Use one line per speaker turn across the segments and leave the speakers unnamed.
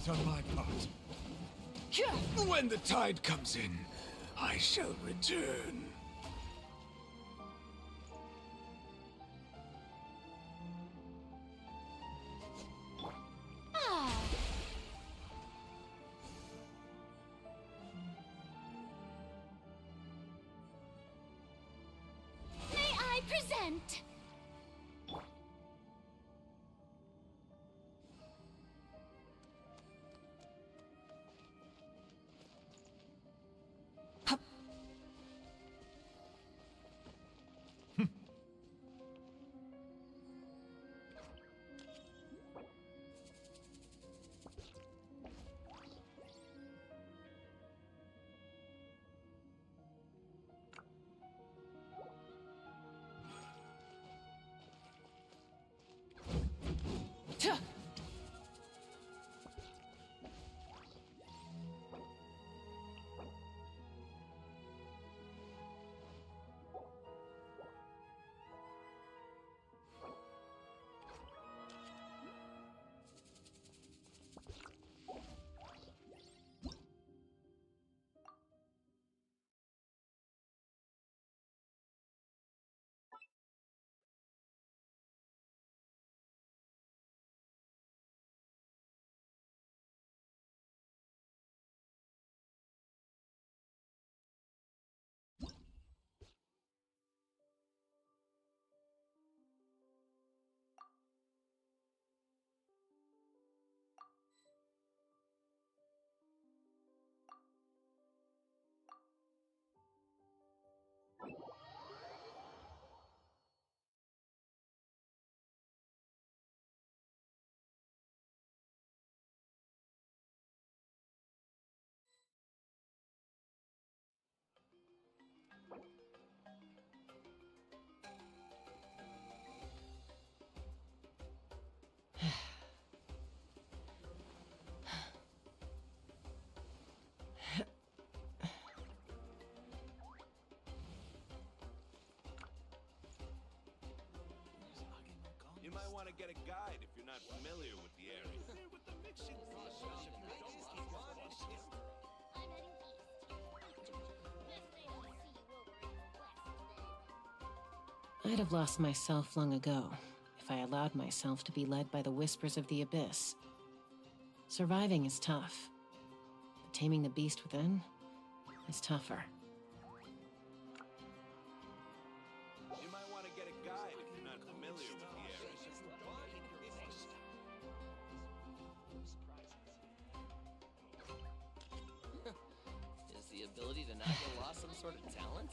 faith on my part. When the tide comes in, I shall return.
May I present?
You might want to get a guide if you're not familiar with the area.
I'd have lost myself long ago if I allowed myself to be led by the whispers of the abyss. Surviving is tough, but taming the beast within is tougher.
You might want to get a guide if you're not familiar with the area.
Is the ability to not get lost some sort of talent?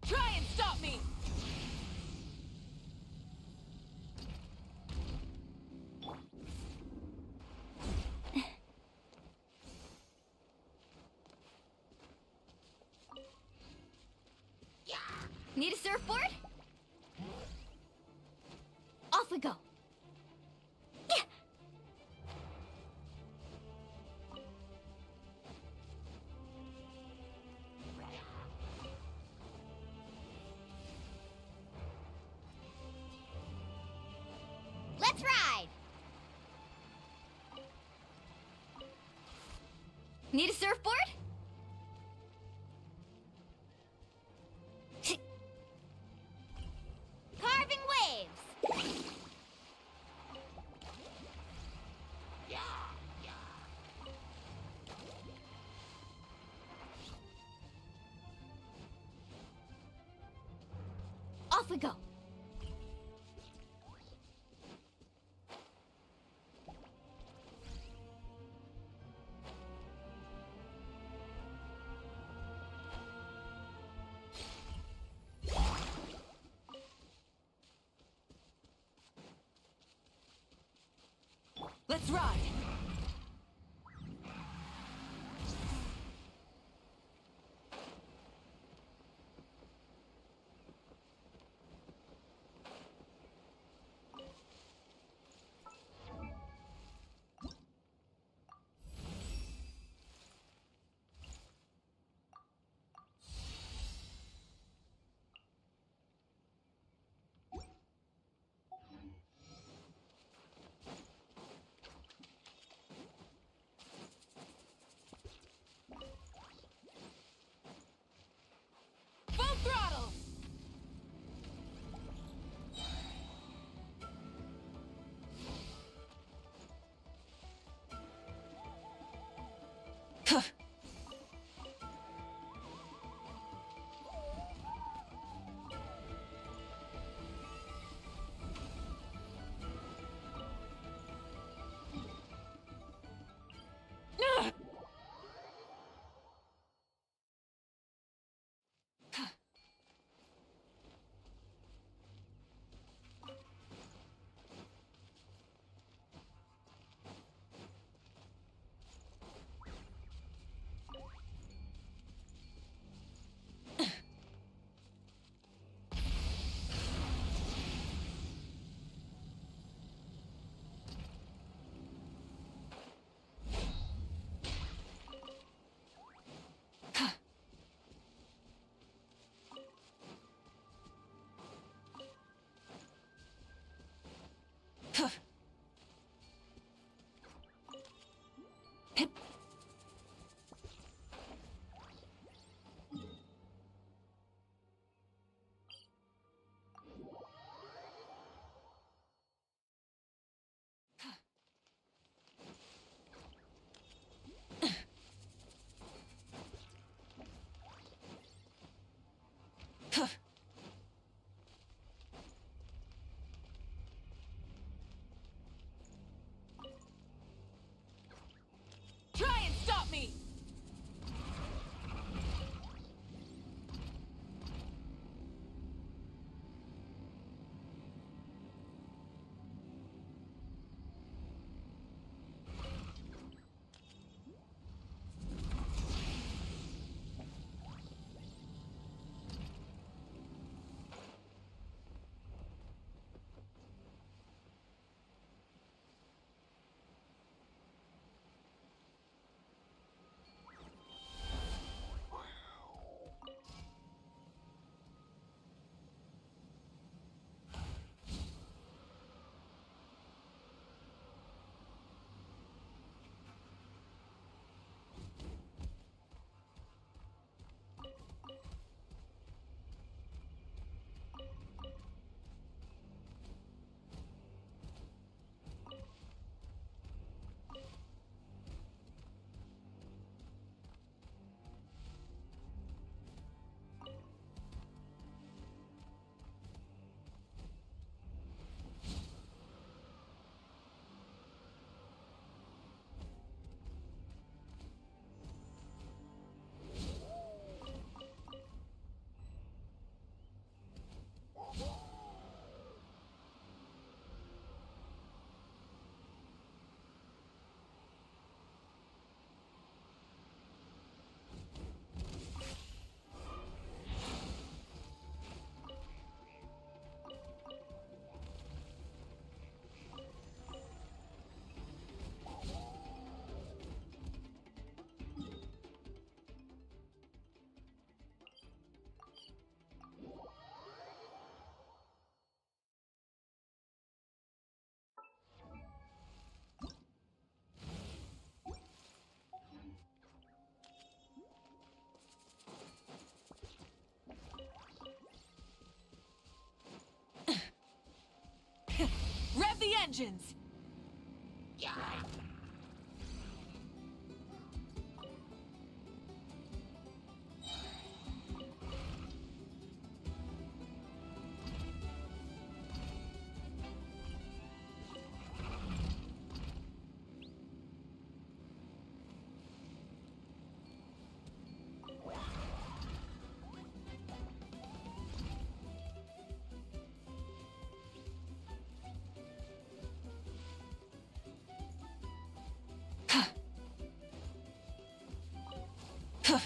Try and stop me! Need a surfboard? Off we go. Yeah. Let's ride! Need a surfboard? Carving waves! Off we go.
Let's ride! Full throttle! Try and stop me! Rev the engines! Yeah.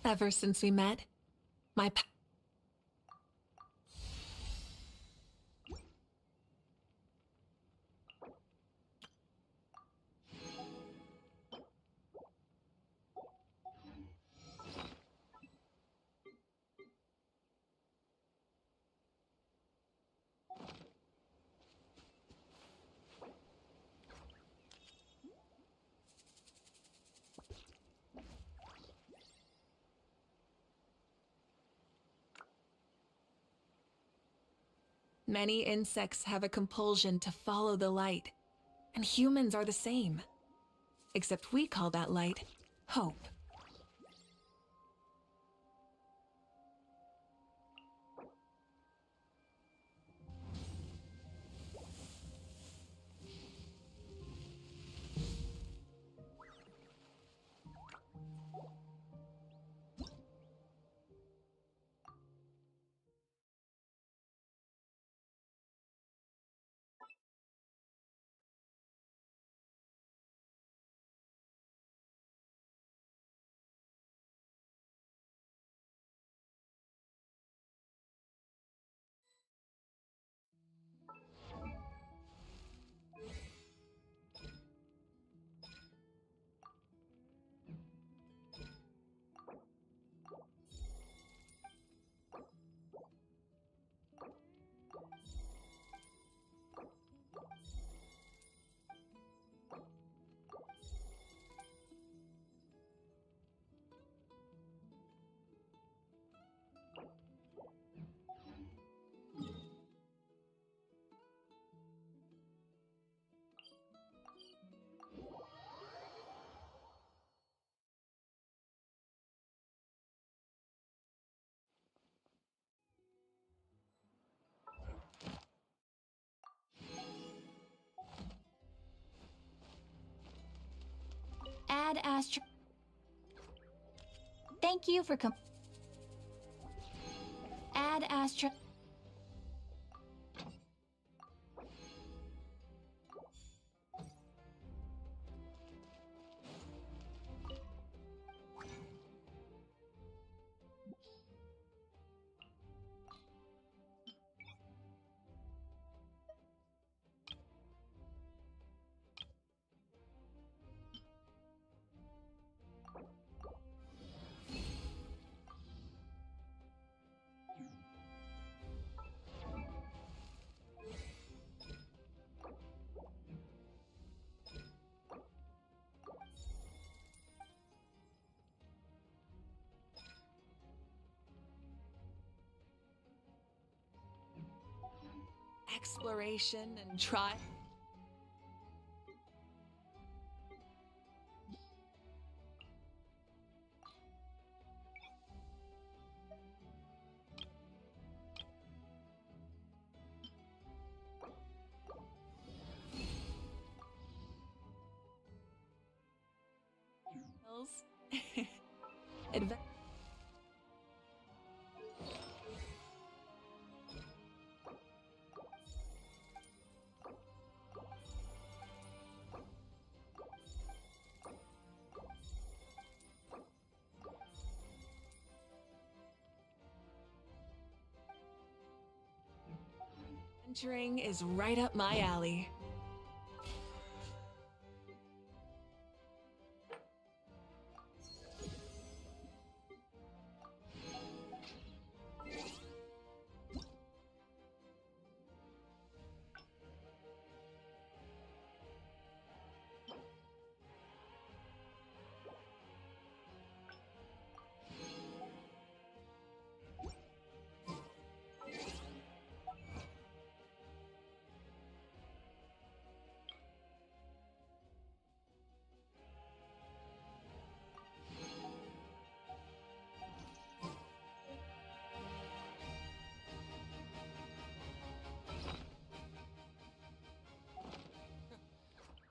Ever since we met, my Many insects have a compulsion to follow the light, and humans are the same. Except we call that light hope.
Astra. Thank you for Add Astra.
Exploration and try. Adve- Adventuring is right up my alley.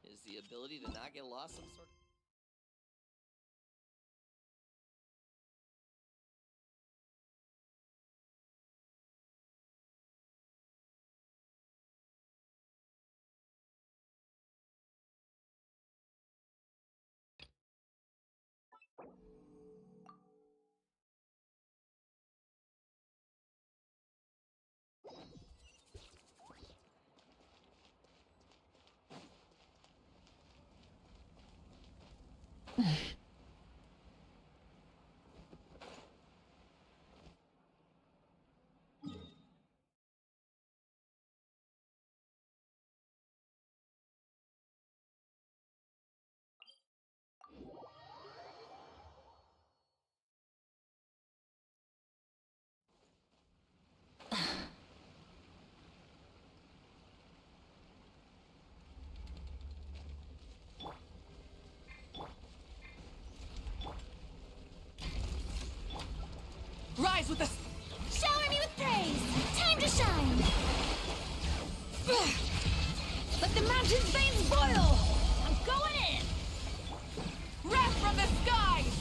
Is the ability to not get lost some sort of...
Rise with the...
Shower me with praise. Time to shine.
Let the mountain's veins boil! I'm going in! Wrath from the skies!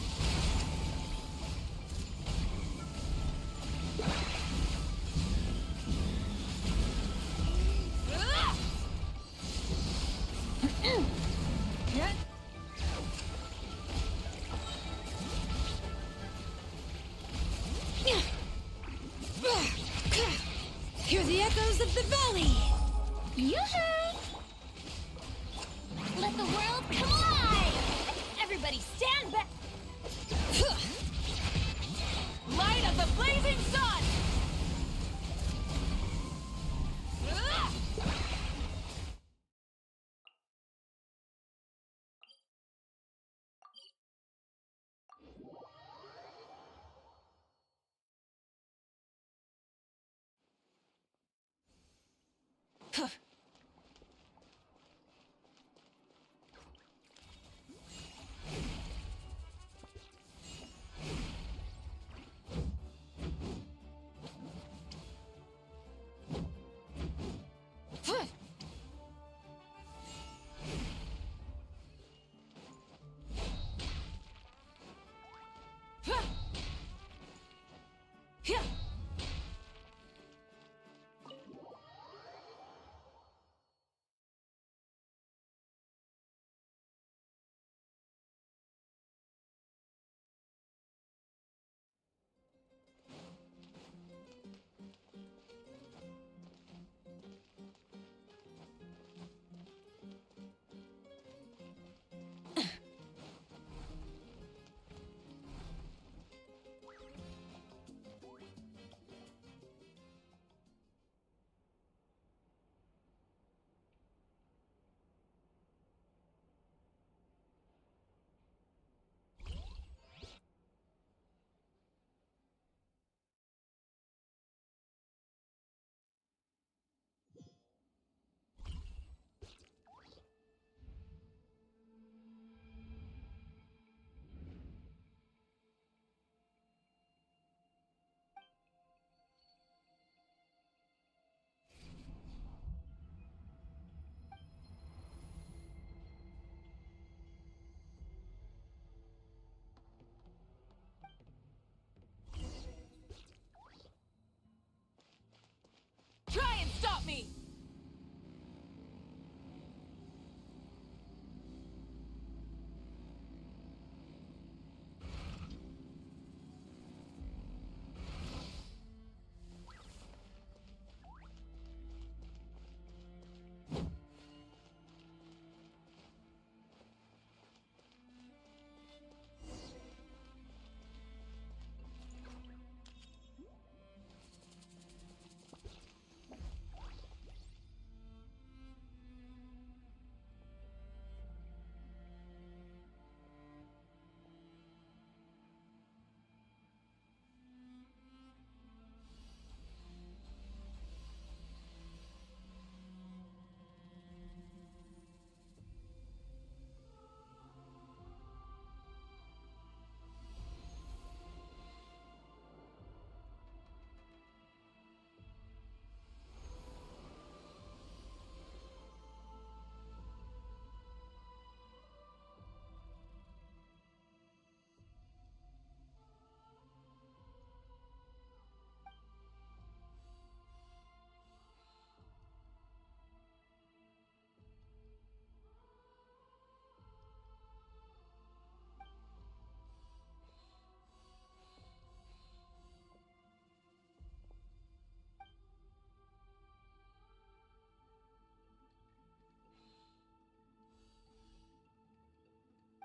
Hear the echoes of the valley. Yoo-hoo! Let the world come alive! Everybody stand back!
Light of the blazing sun!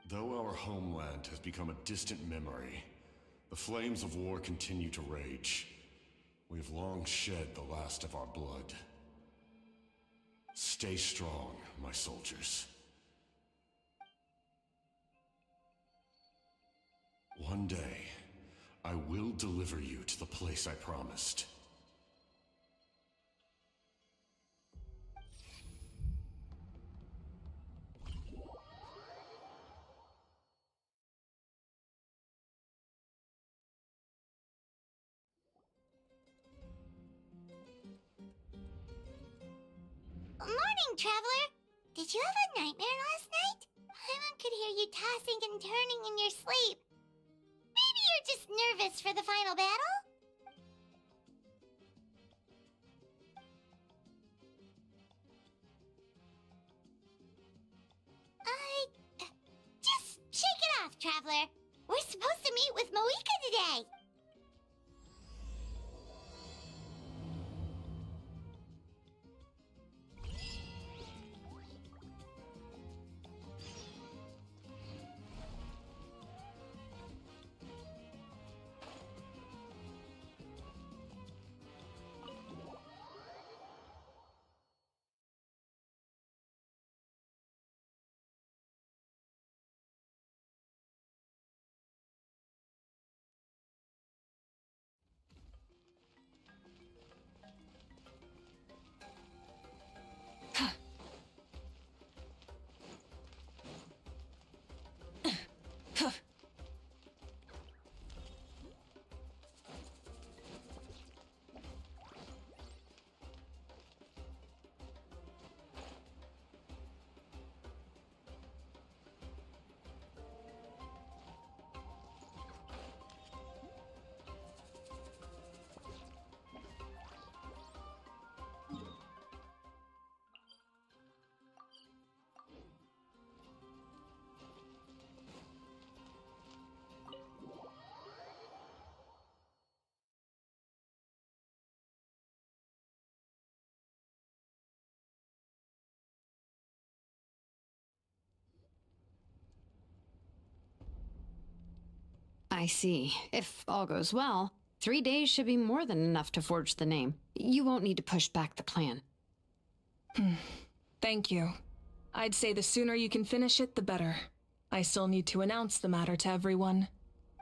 Though our homeland has become a distant memory, the flames of war continue to rage. We have long shed the last of our blood. Stay strong, my soldiers. One day, I will deliver you to the place I promised.
Morning, Traveler! Did you have a nightmare last night? Paimon could hear you tossing and turning in your sleep. Maybe you're just nervous for the final battle? Just shake it off, Traveler. We're supposed to meet with Mavuika today.
I see. If all goes well, 3 days should be more than enough to forge the name. You won't need to push back the plan.
Thank you. I'd say the sooner you can finish it, the better. I still need to announce the matter to everyone.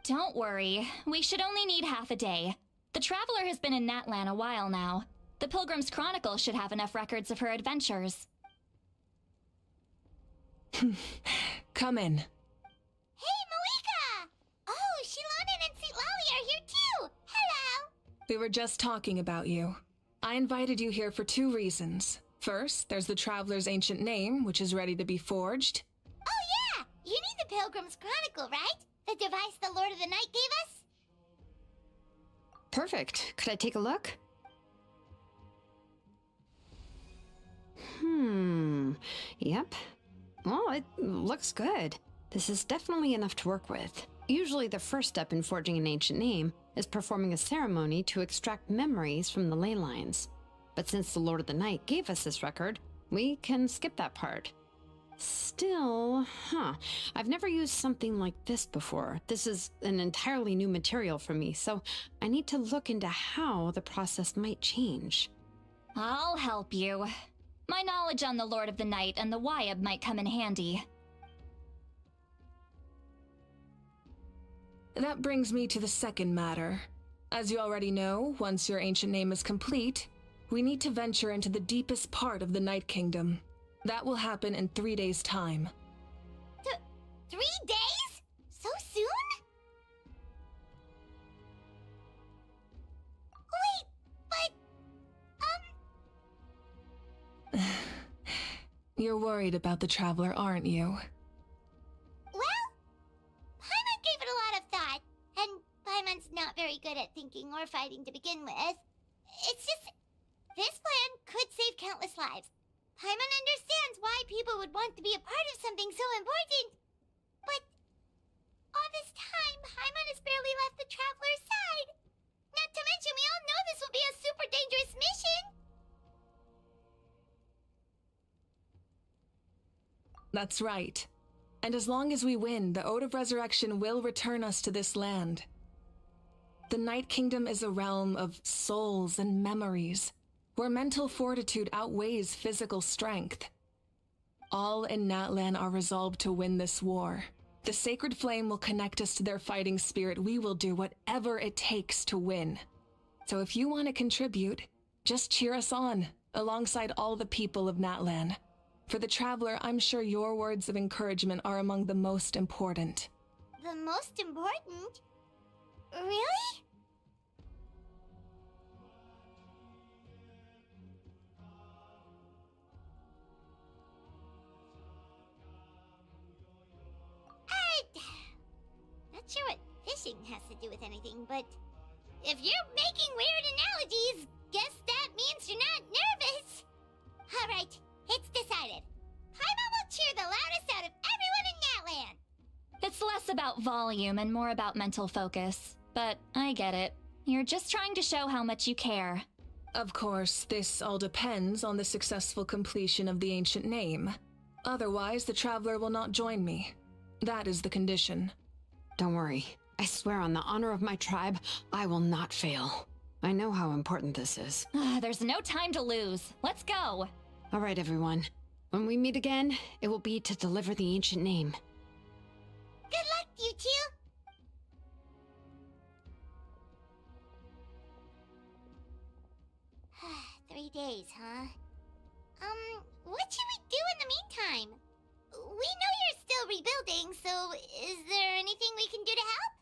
Don't worry. We should only need half a day. The Traveler has been in Natlan a while now. The Pilgrim's Chronicle should have enough records of her adventures.
Come in.
Hey, Mavuika! Oh, Shilonen and St. Lally are here too! Hello!
We were just talking about you. I invited you here for 2 reasons. First, there's the Traveler's ancient name, which is ready to be forged.
Oh yeah! You need the Pilgrim's Chronicle, right? The device the Lord of the Night gave us?
Perfect. Could I take a look? Yep. Well, it looks good. This is definitely enough to work with. Usually the first step in forging an ancient name is performing a ceremony to extract memories from the ley lines. But since the Lord of the Night gave us this record, we can skip that part. Still, I've never used something like this before. This is an entirely new material for me, so I need to look into how the process might change.
I'll help you. My knowledge on the Lord of the Night and the Wyab might come in handy.
That brings me to the second matter. As you already know, once your ancient name is complete, we need to venture into the deepest part of the Night Kingdom. That will happen in 3 days' time.
3 days? So soon? Wait, but...
You're worried about the Traveler, aren't you?
Well, Paimon gave it a lot of thought, and Paimon's not very good at thinking or fighting to begin with. It's just, this plan could save countless lives. Paimon understands why people would want to be a part of something so important. But all this time, Paimon has barely left the Traveler's side. Not to mention, we all know this will be a super dangerous mission.
That's right. And as long as we win, the Ode of Resurrection will return us to this land. The Night Kingdom is a realm of souls and memories, where mental fortitude outweighs physical strength. All in Natlan are resolved to win this war. The sacred flame will connect us to their fighting spirit. We will do whatever it takes to win. So if you want to contribute, just cheer us on, alongside all the people of Natlan. For the Traveler, I'm sure your words of encouragement are among the most important.
The most important? Really? Not sure what fishing has to do with anything, but if you're making weird analogies, guess that means you're not nervous. All right, it's decided. Paimon will cheer the loudest out of everyone in Natlan.
It's less about volume and more about mental focus. But I get it. You're just trying to show how much you care.
Of course, this all depends on the successful completion of the ancient name. Otherwise, the Traveler will not join me. That is the condition.
Don't worry. I swear on the honor of my tribe, I will not fail. I know how important this is.
There's no time to lose. Let's go.
All right, everyone. When we meet again, it will be to deliver the ancient name.
Good luck, you two. 3 days, huh? What should we do in the meantime? We know you're still rebuilding, so is there anything we can do to help?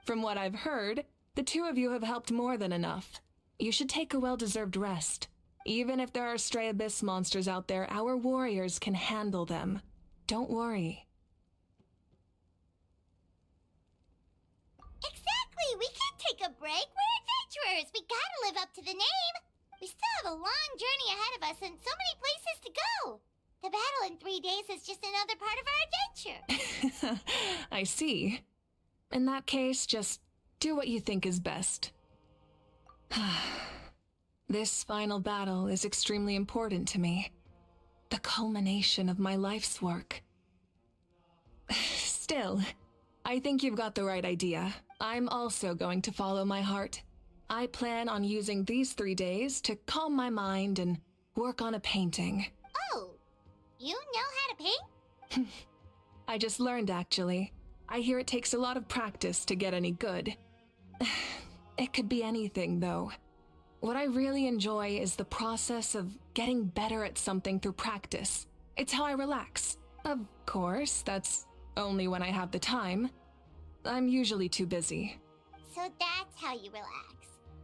From what I've heard, the two of you have helped more than enough. You should take a well-deserved rest. Even if there are stray abyss monsters out there, our warriors can handle them. Don't worry.
Exactly! We can't take a break. We're adventurers. We gotta live up to the name. We still have a long journey ahead of us and so many places to go. The battle in 3 days is just another part of our adventure.
I see. In that case, just do what you think is best. This final battle is extremely important to me. The culmination of my life's work. Still, I think you've got the right idea. I'm also going to follow my heart. I plan on using these 3 days to calm my mind and work on a painting.
Oh, you know how to paint?
I just learned, actually. I hear it takes a lot of practice to get any good. It could be anything, though. What I really enjoy is the process of getting better at something through practice. It's how I relax. Of course, that's only when I have the time. I'm usually too busy.
So that's how you relax.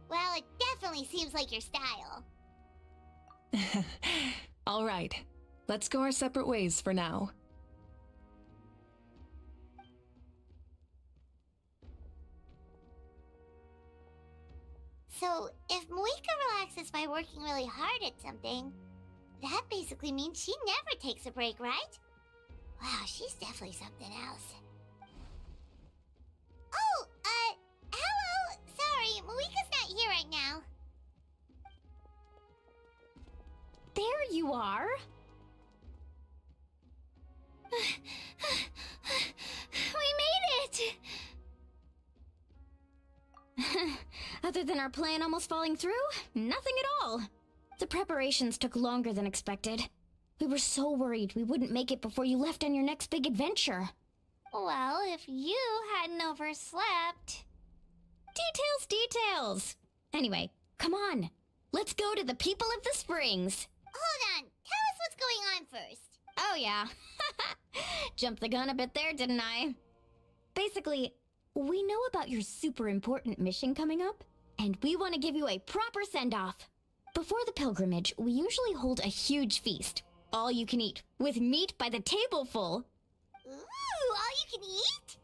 Well, it definitely seems like your style.
All right, let's go our separate ways for now.
So, if Mavuika relaxes by working really hard at something, that basically means she never takes a break, right? Wow, she's definitely something else. Oh, hello! Sorry, Mavuika's not here right now.
There you are.
We made it!
Other than our plan almost falling through, nothing at all.
The preparations took longer than expected. We were so worried we wouldn't make it before you left on your next big adventure.
Well, if you hadn't overslept...
Details! Anyway, come on. Let's go to the people of the springs.
Hold on, tell us what's going on first.
Oh yeah. Jumped the gun a bit there, didn't I? Basically, we know about your super important mission coming up, and we want to give you a proper send-off. Before the pilgrimage, we usually hold a huge feast. All you can eat, with meat by the tableful.
Ooh, all you can eat?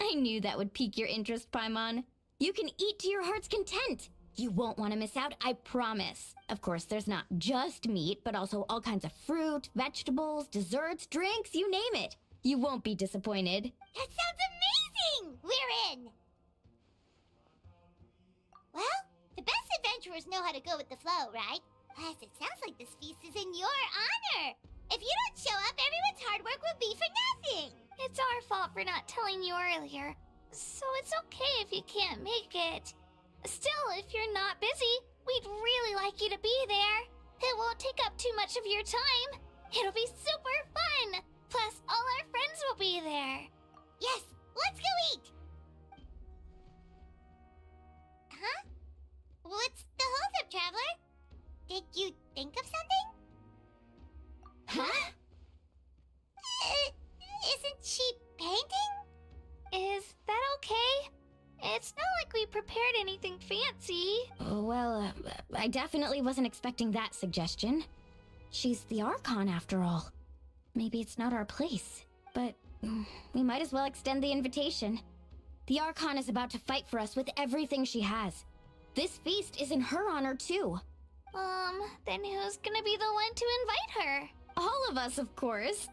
I knew that would pique your interest, Paimon. You can eat to your heart's content. You won't want to miss out, I promise. Of course, there's not just meat, but also all kinds of fruit, vegetables, desserts, drinks, you name it. You won't be disappointed.
That sounds amazing! We're in! Well, the best adventurers know how to go with the flow, right? Plus, it sounds like this feast is in your honor. If you don't show up, everyone's hard work will be for nothing.
It's our fault for not telling you earlier, so it's okay if you can't make it. Still, if you're not busy, we'd really like you to be there. It won't take up too much of your time. It'll be super fun. Plus, all our friends will be there.
Yes, let's go eat. Huh? What's the holdup, Traveler? Did you think of something?
Huh?
Isn't she painting?
Is that okay? It's not like we prepared anything fancy. Well, I definitely wasn't expecting that suggestion. She's the Archon, after all. Maybe it's not our place, but we might as well extend the invitation. The Archon is about to fight for us with everything she has. This feast is in her honor, too. Then who's gonna be the one to invite her? All of us, of course.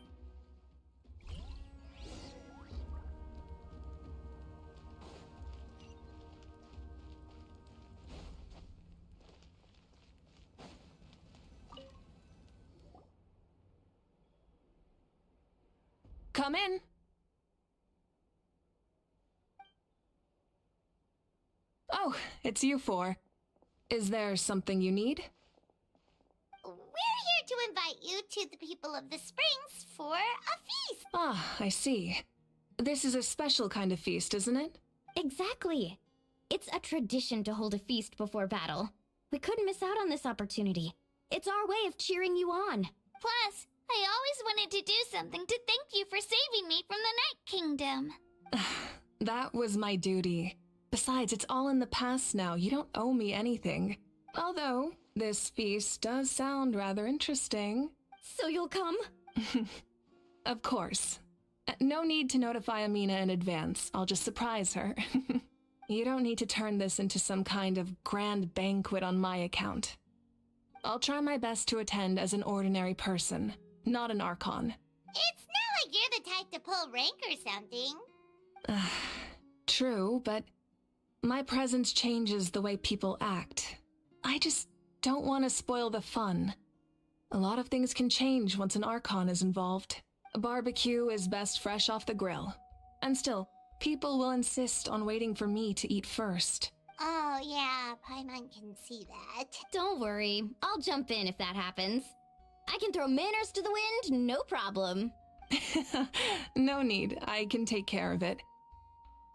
Come in. Oh, it's you four. Is there something you need?
We're here to invite you to the people of the Springs for a feast.
Ah, I see. This is a special kind of feast, isn't it?
Exactly. It's a tradition to hold a feast before battle. We couldn't miss out on this opportunity. It's our way of cheering you on. Plus, I always wanted to do something to thank you for saving me from the Night Kingdom.
That was my duty. Besides, it's all in the past now. You don't owe me anything. Although, this feast does sound rather interesting.
So you'll come?
Of course. No need to notify Amina in advance. I'll just surprise her. You don't need to turn this into some kind of grand banquet on my account. I'll try my best to attend as an ordinary person, not an Archon.
It's not like you're the type to pull rank or something.
True, but my presence changes the way people act. I just don't want to spoil the fun. A lot of things can change once an Archon is involved. A barbecue is best fresh off the grill. And still, people will insist on waiting for me to eat first.
Oh yeah, Paimon can see that.
Don't worry, I'll jump in if that happens. I can throw manners to the wind, no problem.
No need, I can take care of it.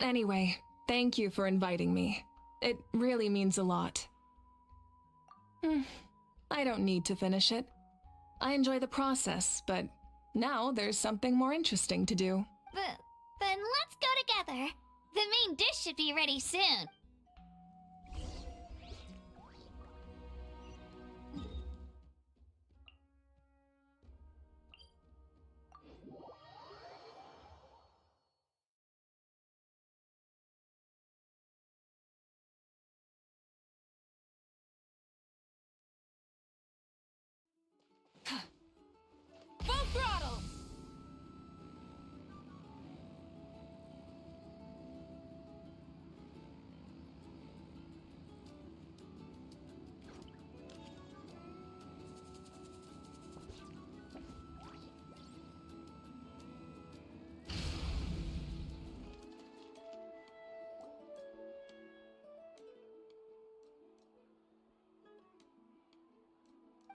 Anyway, thank you for inviting me. It really means a lot. I don't need to finish it. I enjoy the process, but now there's something more interesting to do.
Then let's go together. The main dish should be ready soon.
Full throttle!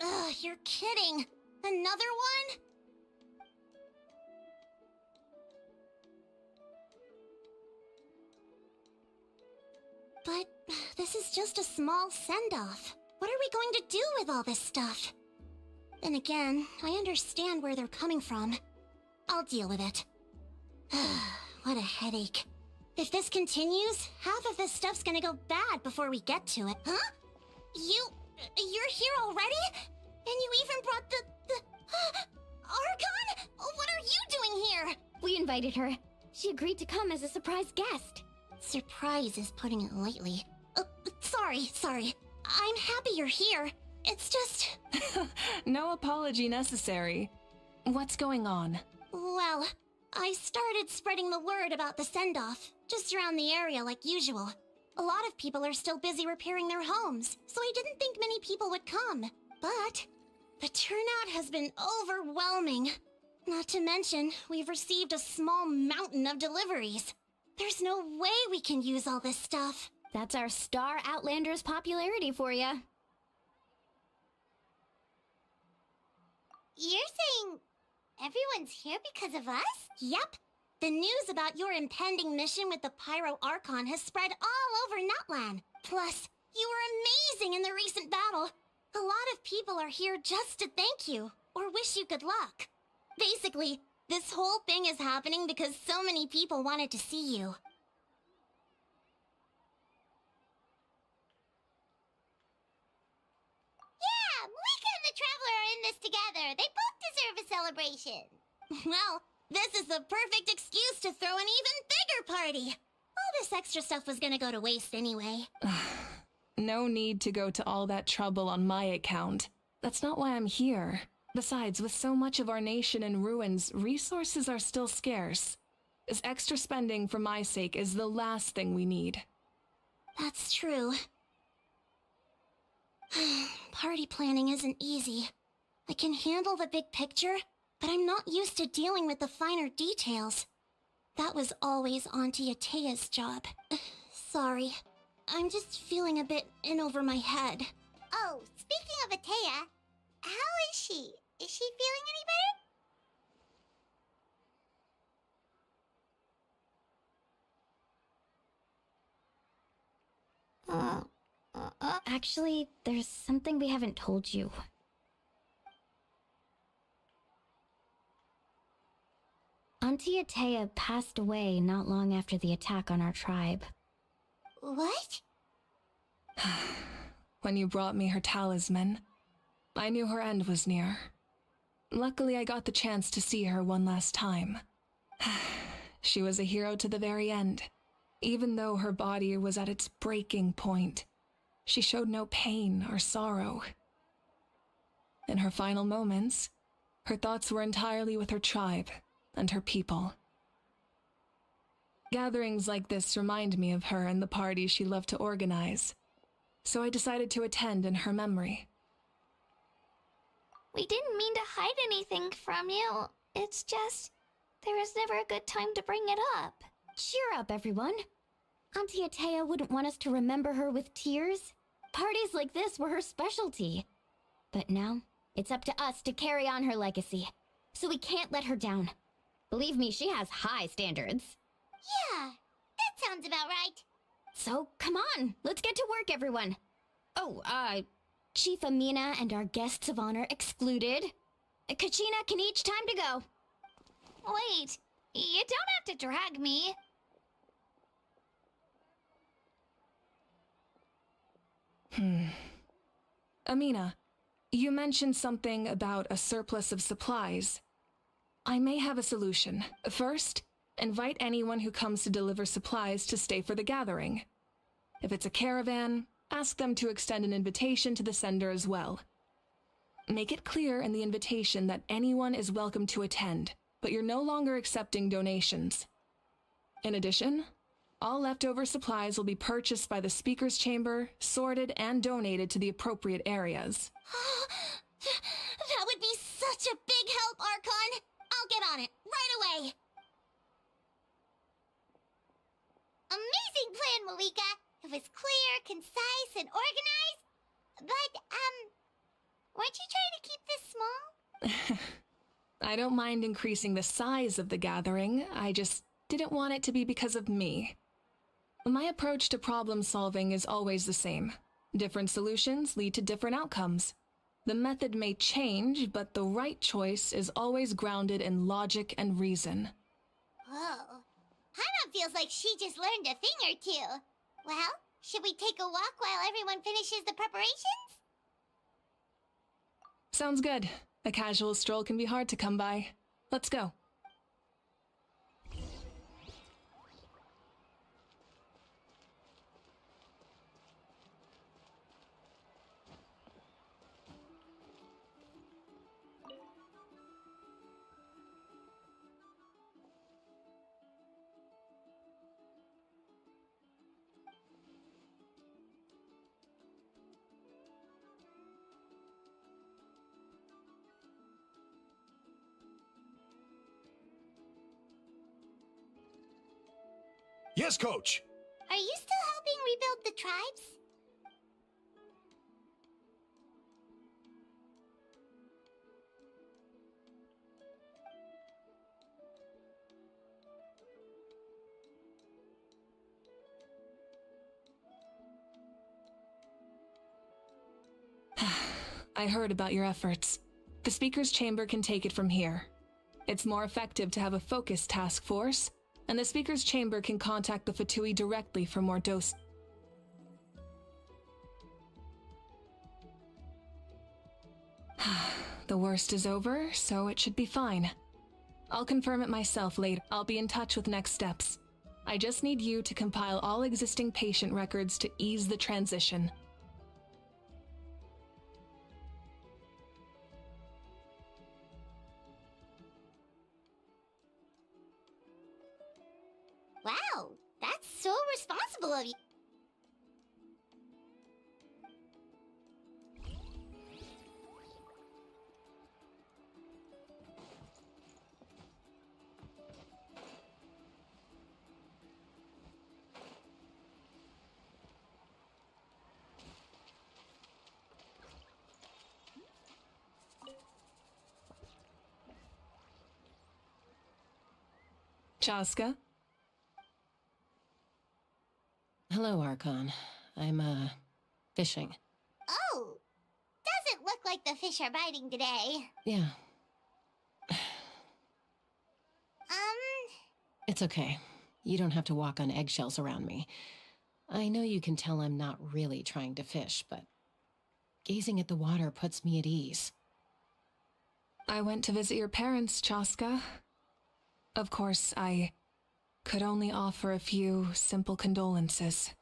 Ugh, you're kidding. Another one? But this is just a small send-off. What are we going to do with all this stuff? Then again, I understand where they're coming from. I'll deal with it. What a headache. If this continues, half of this stuff's gonna go bad before we get to it. Huh? You're here already? And you even brought the Archon? What are you doing here?
We invited her. She agreed to come as a surprise guest.
Surprise is putting it lightly. Sorry. I'm happy you're here. It's just...
No apology necessary. What's going on?
Well, I started spreading the word about the send-off, just around the area like usual. A lot of people are still busy repairing their homes, so I didn't think many people would come. But
The turnout has been overwhelming. Not to mention, we've received a small mountain of deliveries. There's no way we can use all this stuff. That's our Star Outlander's popularity for ya.
You're saying everyone's here because of us?
Yep. The news about your impending mission with the Pyro Archon has spread all over Nutland. Plus, you were amazing in the recent battle. A lot of people are here just to thank you, or wish you good luck. Basically, this whole thing is happening because so many people wanted to see you.
Yeah, Mavuika and the Traveler are in this together. They both deserve a celebration.
Well, this is the perfect excuse to throw an even bigger party. All this extra stuff was gonna go to waste anyway.
No need to go to all that trouble on my account. That's not why I'm here. Besides, with so much of our nation in ruins, resources are still scarce. This extra spending for my sake is the last thing we need.
That's true. Party planning isn't easy. I can handle the big picture, but I'm not used to dealing with the finer details. That was always Auntie Atea's job. Sorry. I'm just feeling a bit in over my head.
Oh, speaking of Atea, how is she? Is she feeling any better?
Actually, there's something we haven't told you. Auntie Atea passed away not long after the attack on our tribe.
What?
When you brought me her talisman, I knew her end was near. Luckily, I got the chance to see her one last time. She was a hero to the very end. Even though her body was at its breaking point, she showed no pain or sorrow. In her final moments, her thoughts were entirely with her tribe and her people. Gatherings like this remind me of her and the parties she loved to organize, so I decided to attend in her memory.
We didn't mean to hide anything from you. It's just, there was never a good time to bring it up.
Cheer up, everyone. Auntie Atea wouldn't want us to remember her with tears. Parties like this were her specialty. But now, it's up to us to carry on her legacy, so we can't let her down. Believe me, she has high standards.
Yeah, that sounds about right.
So, come on, let's get to work, everyone. Oh, Chief Amina and our guests of honor excluded. Kachina can each time to go.
Wait, you don't have to drag me.
Amina, you mentioned something about a surplus of supplies. I may have a solution. First, invite anyone who comes to deliver supplies to stay for the gathering. If it's a caravan, ask them to extend an invitation to the sender as well. Make it clear in the invitation that anyone is welcome to attend, but you're no longer accepting donations. In addition, all leftover supplies will be purchased by the speaker's chamber, sorted, and donated to the appropriate areas.
That would be such a big help, Archon! I'll get on it, right away!
Amazing plan, Mavuika. It was clear, concise, and organized. But, weren't you trying to keep this small?
I don't mind increasing the size of the gathering, I just didn't want it to be because of me. My approach to problem solving is always the same. Different solutions lead to different outcomes. The method may change, but the right choice is always grounded in logic and reason.
Whoa. Hana feels like she just learned a thing or two. Well, should we take a walk while everyone finishes the preparations?
Sounds good. A casual stroll can be hard to come by. Let's go.
Yes, Coach.
Are you still helping rebuild the tribes?
I heard about your efforts. The Speaker's Chamber can take it from here. It's more effective to have a focused task force, and the Speaker's Chamber can contact the Fatui directly for more dose. The worst is over, so it should be fine. I'll confirm it myself later. I'll be in touch with next steps. I just need you to compile all existing patient records to ease the transition.
Wow, that's so responsible of you.
Chaska?
Hello, Archon. I'm, fishing.
Oh, doesn't look like the fish are biting today.
Yeah,
Um,
it's okay. You don't have to walk on eggshells around me. I know you can tell I'm not really trying to fish, but gazing at the water puts me at ease.
I went to visit your parents, Chaska. Of course, I could only offer a few simple condolences.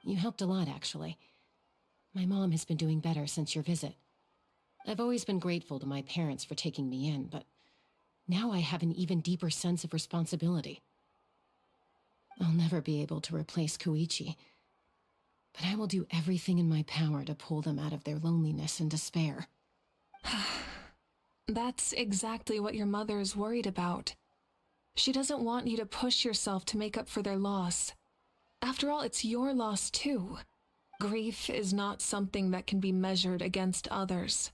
You helped a lot, actually. My mom has been doing better since your visit. I've always been grateful to my parents for taking me in, but now I have an even deeper sense of responsibility. I'll never be able to replace Koichi, but I will do everything in my power to pull them out of their loneliness and despair.
That's exactly what your mother is worried about. She doesn't want you to push yourself to make up for their loss. After all, it's your loss too. Grief is not something that can be measured against others.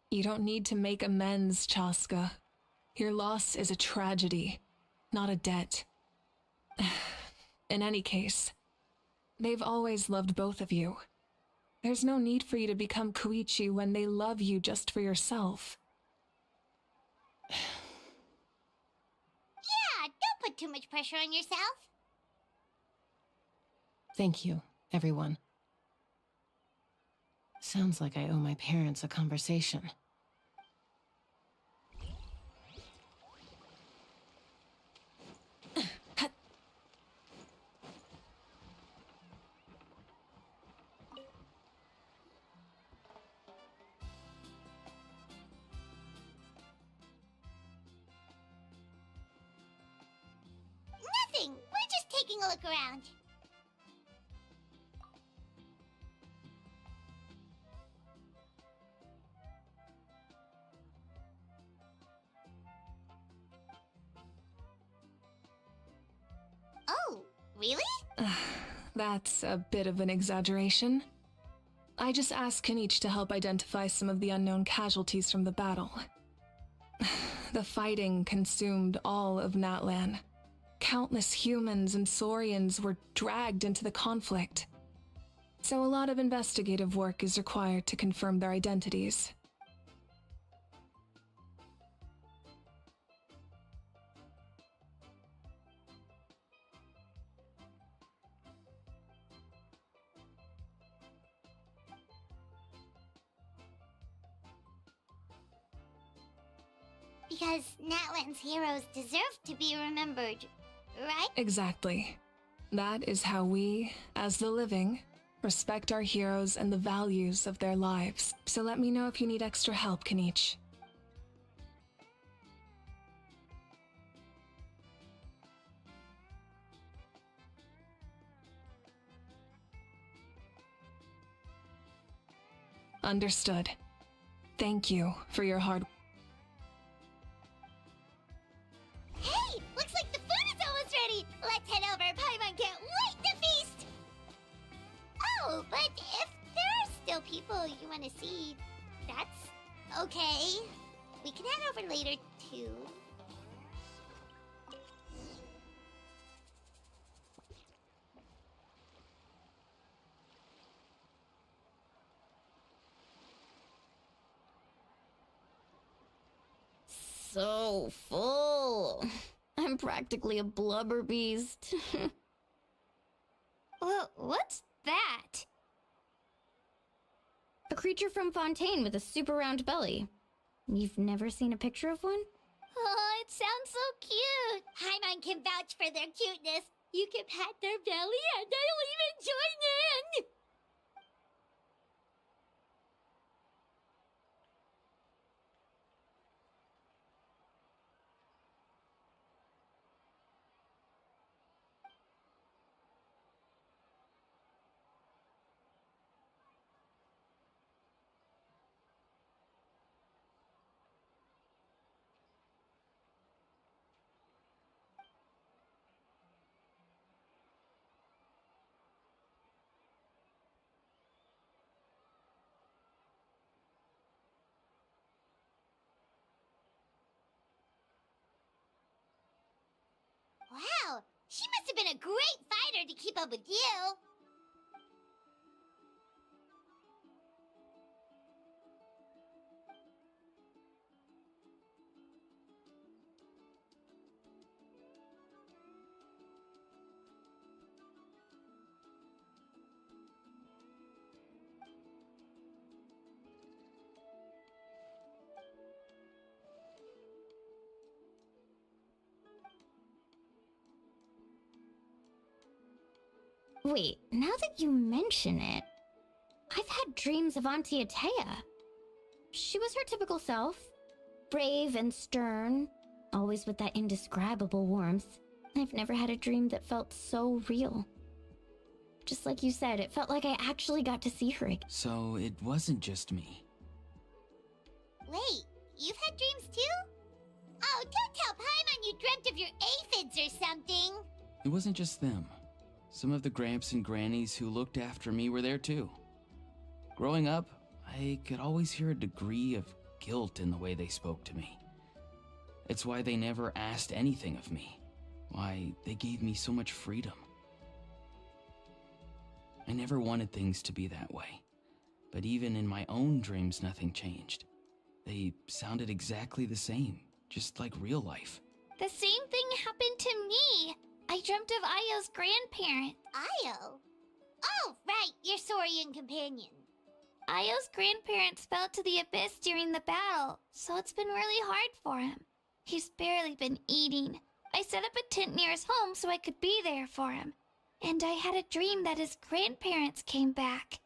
You don't need to make amends, Chaska. Your loss is a tragedy, not a debt. In any case, they've always loved both of you. There's no need for you to become Koichi when they love you just for yourself.
yeah, don't put too much pressure on yourself.
Thank you, everyone. Sounds like I owe my parents a conversation.
Nothing, we're just taking a look around. Oh, really?
That's a bit of an exaggeration. I just asked Kenichi to help identify some of the unknown casualties from the battle. The fighting consumed all of Natlan. Countless humans and Saurians were dragged into the conflict. So a lot of investigative work is required to confirm their identities.
Because Natlan's heroes deserve to be remembered, right?
Exactly. That is how we, as the living, respect our heroes and the values of their lives. So let me know if you need extra help, Kenichi. Understood. Thank you for your hard work.
Hey, looks like the food is almost ready. Let's head over. Paimon can't wait to feast! Oh, but if there are still people you want to see, that's okay. We can head over later, too.
So full. I'm practically a blubber beast.
Well, what's that?
A creature from Fontaine with a super round belly. You've never seen a picture of one?
Oh, it sounds so cute. Paimon can vouch for their cuteness. You can pat their belly and I'll even join in. Wow, she must have been a great fighter to keep up with you.
Wait, now that you mention it, I've had dreams of Auntie Atea. She was her typical self, brave and stern, always with that indescribable warmth. I've never had a dream that felt so real. Just like you said, it felt like I actually got to see her again.
So it wasn't just me.
Wait, you've had dreams too? Oh, don't tell Paimon you dreamt of your aphids or something.
It wasn't just them. Some of the Gramps and Grannies who looked after me were there too. Growing up, I could always hear a degree of guilt in the way they spoke to me. It's why they never asked anything of me. Why they gave me so much freedom. I never wanted things to be that way. But even in my own dreams, nothing changed. They sounded exactly the same, just like real life.
The same thing happened to me. I dreamt of Ayo's grandparent.
Ayo? Oh, right, your Saurian companion.
Ayo's grandparents fell to the abyss during the battle, so it's been really hard for him. He's barely been eating. I set up a tent near his home so I could be there for him. And I had a dream that his grandparents came back.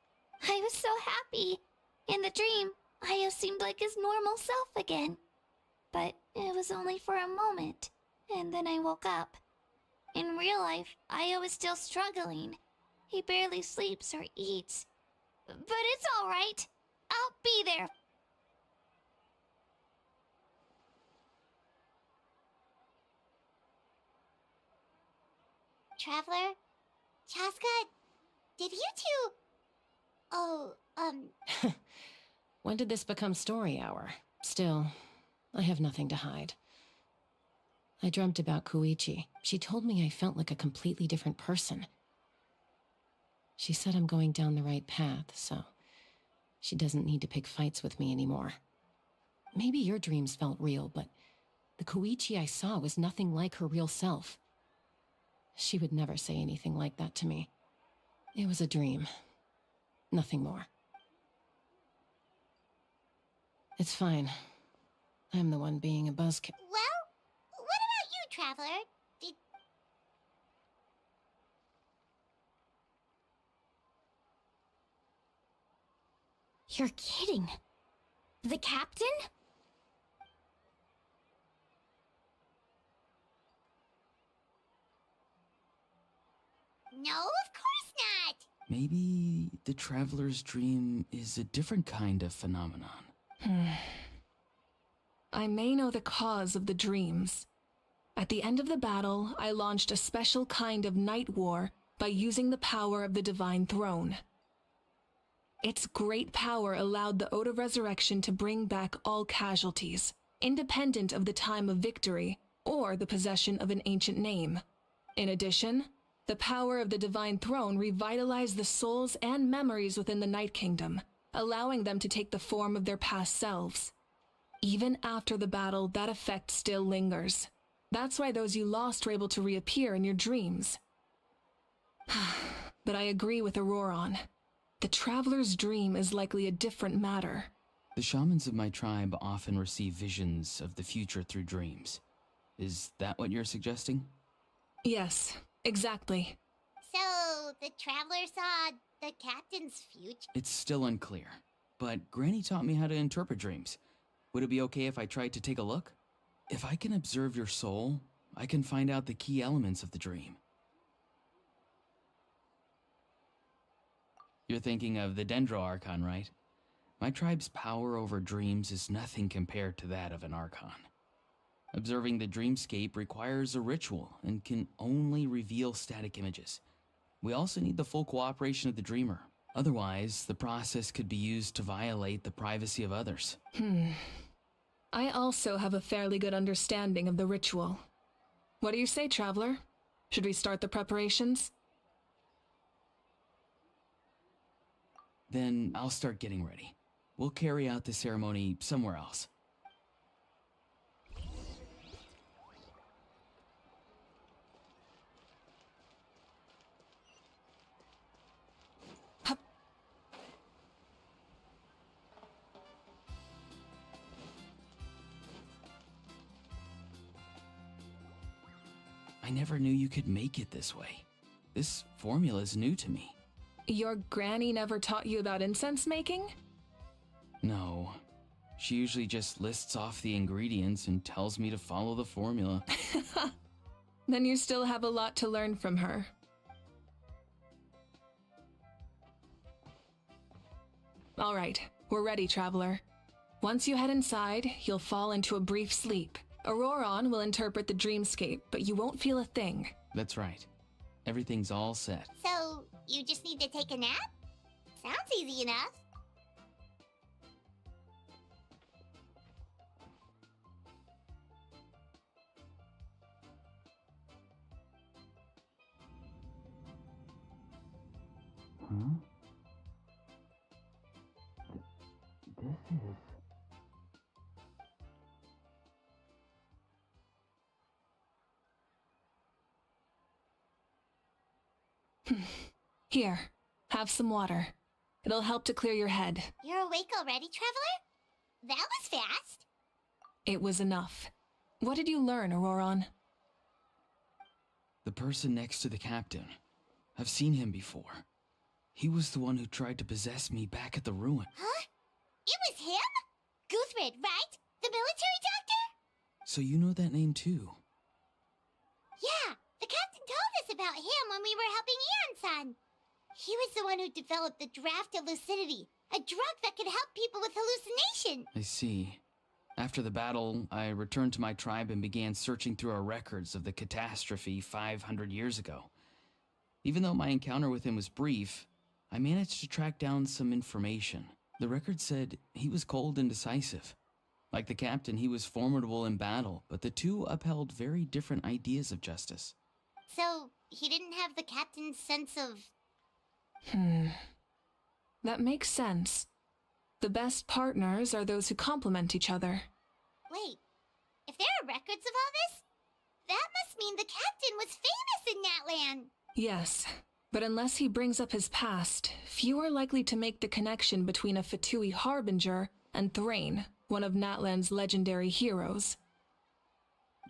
I was so happy. In the dream, Ayo seemed like his normal self again. But it was only for a moment, and then I woke up. In real life, Ayo is still struggling. He barely sleeps or eats. But it's all right. I'll be there.
Traveler? Chaska? Did you two... Oh,
When did this become story hour? Still, I have nothing to hide. I dreamt about Koichi. She told me I felt like a completely different person. She said I'm going down the right path, so she doesn't need to pick fights with me anymore. Maybe your dreams felt real, but the Koichi I saw was nothing like her real self. She would never say anything like that to me. It was a dream. Nothing more. It's fine. I'm the one being a buzzkill.
well, what about you, Traveler? Did...
You're kidding. The captain?
No, of course not!
Maybe the Traveler's dream is a different kind of phenomenon.
I may know the cause of the dreams. At the end of the battle, I launched a special kind of night war by using the power of the Divine Throne. Its great power allowed the Ode of Resurrection to bring back all casualties, independent of the time of victory or the possession of an ancient name. In addition, the power of the Divine Throne revitalized the souls and memories within the Night Kingdom, allowing them to take the form of their past selves. Even after the battle, that effect still lingers. That's why those you lost were able to reappear in your dreams. But I agree with Auroron. The Traveler's dream is likely a different matter.
The shamans of my tribe often receive visions of the future through dreams. Is that what you're suggesting?
Yes, exactly.
So, the Traveler saw the captain's future?
It's still unclear, but Granny taught me how to interpret dreams. Would it be okay if I tried to take a look? If I can observe your soul, I can find out the key elements of the dream. You're thinking of the Dendro Archon, right? My tribe's power over dreams is nothing compared to that of an Archon. Observing the dreamscape requires a ritual and can only reveal static images. We also need the full cooperation of the dreamer. Otherwise, the process could be used to violate the privacy of others.
I also have a fairly good understanding of the ritual. What do you say, Traveler? Should we start the preparations?
Then I'll start getting ready. We'll carry out the ceremony somewhere else. I never knew you could make it this way. This formula is new to me.
Your granny never taught you about incense making?
No. She usually just lists off the ingredients and tells me to follow the formula.
Then you still have a lot to learn from her. All right, we're ready, Traveler. Once you head inside, you'll fall into a brief sleep. Auroron will interpret the dreamscape, but you won't feel a thing.
That's right. Everything's all set.
So, you just need to take a nap? Sounds easy enough.
Huh? This is...
Here, have some water. It'll help to clear your head.
You're awake already, Traveler? That was fast.
It was enough. What did you learn, Auroron?
The person next to the captain. I've seen him before. He was the one who tried to possess me back at the ruin.
Huh? It was him? Guthred, right? The military doctor?
So you know that name too?
Yeah, the captain told us about him when we were helping Eon-san. He was the one who developed the Draft of Lucidity, a drug that could help people with hallucination.
I see. After the battle, I returned to my tribe and began searching through our records of the catastrophe 500 years ago. Even though my encounter with him was brief, I managed to track down some information. The record said he was cold and decisive. Like the captain, he was formidable in battle, but the two upheld very different ideas of justice.
So, he didn't have the captain's sense of...
That makes sense. The best partners are those who complement each other.
Wait, if there are records of all this, that must mean the captain was famous in Natlan.
Yes, but unless he brings up his past, few are likely to make the connection between a Fatui harbinger and Thrain, one of Natlan's legendary heroes.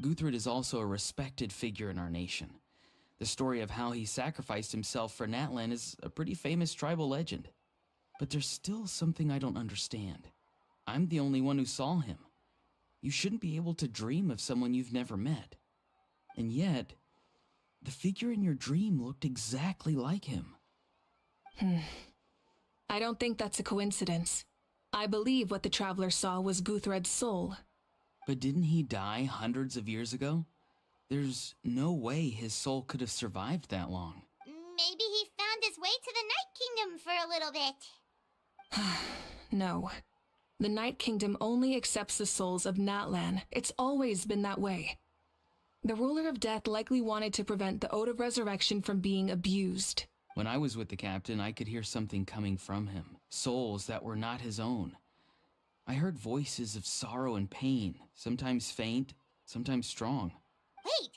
Guthred is also a respected figure in our nation. The story of how he sacrificed himself for Natlan is a pretty famous tribal legend. But there's still something I don't understand. I'm the only one who saw him. You shouldn't be able to dream of someone you've never met. And yet, the figure in your dream looked exactly like him.
I don't think that's a coincidence. I believe what the Traveler saw was Guthred's soul.
But didn't he die hundreds of years ago? There's no way his soul could have survived that long.
Maybe he found his way to the Night Kingdom for a little bit.
No. The Night Kingdom only accepts the souls of Natlan. It's always been that way. The ruler of death likely wanted to prevent the Ode of Resurrection from being abused.
When I was with the captain, I could hear something coming from him. Souls that were not his own. I heard voices of sorrow and pain, sometimes faint, sometimes strong.
Wait,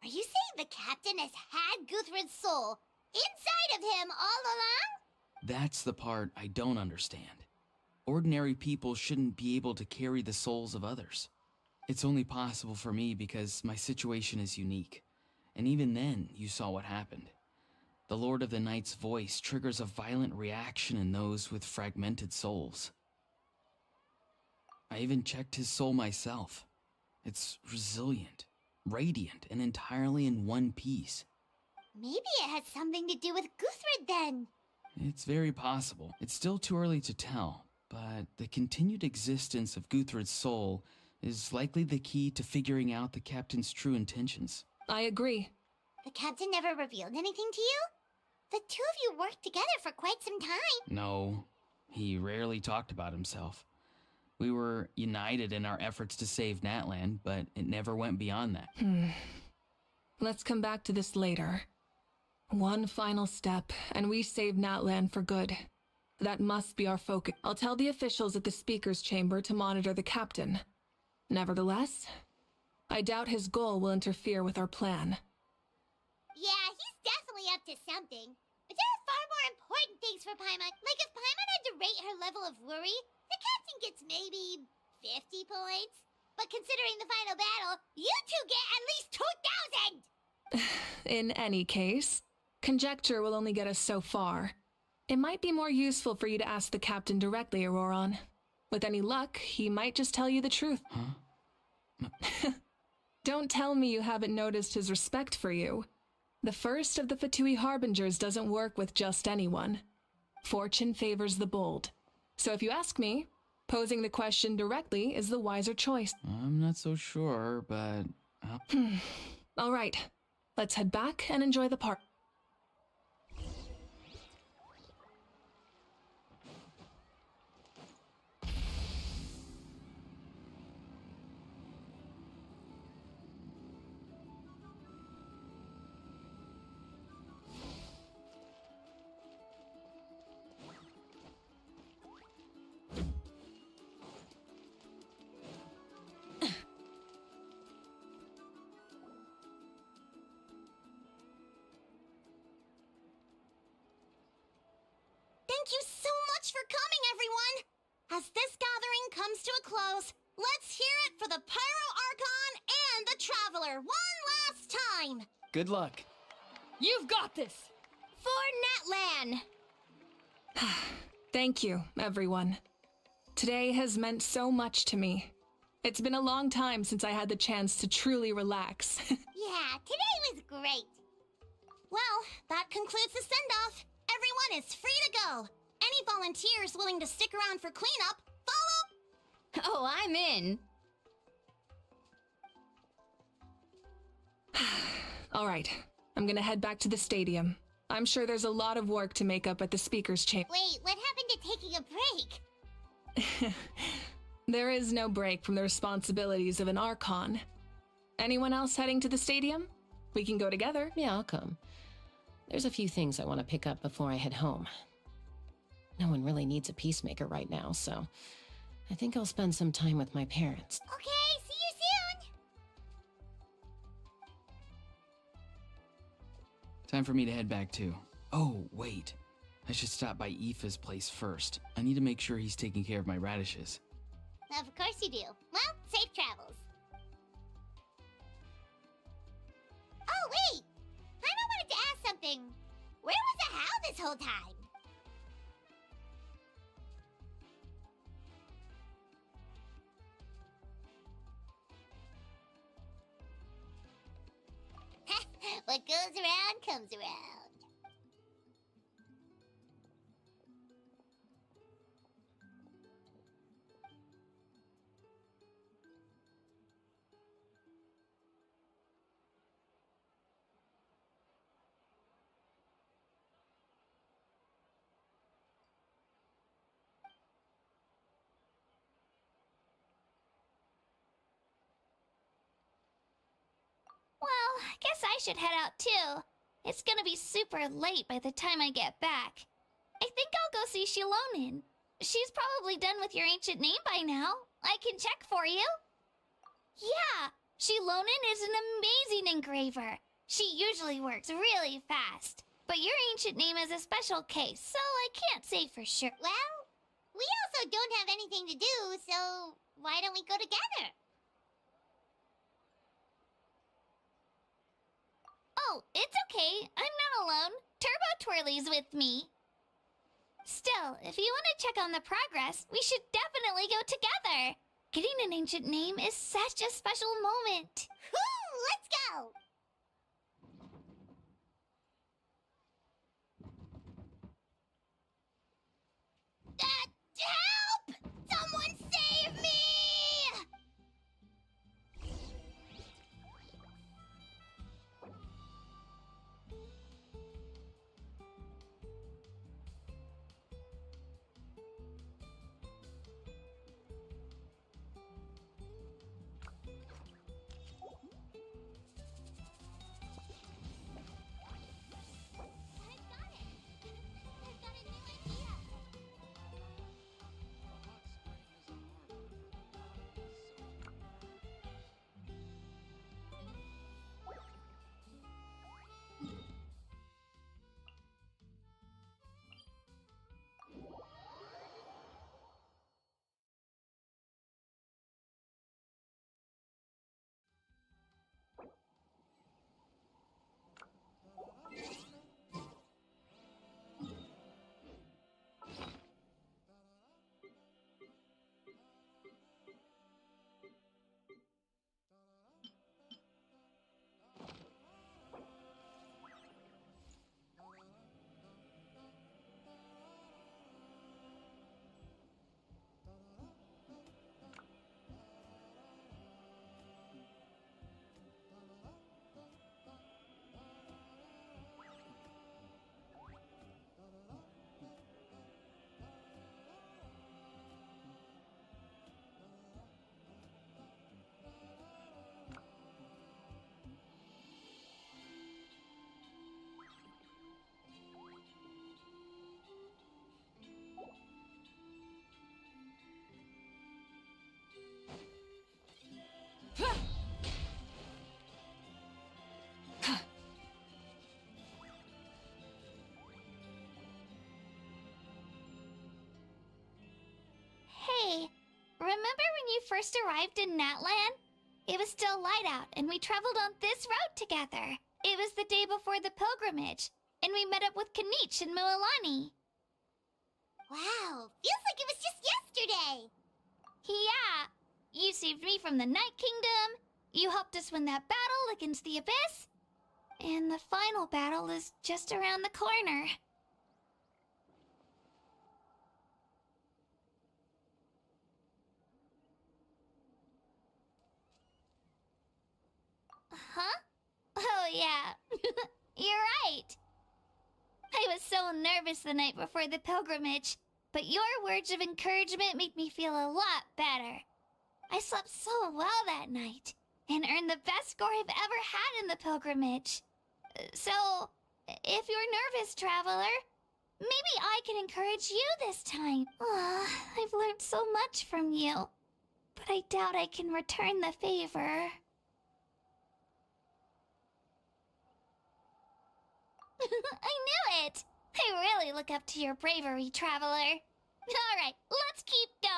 are you saying the captain has had Guthred's soul inside of him all along?
That's the part I don't understand. Ordinary people shouldn't be able to carry the souls of others. It's only possible for me because my situation is unique. And even then, you saw what happened. The Lord of the Night's voice triggers a violent reaction in those with fragmented souls. I even checked his soul myself. It's resilient, radiant, and entirely in one piece.
Maybe it has something to do with Guthred then.
It's very possible. It's still too early to tell, but the continued existence of Guthred's soul is likely the key to figuring out the captain's true intentions.
I agree.
The captain never revealed anything to you? The two of you worked together for quite some time.
No, he rarely talked about himself. We were united in our efforts to save Natlan, but it never went beyond that.
Let's come back to this later. One final step, and we save Natlan for good. That must be our focus. I'll tell the officials at the speaker's chamber to monitor the captain. Nevertheless, I doubt his goal will interfere with our plan.
Yeah, he's definitely up to something. But there are far more important things for Paimon. Like if Paimon had to rate her level of worry, the captain gets maybe 50 points. But considering the final battle, you two get at least 2,000!
In any case, conjecture will only get us so far. It might be more useful for you to ask the captain directly, Auroron. With any luck, he might just tell you the truth.
Huh?
Don't tell me you haven't noticed his respect for you. The first of the Fatui Harbingers doesn't work with just anyone. Fortune favors the bold. So if you ask me, posing the question directly is the wiser choice.
I'm not so sure, but...
All right, let's head back and enjoy the park.
Thank you so much for coming, everyone! As this gathering comes to a close, let's hear it for the Pyro Archon and the Traveler one last time!
Good luck.
You've got this!
For Natlan!
Thank you, everyone. Today has meant so much to me. It's been a long time since I had the chance to truly relax.
Yeah, today was great. Well, that concludes the send-off. Everyone is free to go. Any volunteers willing to stick around for cleanup, follow...
Oh, I'm in.
All right, I'm gonna head back to the stadium. I'm sure there's a lot of work to make up at the speaker's chamber.
Wait, what happened to taking a break?
There is no break from the responsibilities of an Archon. Anyone else heading to the stadium? We can go together.
Yeah, I'll come. There's a few things I want to pick up before I head home. No one really needs a peacemaker right now, so I think I'll spend some time with my parents.
Okay, see you soon!
Time for me to head back too. Oh, wait. I should stop by Aoife's place first. I need to make sure he's taking care of my radishes.
Of course you do. Well, safe travels. Oh, wait! Paimon wanted to ask something. Where was the Hal this whole time? What goes around comes around.
guess I should head out too. It's gonna be super late by the time I get back. I think I'll go see Shilonin. She's probably done with your ancient name by now. I can check for you. Yeah, Shilonin is an amazing engraver. She usually works really fast. But your ancient name is a special case, so I can't say for sure.
Well, we also don't have anything to do, so why don't we go together?
Oh, it's okay. I'm not alone. Turbo Twirly's with me. Still, if you want to check on the progress, we should definitely go together. Getting an ancient name is such a special moment.
Whoo! Let's go! Help! Someone save me!
Hey, remember when you first arrived in Natlan? It was still light out, and we traveled on this road together. It was the day before the pilgrimage, and we met up with Kanich and Mualani.
Wow, feels like it was just yesterday.
Yeah, you saved me from the Night Kingdom, you helped us win that battle against the Abyss, and the final battle is just around the corner. Huh? Oh, yeah. You're right. I was so nervous the night before the pilgrimage, but your words of encouragement made me feel a lot better. I slept so well that night, and earned the best score I've ever had in the pilgrimage. So, if you're nervous, traveler, maybe I can encourage you this time. I've learned so much from you, but I doubt I can return the favor. I knew it! I really look up to your bravery, traveler. Alright, let's keep going.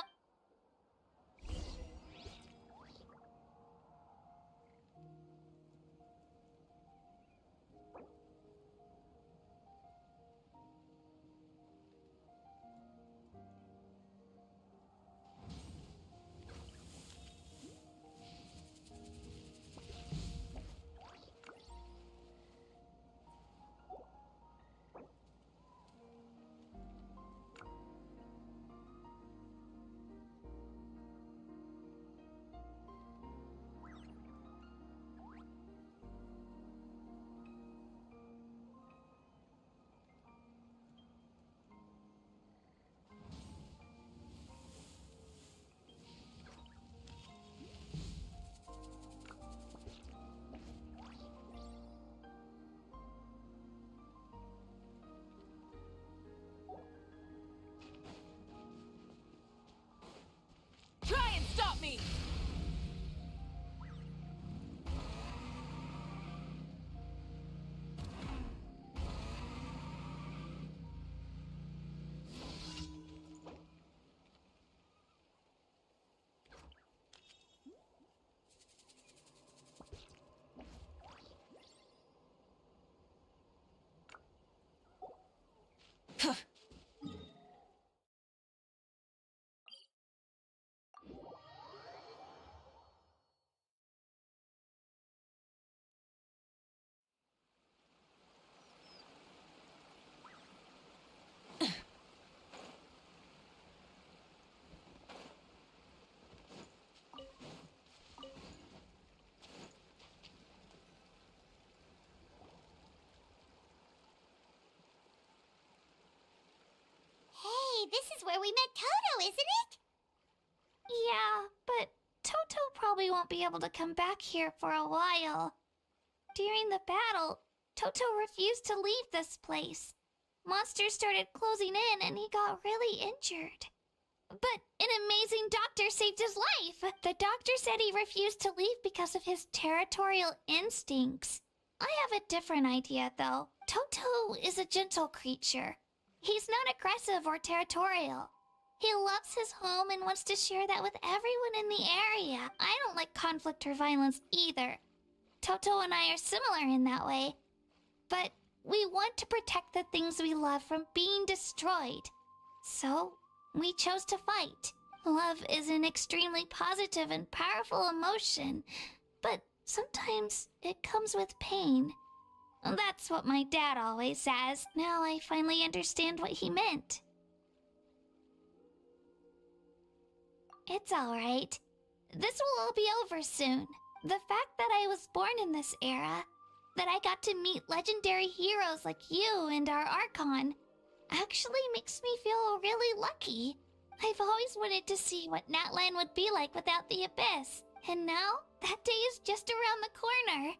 this is where we met Toto, isn't it?
Yeah, but Toto probably won't be able to come back here for a while. During the battle, Toto refused to leave this place. Monsters started closing in and he got really injured. But an amazing doctor saved his life. The doctor said he refused to leave because of his territorial instincts. I have a different idea, though. Toto is a gentle creature. He's not aggressive or territorial. He loves his home and wants to share that with everyone in the area. I don't like conflict or violence either. Toto and I are similar in that way. But we want to protect the things we love from being destroyed. So, we chose to fight. Love is an extremely positive and powerful emotion, but sometimes it comes with pain. That's what my dad always says. Now I finally understand what he meant. It's alright. This will all be over soon. The fact that I was born in this era, that I got to meet legendary heroes like you and our Archon, actually makes me feel really lucky. I've always wanted to see what Natlan would be like without the Abyss, and now that day is just around the corner.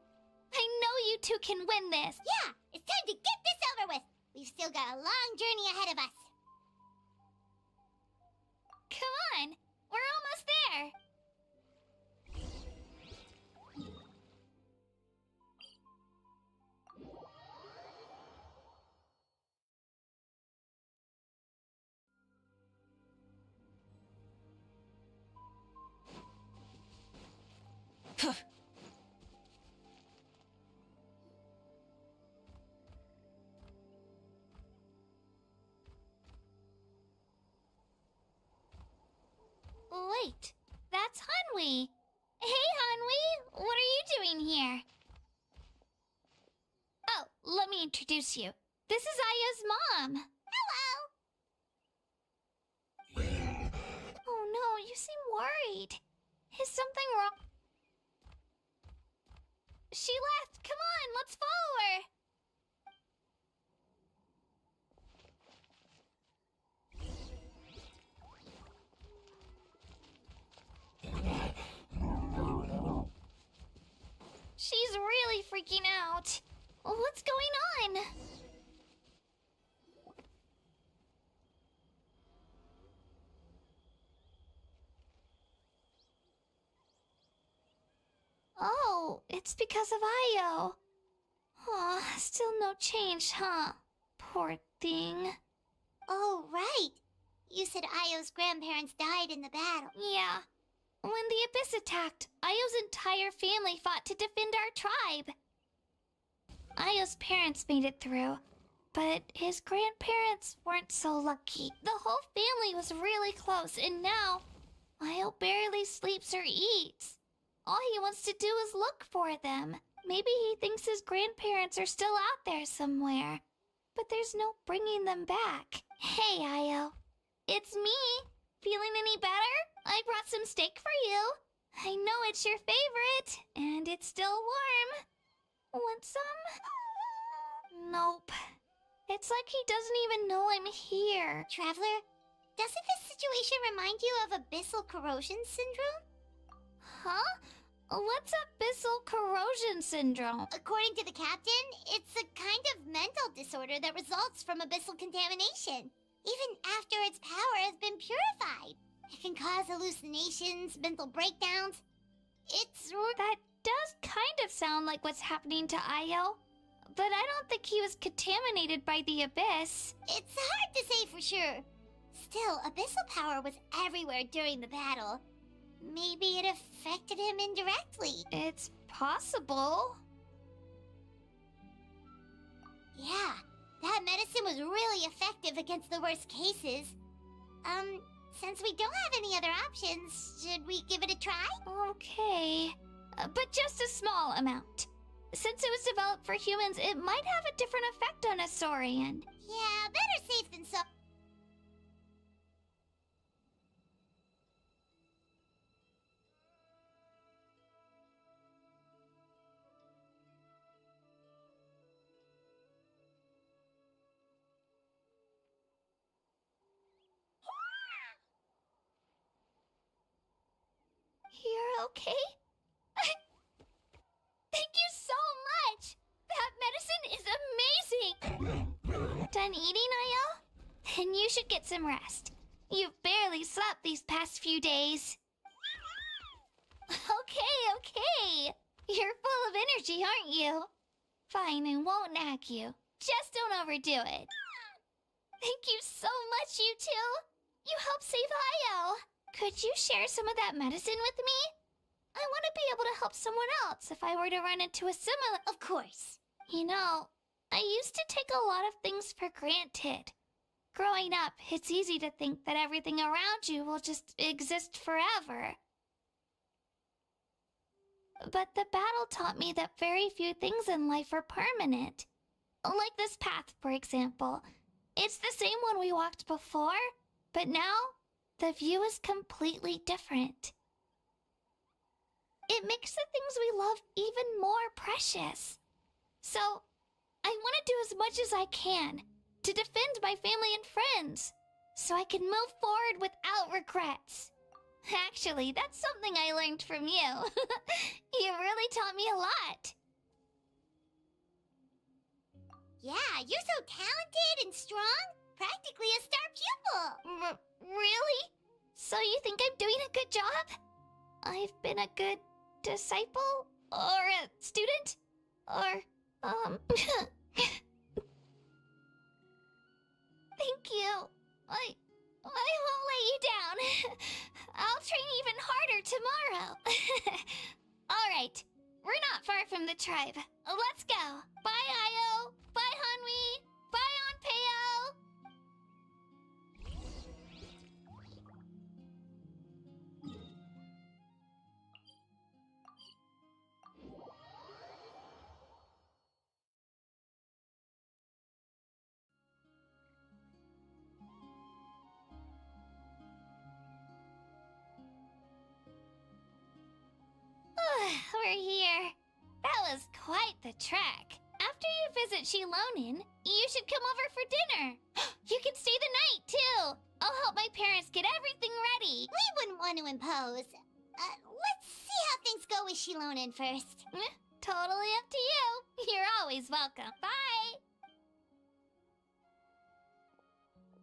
I know you two can win this.
Yeah, it's time to get this over with. We've still got a long journey ahead of us.
Come on, we're almost there. Wait, that's Hanwi. Hey, Hanwi, what are you doing here? Oh, let me introduce you. This is Aya's mom.
Hello.
Oh no, you seem worried. Is something wrong? She left. Come on, let's follow her. She's really freaking out. What's going on? Oh, it's because of Io. Aw, still no change, huh? Poor thing.
Oh, right. You said Io's grandparents died in the battle.
Yeah. When the Abyss attacked, Io's entire family fought to defend our tribe. Io's parents made it through, but his grandparents weren't so lucky. The whole family was really close, and now Io barely sleeps or eats. All he wants to do is look for them. Maybe he thinks his grandparents are still out there somewhere, but there's no bringing them back. Hey, Io. It's me. Feeling any better? I brought some steak for you. I know it's your favorite, and it's still warm. Want some? Nope. It's like he doesn't even know I'm here.
Traveler, doesn't this situation remind you of abyssal corrosion syndrome?
Huh? What's abyssal corrosion syndrome?
According to the captain, it's a kind of mental disorder that results from abyssal contamination. Even after its power has been purified. It can cause hallucinations, mental breakdowns.
That does kind of sound like what's happening to Io. But I don't think he was contaminated by the Abyss.
It's hard to say for sure. Still, abyssal power was everywhere during the battle. Maybe it affected him indirectly.
It's possible.
Yeah, that medicine was really effective against the worst cases. Since we don't have any other options, should we give it a try?
Okay. But just a small amount. Since it was developed for humans, it might have a different effect on a Saurian.
Yeah, better safe than sorry.
You're okay? Thank you so much! That medicine is amazing! Done eating, Ayo? Then you should get some rest. You've barely slept these past few days. Okay. You're full of energy, aren't you? Fine, I won't nag you. Just don't overdo it. Thank you so much, you two. You helped save Ayo. Could you share some of that medicine with me? I want to be able to help someone else if I were to run into a similar...
Of course.
You know, I used to take a lot of things for granted. Growing up, it's easy to think that everything around you will just exist forever. But the battle taught me that very few things in life are permanent. Like this path, for example. It's the same one we walked before, but now the view is completely different. It makes the things we love even more precious. So, I want to do as much as I can to defend my family and friends, so I can move forward without regrets. Actually, that's something I learned from you. You really taught me a lot.
Yeah, you're so talented and strong. Practically a star pupil.
Really? So you think I'm doing a good job? I've been a good disciple? Or a student? Or, Thank you. I won't let you down. I'll train even harder tomorrow. All right. We're not far from the tribe. Let's go. Bye, Ayo. Bye, Hanwi. Bye, Onpeo. We're here. That was quite the trek. After you visit Shilonin, you should come over for dinner. You can stay the night, too. I'll help my parents get everything ready.
We wouldn't want to impose. Let's see how things go with Shilonin first.
Totally up to you. You're always welcome. Bye.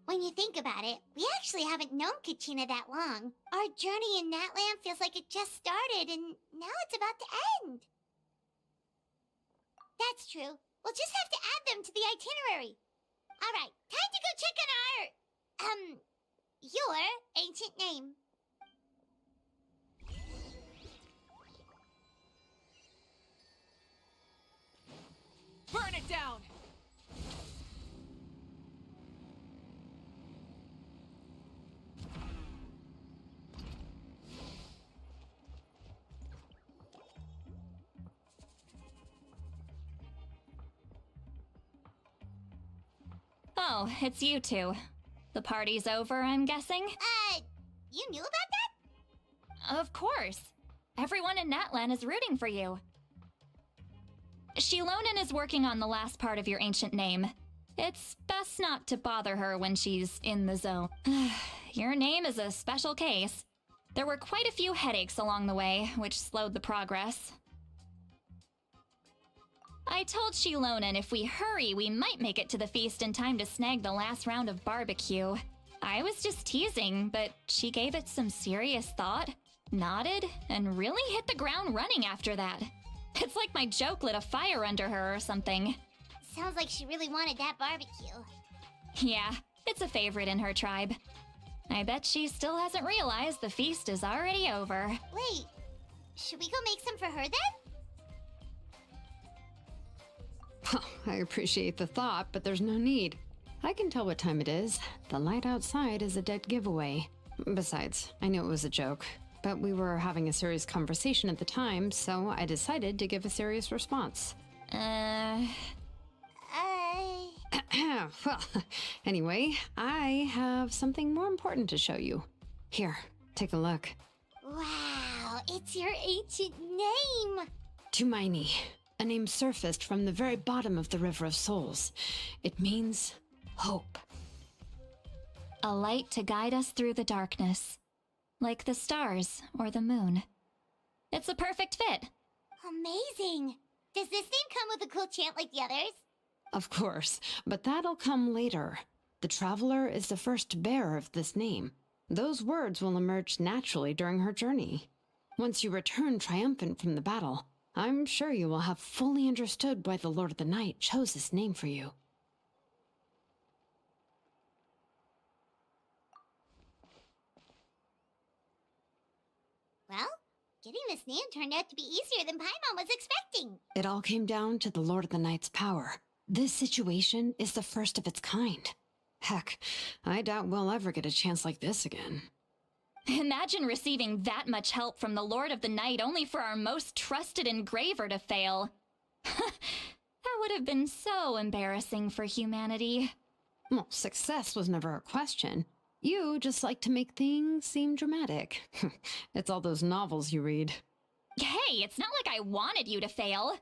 When you think about it, we actually haven't known Kachina that long. Our journey in Natland feels like it just started, and now it's about to end. That's true. We'll just have to add them to the itinerary. All right, time to go check on our, your ancient name.
Burn it down!
Oh, it's you two. The party's over, I'm guessing?
You knew about that?
Of course. Everyone in Natlan is rooting for you. Shilonin is working on the last part of your ancient name. It's best not to bother her when she's in the zone. Your name is a special case. There were quite a few headaches along the way, which slowed the progress. I told Shilonin if we hurry, we might make it to the feast in time to snag the last round of barbecue. I was just teasing, but she gave it some serious thought, nodded, and really hit the ground running after that. It's like my joke lit a fire under her or something.
Sounds like she really wanted that barbecue.
Yeah, it's a favorite in her tribe. I bet she still hasn't realized the feast is already over.
Wait, should we go make some for her then?
I appreciate the thought, but there's no need. I can tell what time it is. The light outside is a dead giveaway. Besides, I knew it was a joke, but we were having a serious conversation at the time, so I decided to give a serious response. Well, anyway, I have something more important to show you. Here, take a look.
Wow, it's your ancient name!
Tumaini. A name surfaced from the very bottom of the River of Souls. It means hope.
A light to guide us through the darkness. Like the stars or the moon. It's a perfect fit.
Amazing! Does this name come with a cool chant like the others?
Of course, but that'll come later. The Traveler is the first bearer of this name. Those words will emerge naturally during her journey. Once you return triumphant from the battle, I'm sure you will have fully understood why the Lord of the Night chose this name for you.
Well, getting this name turned out to be easier than Paimon was expecting.
It all came down to the Lord of the Night's power. This situation is the first of its kind. Heck, I doubt we'll ever get a chance like this again.
Imagine receiving that much help from the Lord of the Night only for our most trusted engraver to fail. That would have been so embarrassing for humanity.
Well, success was never a question. You just like to make things seem dramatic. It's all those novels you read.
Hey, it's not like I wanted you to fail.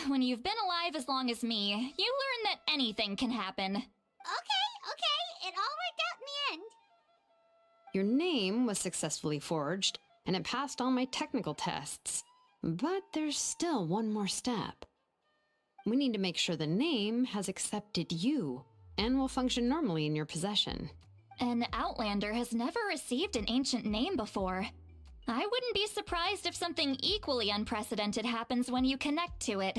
When you've been alive as long as me, you learn that anything can happen.
Okay, it all worked out in the end.
Your name was successfully forged, and it passed all my technical tests. But there's still one more step. We need to make sure the name has accepted you, and will function normally in your possession.
An Outlander has never received an ancient name before. I wouldn't be surprised if something equally unprecedented happens when you connect to it.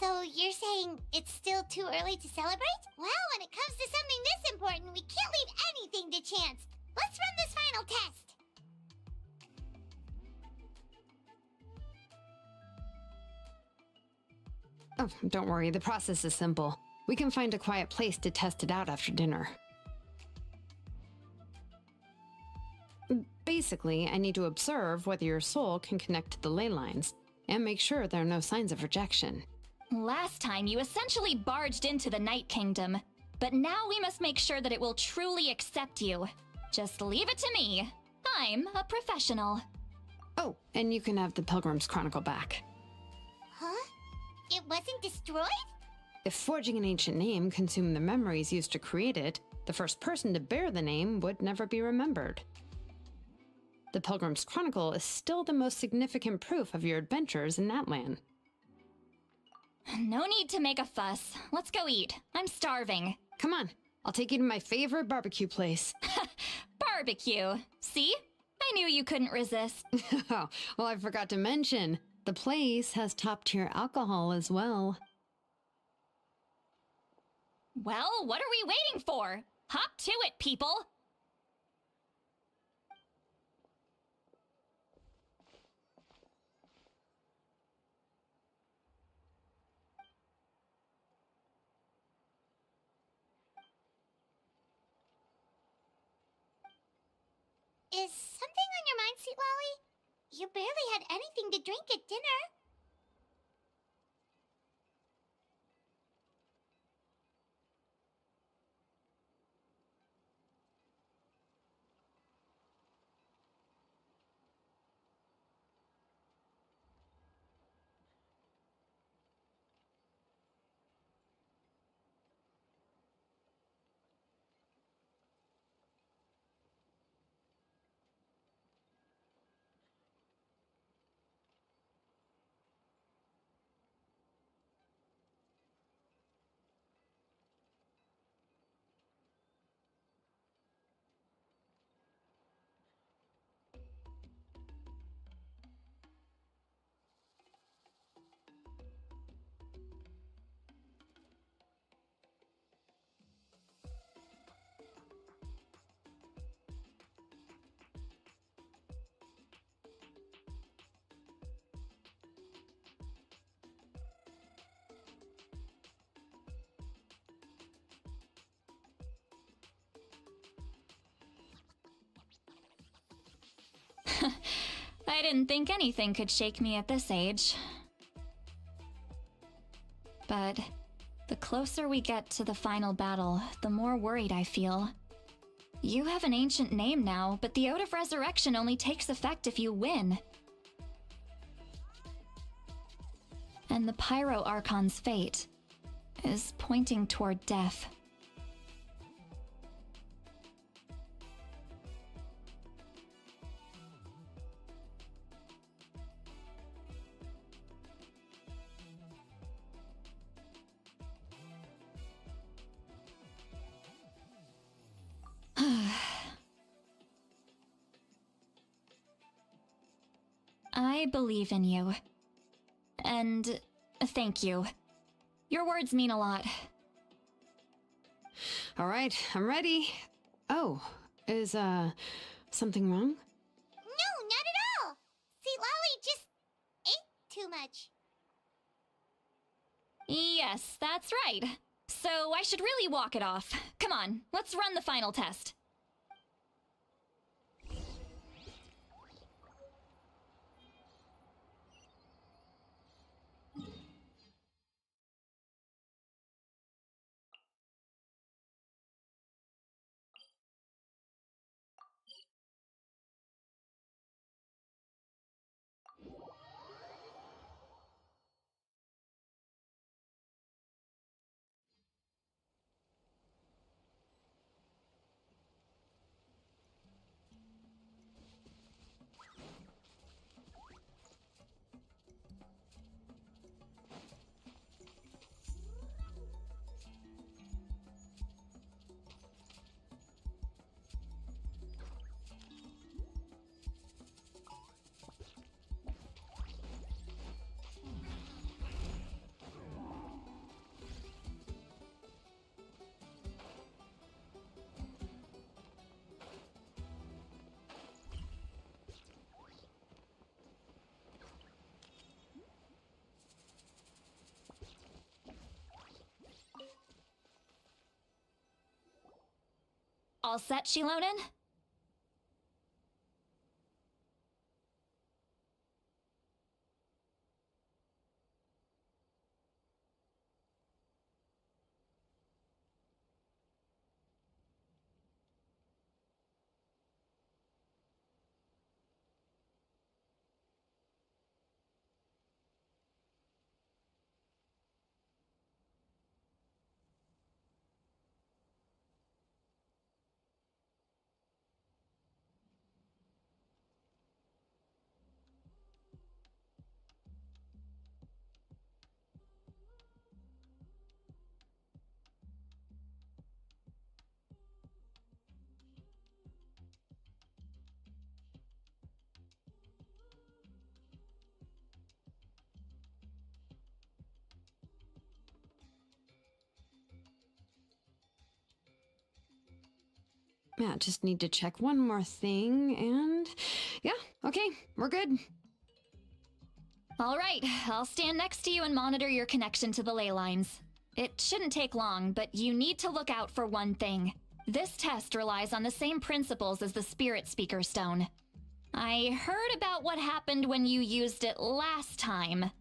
So you're saying it's still too early to celebrate? Well, when it comes to something this important, we can't leave anything to chance. Let's run this final test.
Oh, don't worry, the process is simple. We can find a quiet place to test it out after dinner. Basically, I need to observe whether your soul can connect to the ley lines, and make sure there are no signs of rejection.
Last time, you essentially barged into the Night Kingdom, but now we must make sure that it will truly accept you. Just leave it to me. I'm a professional.
Oh, and you can have the Pilgrim's Chronicle back.
Huh? It wasn't destroyed?
If forging an ancient name consumed the memories used to create it, the first person to bear the name would never be remembered. The Pilgrim's Chronicle is still the most significant proof of your adventures in that land.
No need to make a fuss. Let's go eat. I'm starving.
Come on, I'll take you to my favorite barbecue place.
Barbecue. See? I knew you couldn't resist.
Oh, well, I forgot to mention, the place has top-tier alcohol as well.
Well, what are we waiting for? Hop to it, people!
Is something on your mind, Sweet Lolly? You barely had anything to drink at dinner.
I didn't think anything could shake me at this age. But the closer we get to the final battle, the more worried I feel. You have an ancient name now, but the Ode of Resurrection only takes effect if you win. And the Pyro Archon's fate is pointing toward death. I believe in you. And thank you. Your words mean a lot.
All right, I'm ready. Oh, is, something wrong?
No, not at all. See, Lolly just ate too much.
Yes, that's right. So I should really walk it off. Come on, let's run the final test. All set, Shilonen?
Yeah, just need to check one more thing, and yeah, okay, we're good.
All right, I'll stand next to you and monitor your connection to the ley lines. It shouldn't take long, but you need to look out for one thing. This test relies on the same principles as the Spirit Speaker Stone. I heard about what happened when you used it last time.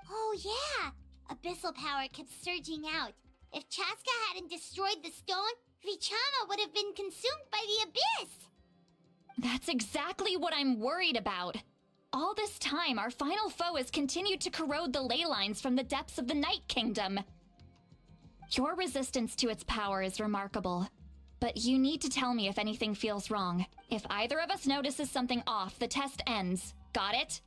Oh, yeah. Abyssal power kept surging out. If Chaska hadn't destroyed the stone, Vichama would have been consumed by the abyss.
That's exactly what I'm worried about. All this time, our final foe has continued to corrode the ley lines from the depths of the Night Kingdom. Your resistance to its power is remarkable, but you need to tell me if anything feels wrong. If either of us notices something off, the test ends. Got it?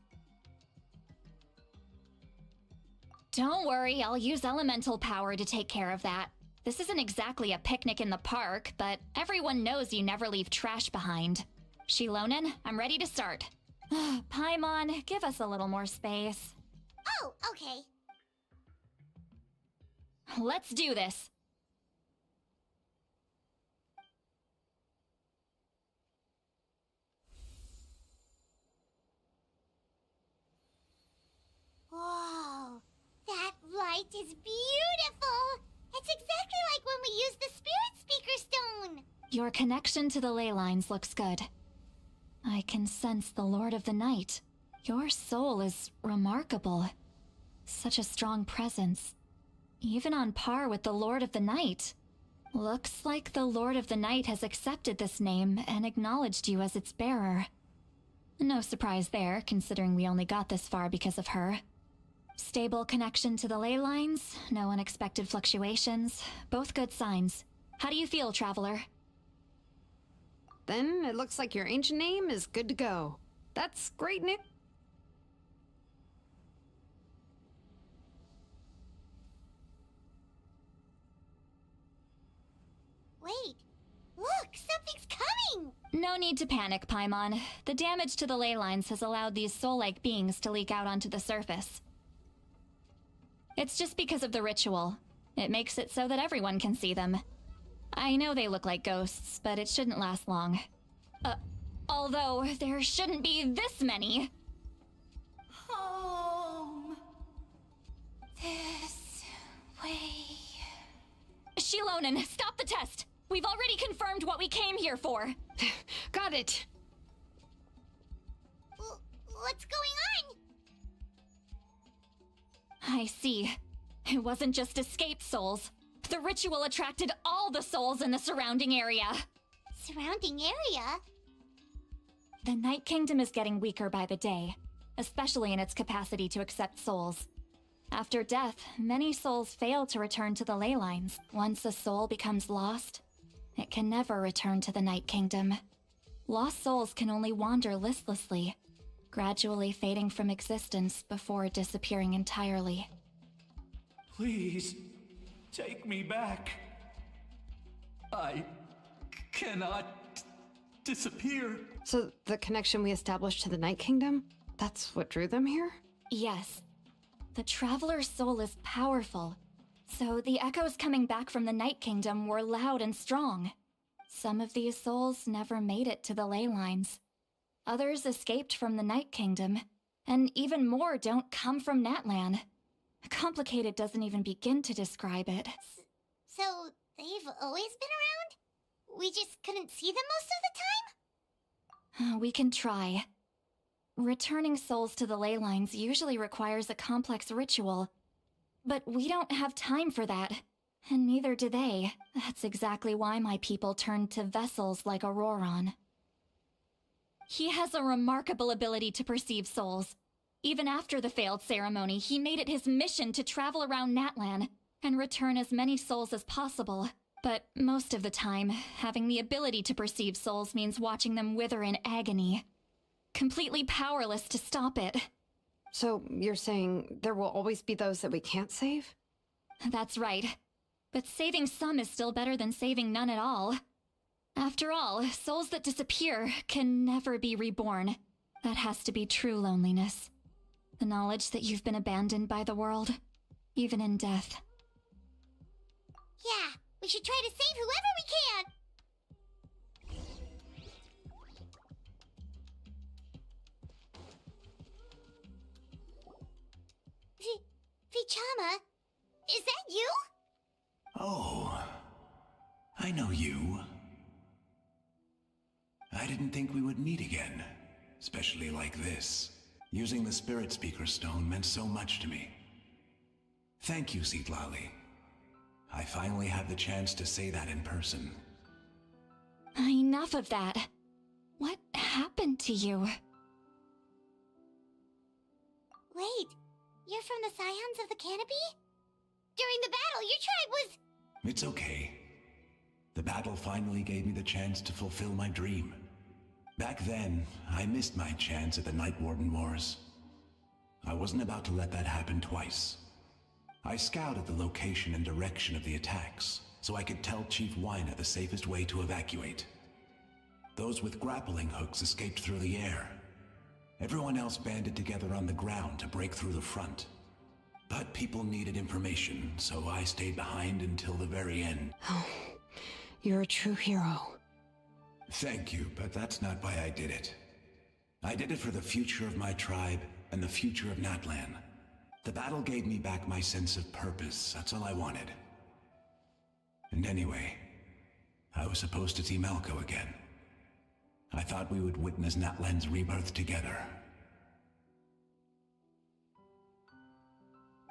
Don't worry, I'll use elemental power to take care of that. This isn't exactly a picnic in the park, but everyone knows you never leave trash behind. Shilonen, I'm ready to start. Paimon, give us a little more space.
Oh, okay.
Let's do this.
Whoa, that light is beautiful. It's exactly like when we used the Spirit Speaker Stone.
Your connection to the ley lines looks good. I can sense the Lord of the Night. Your soul is remarkable. Such a strong presence. Even on par with the Lord of the Night. Looks like the Lord of the Night has accepted this name and acknowledged you as its bearer. No surprise there, considering we only got this far because of her. Stable connection to the ley lines, no unexpected fluctuations, both good signs. How do you feel, Traveler?
Then it looks like your ancient name is good to go. That's great news.
Wait, look, something's coming!
No need to panic, Paimon. The damage to the ley lines has allowed these soul-like beings to leak out onto the surface. It's just because of the ritual. It makes it so that everyone can see them. I know they look like ghosts, but it shouldn't last long. Although there shouldn't be this many.
Home. This way.
Shilonen, stop the test! We've already confirmed what we came here for.
Got it.
What's going on?
I see. It wasn't just escaped souls. The ritual attracted all the souls in the surrounding area.
Surrounding area?
The Night Kingdom is getting weaker by the day, especially in its capacity to accept souls. After death, many souls fail to return to the ley lines. Once a soul becomes lost, it can never return to the Night Kingdom. Lost souls can only wander listlessly, gradually fading from existence before disappearing entirely.
Please, take me back. I cannot disappear.
So the connection we established to the Night Kingdom, that's what drew them here?
Yes. The Traveler's soul is powerful, so the echoes coming back from the Night Kingdom were loud and strong. Some of these souls never made it to the ley lines. Others escaped from the Night Kingdom, and even more don't come from Natlan. Complicated doesn't even begin to describe it.
So, they've always been around? We just couldn't see them most of the time?
We can try. Returning souls to the ley lines usually requires a complex ritual. But we don't have time for that, and neither do they. That's exactly why my people turned to vessels like Auroron. He has a remarkable ability to perceive souls. Even after the failed ceremony, he made it his mission to travel around Natlan and return as many souls as possible. But most of the time, having the ability to perceive souls means watching them wither in agony. Completely powerless to stop it.
So you're saying there will always be those that we can't save?
That's right. But saving some is still better than saving none at all. After all, souls that disappear can never be reborn. That has to be true loneliness. The knowledge that you've been abandoned by the world, even in death.
Yeah, we should try to save whoever we can! Vichama, is that you?
Oh, I know you. I didn't think we would meet again, especially like this. Using the Spirit Speaker Stone meant so much to me. Thank you, Zitlali. I finally have the chance to say that in person.
Enough of that. What happened to you?
Wait, you're from the Scions of the Canopy? During the battle, your tribe was...
It's okay. The battle finally gave me the chance to fulfill my dream. Back then, I missed my chance at the Night Warden Wars. I wasn't about to let that happen twice. I scouted the location and direction of the attacks, so I could tell Chief Wyna the safest way to evacuate. Those with grappling hooks escaped through the air. Everyone else banded together on the ground to break through the front. But people needed information, so I stayed behind until the very end.
Oh, you're a true hero.
Thank you, but that's not why I did it. I did it for the future of my tribe and the future of Natlan. The battle gave me back my sense of purpose, that's all I wanted. And anyway, I was supposed to see Malco again. I thought we would witness Natlan's rebirth together.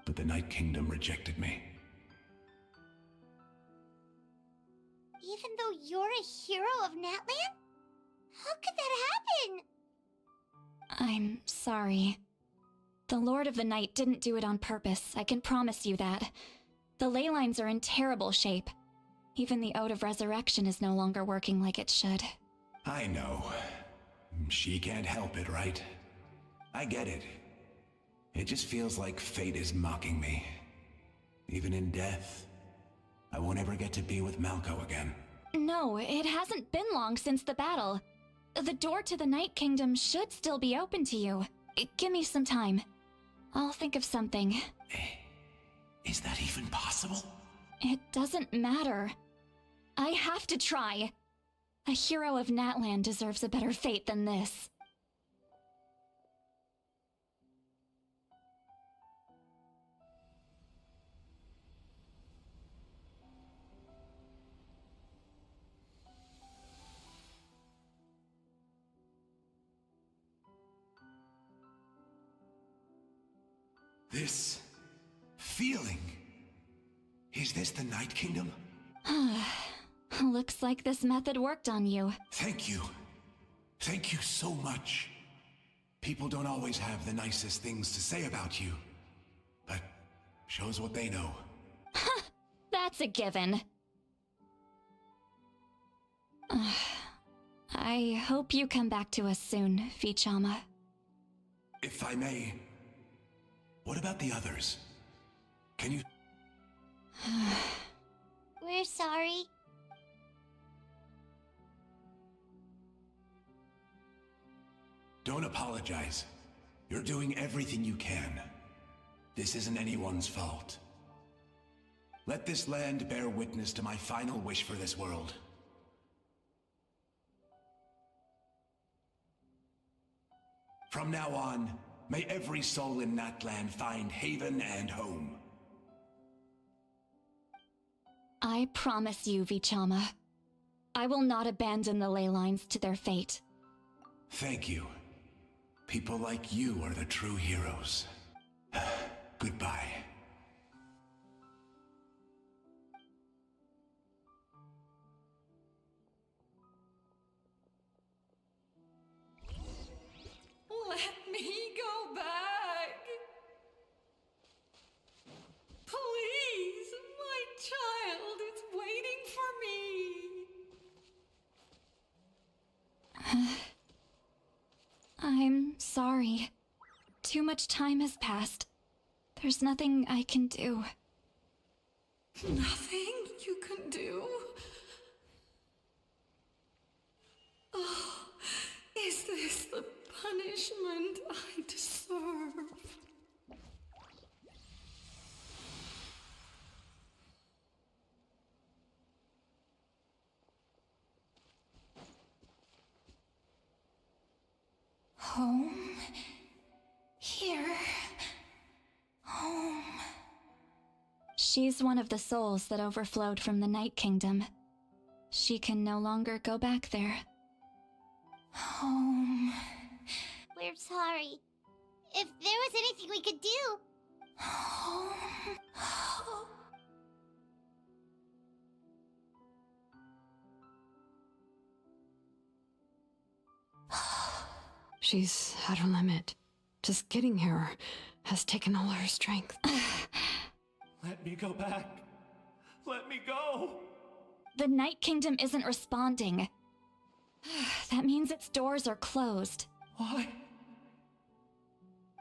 But the Night Kingdom rejected me.
Even though you're a hero of Natlan? How could that happen?
I'm sorry. The Lord of the Night didn't do it on purpose, I can promise you that. The ley lines are in terrible shape. Even the Ode of Resurrection is no longer working like it should.
I know. She can't help it, right? I get it. It just feels like fate is mocking me. Even in death, I won't ever get to be with Malco again.
No, it hasn't been long since the battle. The door to the Night Kingdom should still be open to you. Give me some time. I'll think of something.
Is that even possible?
It doesn't matter. I have to try. A hero of Natlan deserves a better fate than this.
This feeling. Is this the Night Kingdom?
Looks like this method worked on you.
Thank you. Thank you so much. People don't always have the nicest things to say about you, but shows what they know.
That's a given. I hope you come back to us soon, Vichama.
If I may, what about the others? Can you...
We're sorry.
Don't apologize. You're doing everything you can. This isn't anyone's fault. Let this land bear witness to my final wish for this world. From now on, may every soul in Natlan find haven and home.
I promise you, Vichama. I will not abandon the ley lines to their fate.
Thank you. People like you are the true heroes. Goodbye.
Let me go back. Please, my child is waiting for me.
I'm sorry. Too much time has passed. There's nothing I can do.
Nothing you can do? Oh, is this the punishment I deserve?
Home? Here? Home? She's one of the souls that overflowed from the Night Kingdom. She can no longer go back there. Home.
We're sorry. If there was anything we could do.
Home.
She's at her limit. Just getting here has taken all her strength.
Let me go back. Let me go.
The Night Kingdom isn't responding. That means its doors are closed.
Why?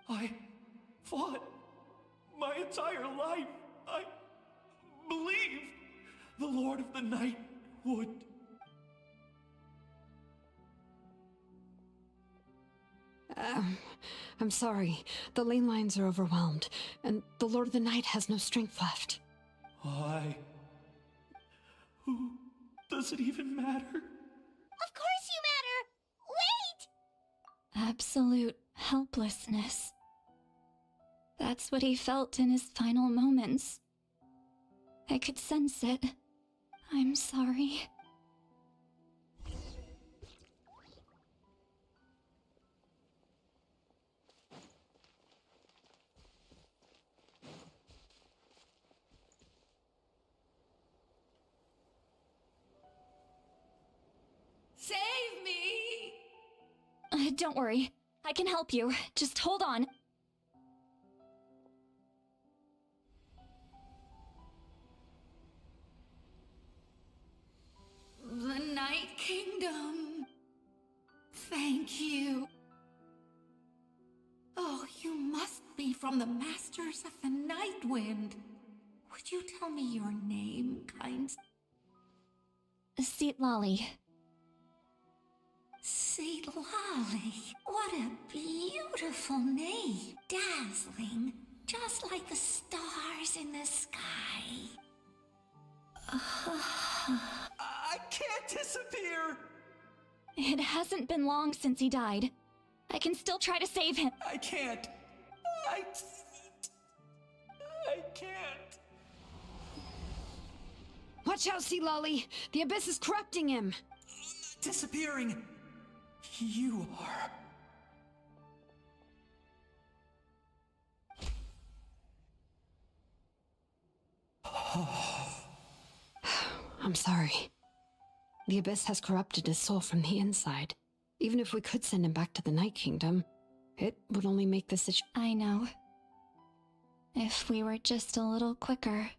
I fought my entire life. I believed the Lord of the Night would.
I'm sorry. The ley lines are overwhelmed, and the Lord of the Night has no strength left.
Why? Who does it even matter?
Of course you matter! Wait!
Absolute helplessness. That's what he felt in his final moments. I could sense it. I'm sorry.
Save me!
Don't worry. I can help you. Just hold on.
The Night Kingdom. Thank you. Oh, you must be from the Masters of the Night Wind. Would you tell me your name, kind?
Seat Lolly.
St. Lolly. What a beautiful name. Dazzling. Just like the stars in the sky.
I can't disappear!
It hasn't been long since he died. I can still try to save him.
I can't. I can't.
Watch out, Sea Lolly! The Abyss is corrupting him!
Disappearing. You are.
I'm sorry. The Abyss has corrupted his soul from the inside. Even if we could send him back to the Night Kingdom, it would only make the situation—
I know. If we were just a little quicker,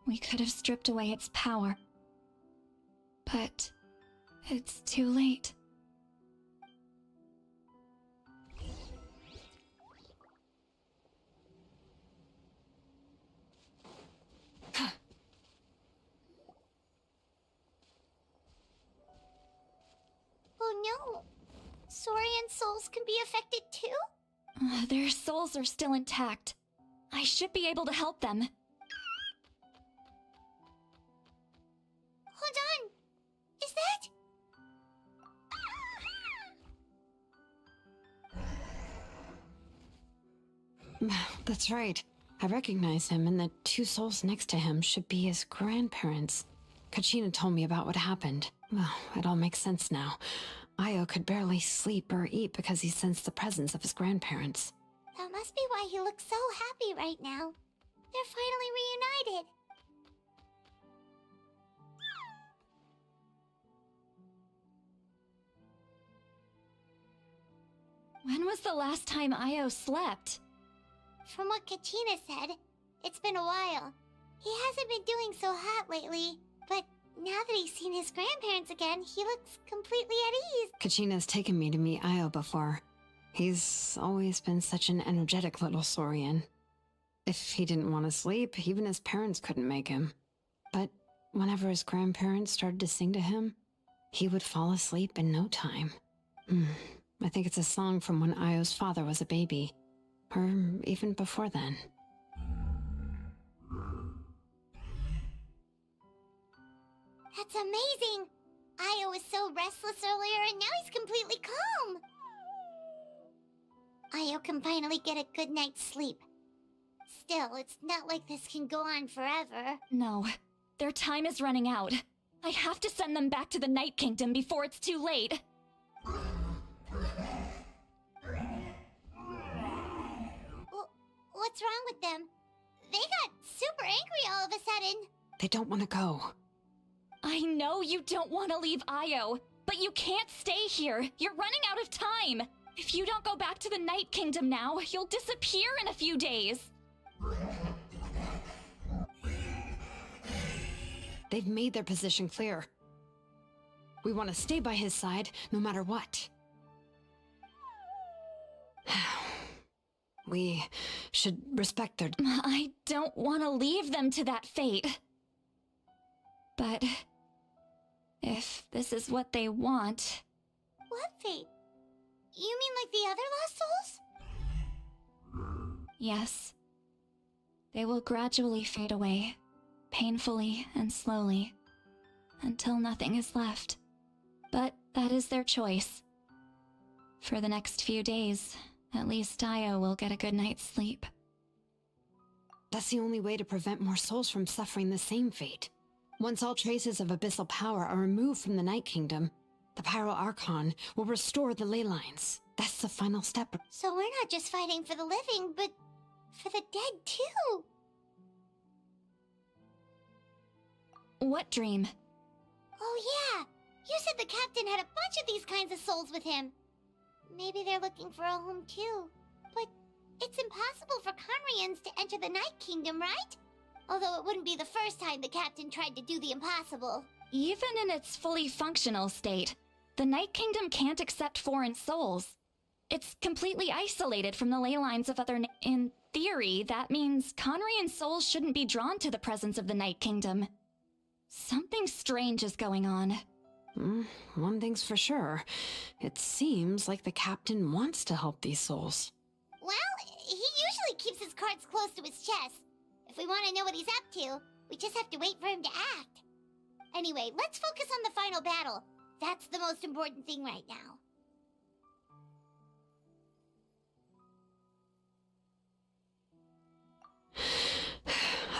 we could have stripped away its power. But it's too late.
Oh no! Saurian souls can be affected too?
Their souls are still intact. I should be able to help them.
Hold on! Is that...
That's right. I recognize him, and the two souls next to him should be his grandparents. Kachina told me about what happened. Well, it all makes sense now. Io could barely sleep or eat because he sensed the presence of his grandparents.
That must be why he looks so happy right now. They're finally reunited.
When was the last time Io slept?
From what Kachina said, it's been a while. He hasn't been doing so hot lately, but now that he's seen his grandparents again, he looks completely at ease.
Kachina's taken me to meet Io before. He's always been such an energetic little Saurian. If he didn't want to sleep, even his parents couldn't make him. But whenever his grandparents started to sing to him, he would fall asleep in no time. I think it's a song from when Io's father was a baby. Or even before then.
That's amazing! Io was so restless earlier and now he's completely calm! Io can finally get a good night's sleep. Still, it's not like this can go on forever.
No, their time is running out. I have to send them back to the Night Kingdom before it's too late.
What's wrong with them? They got super angry all of a sudden.
They don't want to go.
I know you don't want to leave Io, but you can't stay here. You're running out of time. If you don't go back to the Night Kingdom now, you'll disappear in a few days.
They've made their position clear. We want to stay by his side, no matter what. We should respect their—
I don't want to leave them to that fate. But if this is what they want...
What fate? You mean like the other lost souls?
Yes. They will gradually fade away, painfully and slowly, until nothing is left. But that is their choice. For the next few days, at least Io will get a good night's sleep.
That's the only way to prevent more souls from suffering the same fate. Once all traces of abyssal power are removed from the Night Kingdom, the Pyro Archon will restore the ley lines. That's the final step.
So we're not just fighting for the living, but for the dead too.
What dream?
Oh yeah, you said the captain had a bunch of these kinds of souls with him. Maybe they're looking for a home too. But it's impossible for Conrians to enter the Night Kingdom, right? Although it wouldn't be the first time the captain tried to do the impossible.
Even in its fully functional state, the Night Kingdom can't accept foreign souls. It's completely isolated from the ley lines of other... In theory, that means Conrian souls shouldn't be drawn to the presence of the Night Kingdom. Something strange is going on.
One thing's for sure. It seems like the captain wants to help these souls.
Well, he usually keeps his cards close to his chest. If we want to know what he's up to, we just have to wait for him to act. Anyway, let's focus on the final battle. That's the most important thing right now.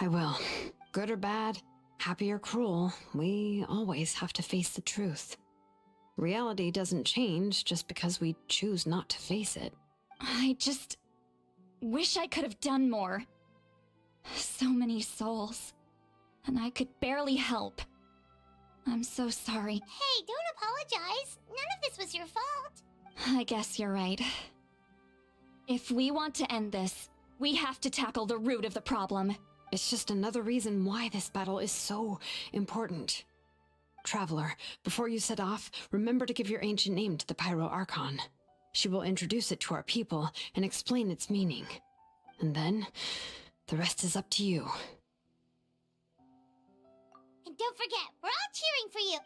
I will. Good or bad, happy or cruel, we always have to face the truth. Reality doesn't change just because we choose not to face it.
I just wish I could have done more. So many souls, and I could barely help. I'm so sorry.
Hey, don't apologize. None of this was your fault.
I guess you're right. If we want to end this, we have to tackle the root of the problem.
It's just another reason why this battle is so important. Traveler, before you set off, remember to give your ancient name to the Pyro Archon. She will introduce it to our people and explain its meaning. And then, the rest is up to you.
And don't forget, we're all cheering for you.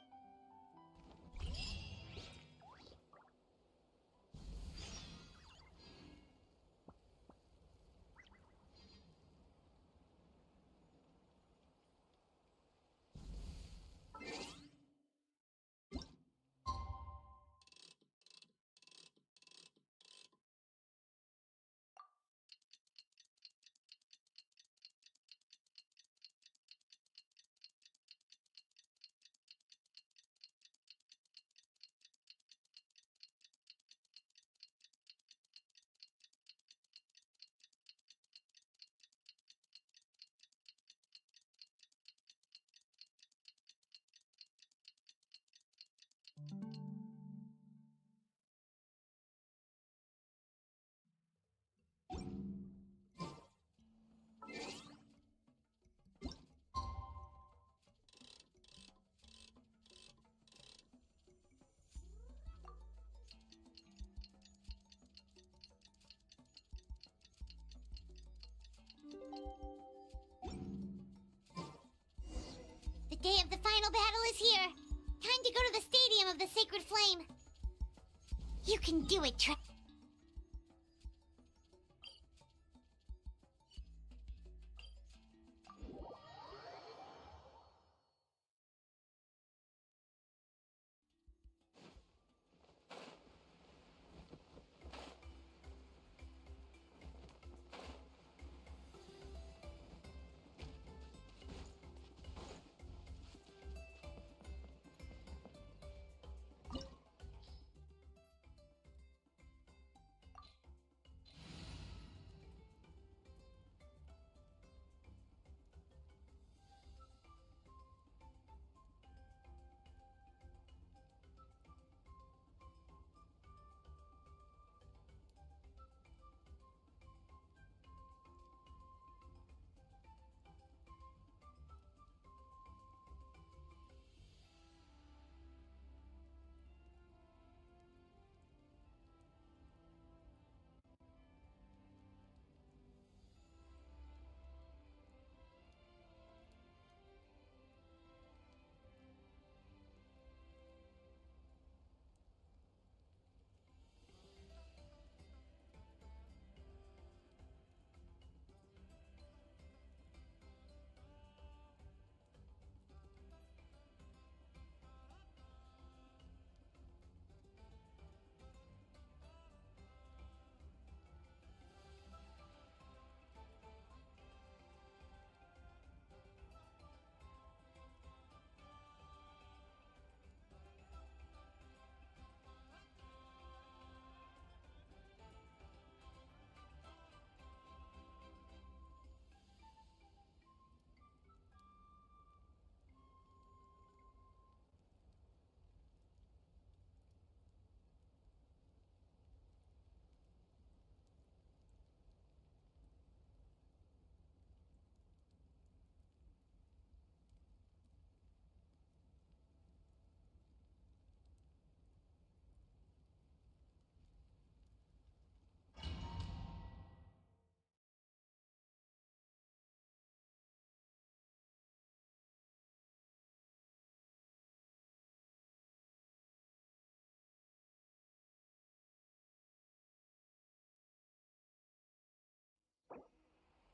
The day of the final battle is here. Time to go to the Stadium of the Sacred Flame. You can do it,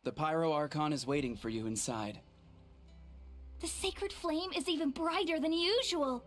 The Pyro Archon is waiting for you inside.
The sacred flame is even brighter than usual.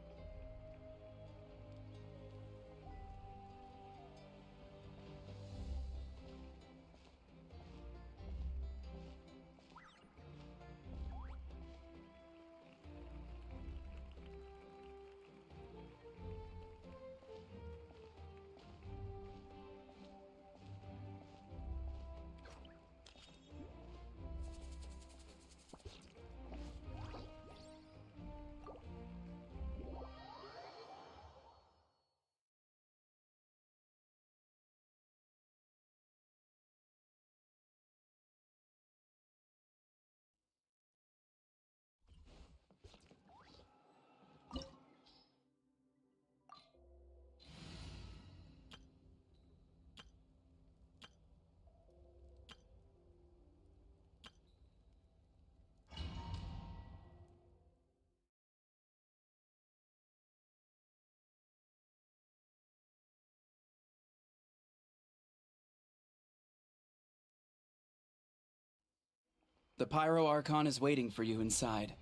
The Pyro Archon is waiting for you inside.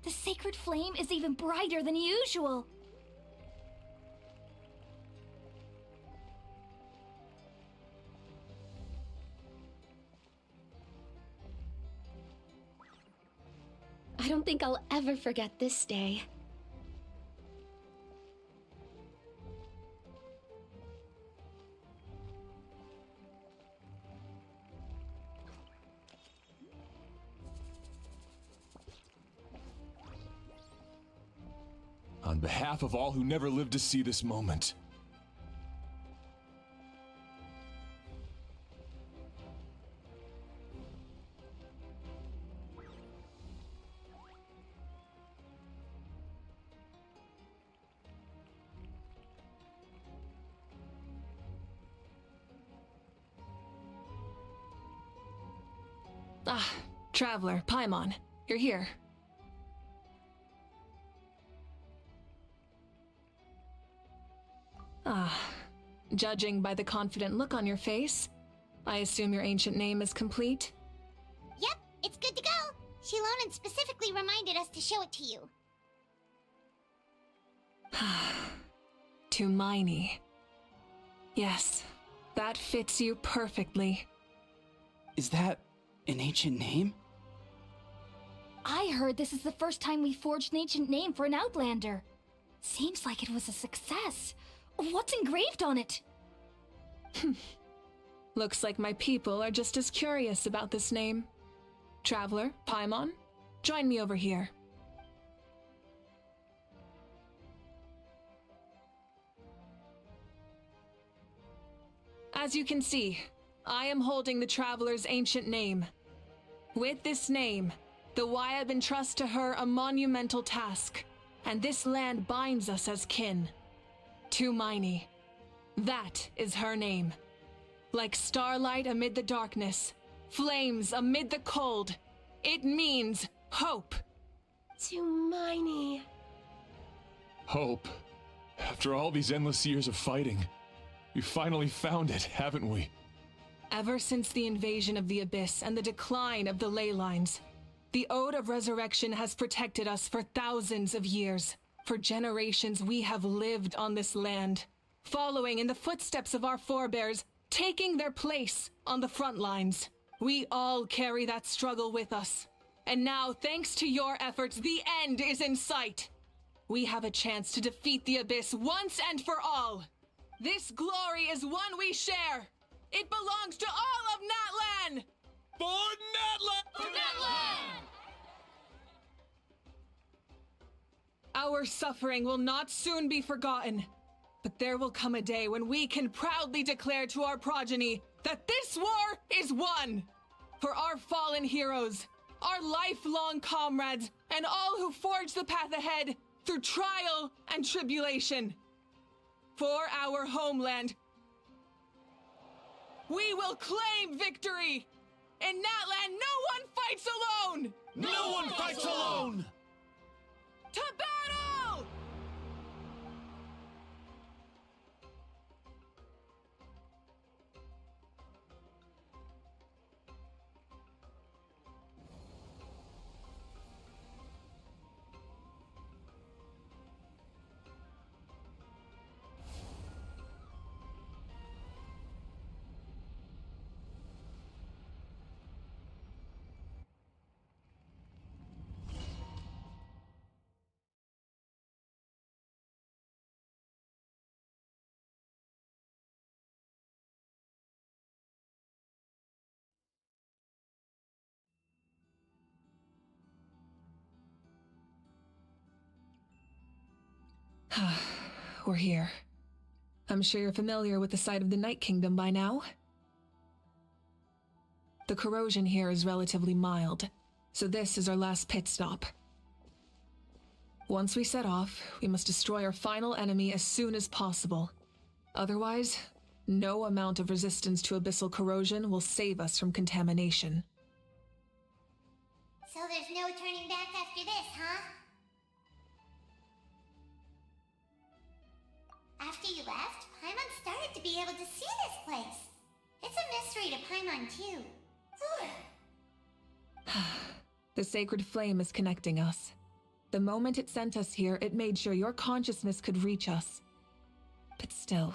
The sacred flame is even brighter than usual.
I don't think I'll ever forget this day.
On behalf of all who never lived to see this moment.
Ah, Traveler, Paimon, you're here. Ah, judging by the confident look on your face, I assume your ancient name is complete?
Yep, it's good to go. Shilonan specifically reminded us to show it to you.
Tumaini. Yes, that fits you perfectly.
Is that an ancient name?
I heard this is the first time we forged an ancient name for an Outlander. Seems like it was a success. What's engraved on it?
Looks like my people are just as curious about this name. Traveler, Paimon, join me over here. As you can see, I am holding the Traveler's ancient name. With this name, the Wyab entrust to her a monumental task, and this land binds us as kin. Tumaini. That is her name. Like starlight amid the darkness, flames amid the cold, it means hope.
Tumaini.
Hope. After all these endless years of fighting, we finally found it, haven't we?
Ever since the invasion of the Abyss and the decline of the ley lines, the Ode of Resurrection has protected us for thousands of years. For generations we have lived on this land, following in the footsteps of our forebears, taking their place on the front lines. We all carry that struggle with us. And now, thanks to your efforts, the end is in sight. We have a chance to defeat the Abyss once and for all. This glory is one we share. It belongs to all of Natlan!
For Natlan!
For Natlan!
Our suffering will not soon be forgotten. But there will come a day when we can proudly declare to our progeny that this war is won! For our fallen heroes, our lifelong comrades, and all who forge the path ahead through trial and tribulation. For our homeland, we will claim victory! In Natlan, no one fights alone!
No one fights alone!
To battle! We're here. I'm sure you're familiar with the site of the Night Kingdom by now. The corrosion here is relatively mild, so this is our last pit stop. Once we set off, we must destroy our final enemy as soon as possible. Otherwise, no amount of resistance to abyssal corrosion will save us from contamination.
So there's no turning back after this, huh? After you left, Paimon started to be able to see this place. It's a mystery to Paimon, too.
The sacred flame is connecting us. The moment it sent us here, it made sure your consciousness could reach us. But still,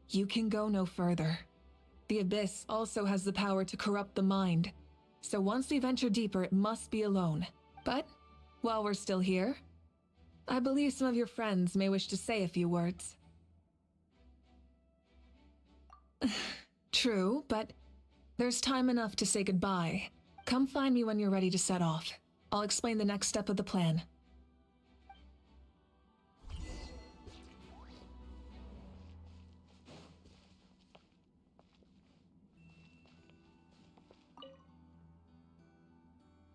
you can go no further. The Abyss also has the power to corrupt the mind, so once we venture deeper, it must be alone. But, while we're still here, I believe some of your friends may wish to say a few words. True, but there's time enough to say goodbye. Come find me when you're ready to set off. I'll explain the next step of the plan.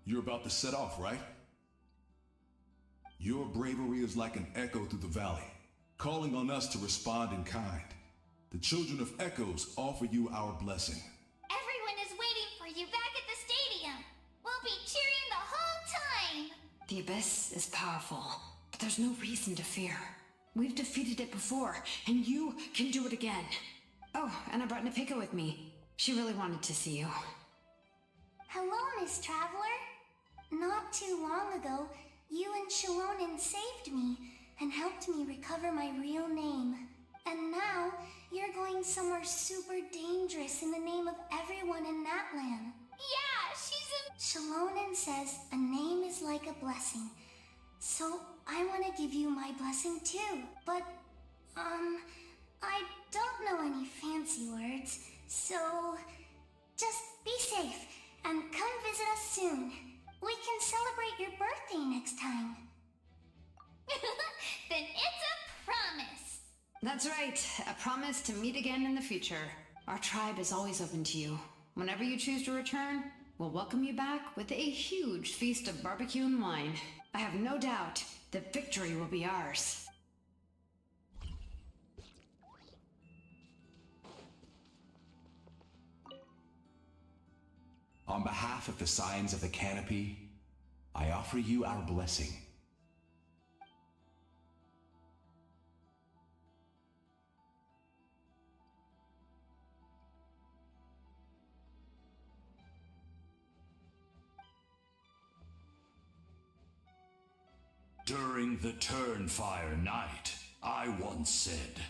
You're about to set off, right? Your bravery is like an echo through the valley, calling on us to respond in kind. The Children of Echoes offer you our blessing.
Everyone is waiting for you back at the stadium. We'll be cheering the whole time.
The Abyss is powerful, but there's no reason to fear. We've defeated it before, and you can do it again. Oh, and I brought Napika with me. She really wanted to see you.
Hello, Miss Traveler. Not too long ago, you and Shalonen saved me and helped me recover my real name. And now, you're going somewhere super dangerous in the name of everyone in Natlan.
Yeah, she's a...
Shalonen says a name is like a blessing. So, I want to give you my blessing too. But, I don't know any fancy words. So, just be safe and come visit us soon. We can celebrate your birthday next time.
Then it's a promise.
That's right, a promise to meet again in the future. Our tribe is always open to you. Whenever you choose to return, we'll welcome you back with a huge feast of barbecue and wine. I have no doubt that victory will be ours.
On behalf of the Signs of the Canopy, I offer you our blessing.
During the Turnfire Night, I once said,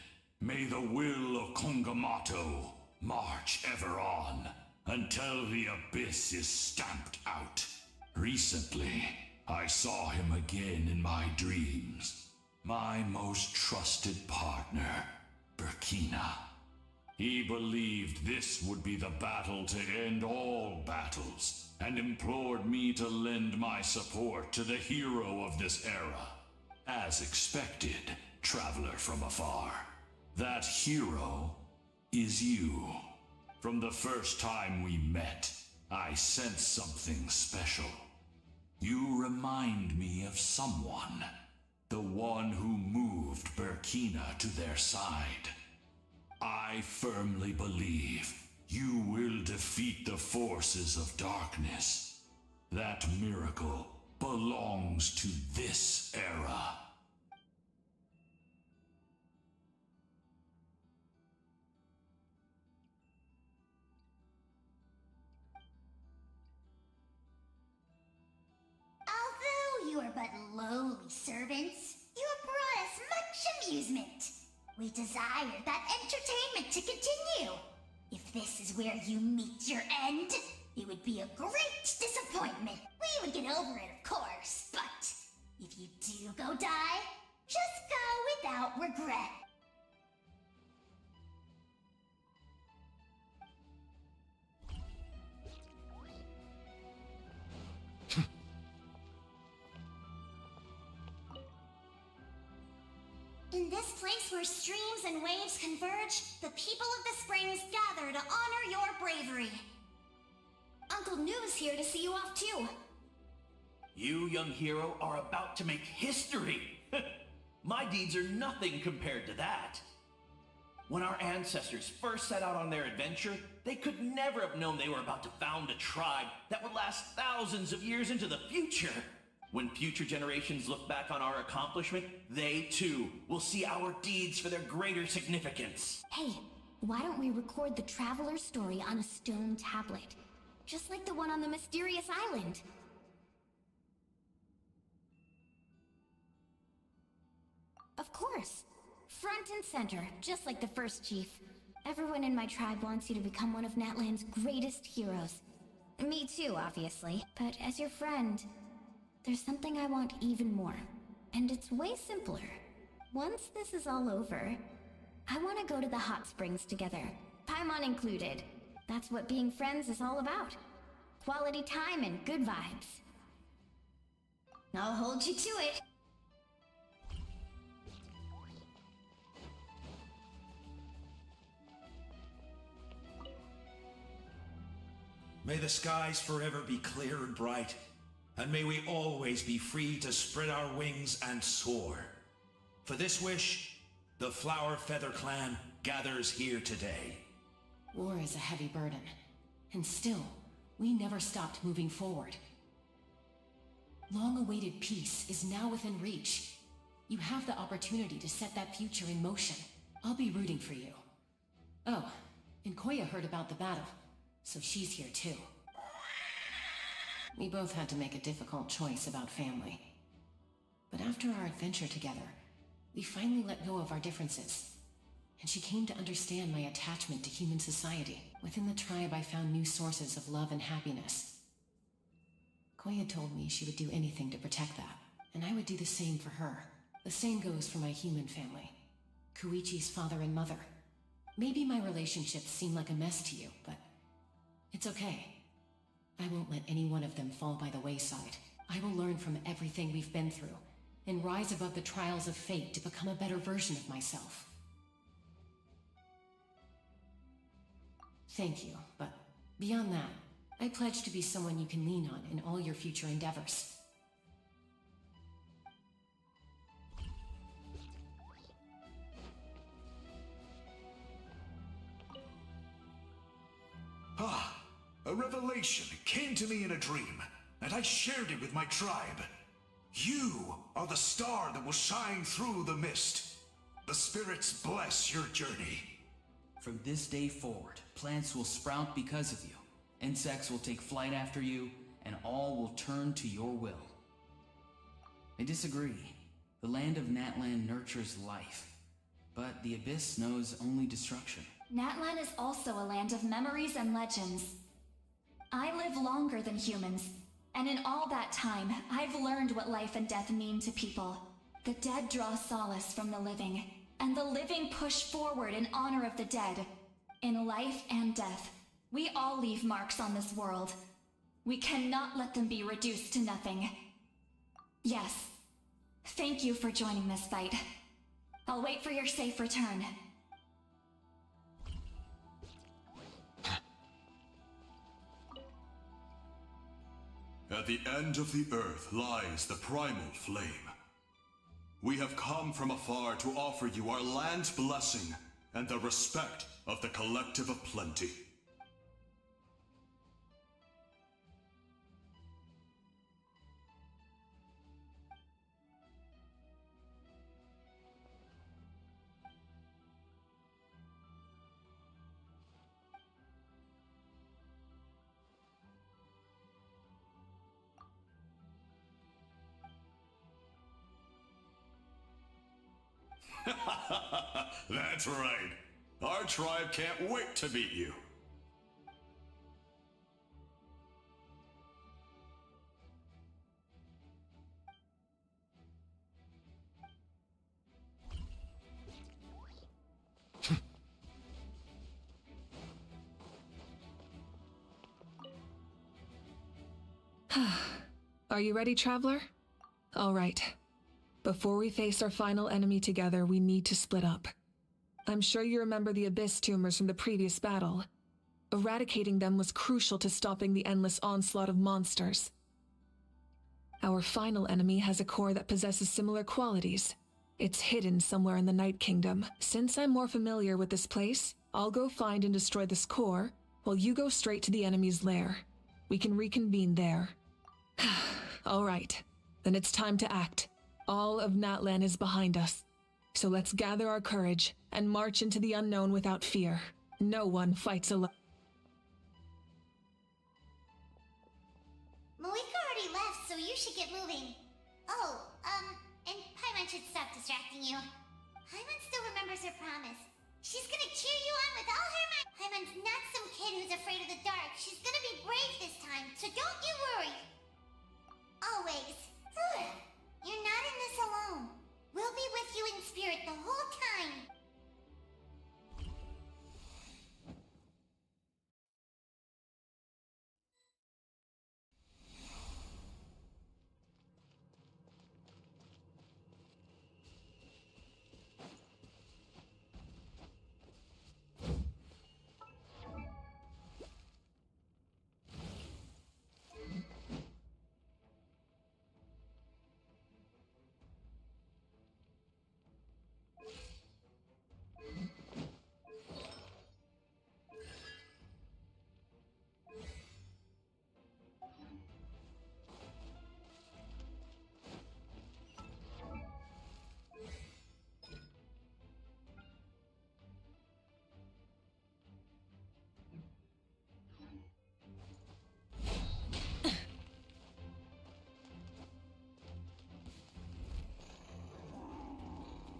"May the will of Kongamato march ever on, until the Abyss is stamped out." Recently, I saw him again in my dreams. My most trusted partner, Burkina. He believed this would be the battle to end all battles, and implored me to lend my support to the hero of this era. As expected, traveler from afar. That hero is you. From the first time we met, I sensed something special. You remind me of someone. The one who moved Burkina to their side. I firmly believe you will defeat the forces of darkness. That miracle belongs to this era.
Although you are but lowly servants, you have brought us much amusement. We desire that entertainment to continue. If this is where you meet your end, it would be a great disappointment. We would get over it, of course, but if you do go die, just go without regret.
In this place where streams and waves converge, the people of the springs gather to honor your bravery. Uncle New's here to see you off too.
You, young hero, are about to make history. My deeds are nothing compared to that. When our ancestors first set out on their adventure, they could never have known they were about to found a tribe that would last thousands of years into the future. When future generations look back on our accomplishment, they too will see our deeds for their greater significance.
Hey, why don't we record the traveler's story on a stone tablet? Just like the one on the mysterious island. Of course. Front and center, just like the first chief. Everyone in my tribe wants you to become one of Natlan's greatest heroes. Me too, obviously. But as your friend, there's something I want even more. And it's way simpler. Once this is all over, I want to go to the hot springs together. Paimon included. That's what being friends is all about. Quality time and good vibes. I'll hold you to it.
May the skies forever be clear and bright, and may we always be free to spread our wings and soar. For this wish, the Flower Feather Clan gathers here today.
War is a heavy burden, and still, we never stopped moving forward. Long-awaited peace is now within reach. You have the opportunity to set that future in motion. I'll be rooting for you. Oh, and Koya heard about the battle, so she's here too. We both had to make a difficult choice about family. But after our adventure together, we finally let go of our differences. And she came to understand my attachment to human society. Within the tribe, I found new sources of love and happiness. Koya told me she would do anything to protect that, and I would do the same for her. The same goes for my human family. Koichi's father and mother. Maybe my relationships seem like a mess to you, but it's okay. I won't let any one of them fall by the wayside. I will learn from everything we've been through, and rise above the trials of fate to become a better version of myself. Thank you, but beyond that, I pledge to be someone you can lean on in all your future endeavors.
A revelation came to me in a dream, and I shared it with my tribe. You are the star that will shine through the mist. The spirits bless your journey.
From this day forward, plants will sprout because of you. Insects will take flight after you, and all will turn to your will. I disagree. The land of Natlan nurtures life, but the Abyss knows only destruction.
Natlan is also a land of memories and legends. I live longer than humans, and in all that time, I've learned what life and death mean to people. The dead draw solace from the living, and the living push forward in honor of the dead. In life and death, we all leave marks on this world. We cannot let them be reduced to nothing. Yes, thank you for joining this fight. I'll wait for your safe return.
At the end of the earth lies the primal flame. We have come from afar to offer you our land's blessing and the respect of the Collective of Plenty. That's right. Our tribe can't wait to meet you.
Are you ready, traveler? All right. Before we face our final enemy together, we need to split up. I'm sure you remember the Abyss tumors from the previous battle. Eradicating them was crucial to stopping the endless onslaught of monsters. Our final enemy has a core that possesses similar qualities. It's hidden somewhere in the Night Kingdom. Since I'm more familiar with this place, I'll go find and destroy this core, while you go straight to the enemy's lair. We can reconvene there. All right, then it's time to act. All of Natlan is behind us. So let's gather our courage and march into the unknown without fear. No one fights alone.
Mavuika already left, so you should get moving. Oh, and Paimon should stop distracting you. Paimon still remembers her promise. She's gonna cheer you on with all her might. Paimon's not some kid who's afraid of the dark. She's gonna be brave this time, so don't you worry. Always. You're not in this alone. We'll be with you in spirit the whole time.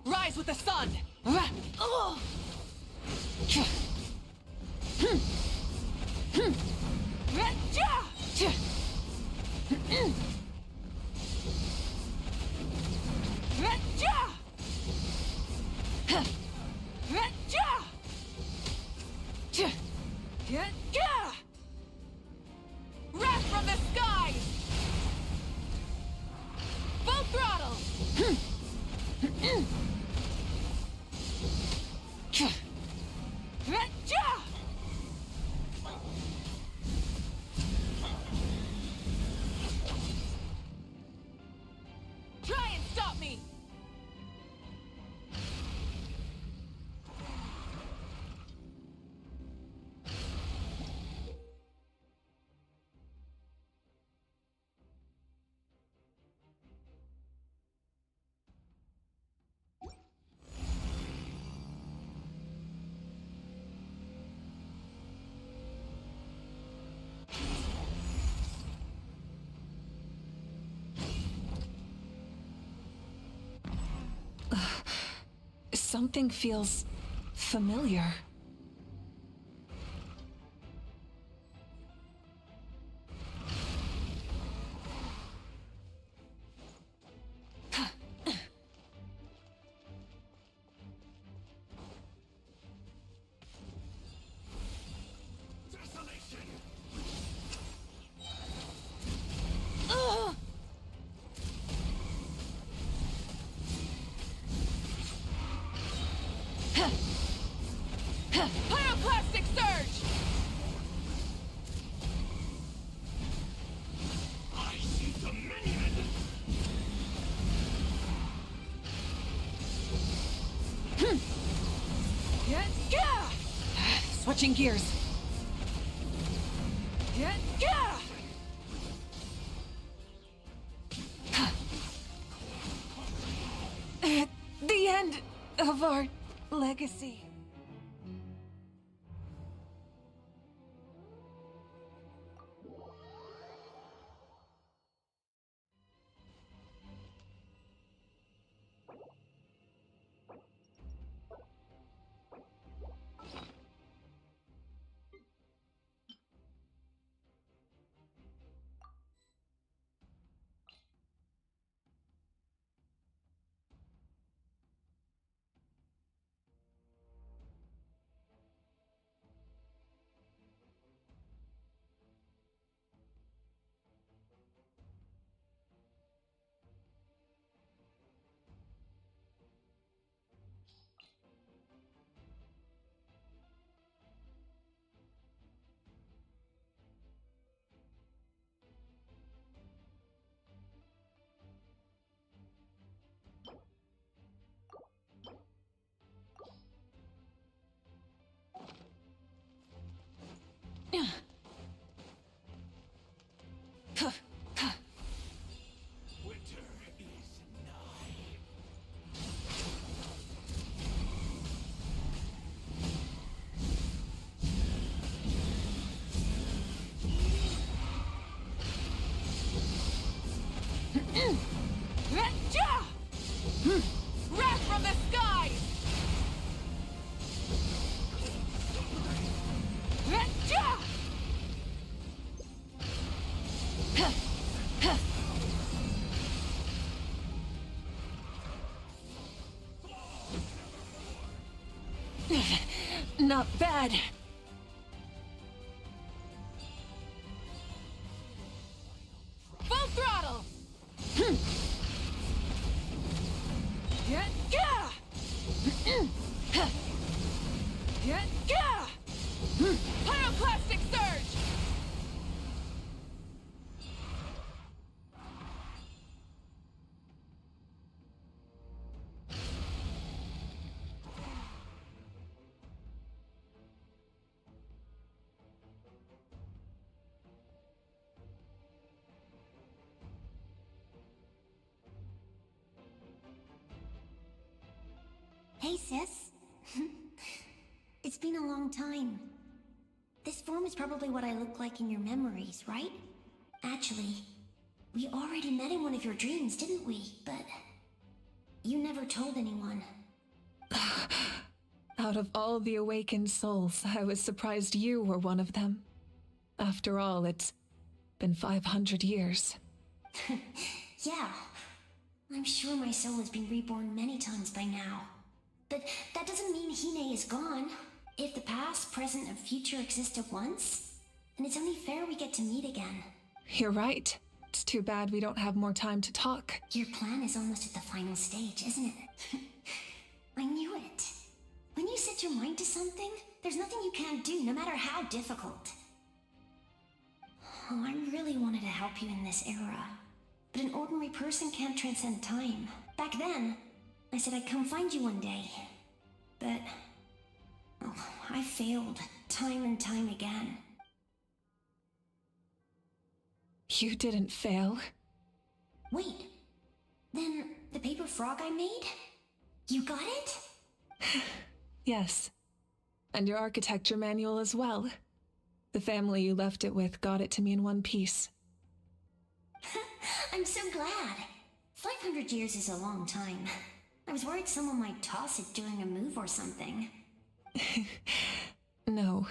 Rise with the sun! Wrath from the skies! Full throttle! Try and stop me! Something feels familiar. Pyroclastic surge!
I see dominion!
Switching gears. The end of our legacy. Wrath from the sky! Not bad. Full throttle! Pyroclastic surge!
Hey, sis. It's been a long time. This form is probably what I look like in your memories, right? Actually, we already met in one of your dreams, didn't we? But you never told anyone.
Out of all the awakened souls, I was surprised you were one of them. After all, it's been 500 years.
Yeah. I'm sure my soul has been reborn many times by now. But that doesn't mean Hine is gone. If the past, present, and future exist at once, then it's only fair we get to meet again.
You're right. It's too bad we don't have more time to talk.
Your plan is almost at the final stage, isn't it? I knew it. When you set your mind to something, there's nothing you can't do, no matter how difficult. Oh, I really wanted to help you in this era. But an ordinary person can't transcend time. Back then, I said I'd come find you one day. But oh, I failed time and time again.
You didn't fail.
Wait, then the paper frog I made? You got it?
Yes. And your architecture manual as well. The family you left it with got it to me in one piece.
I'm so glad. 500 years is a long time. I was worried someone might toss it during a move or something.
No,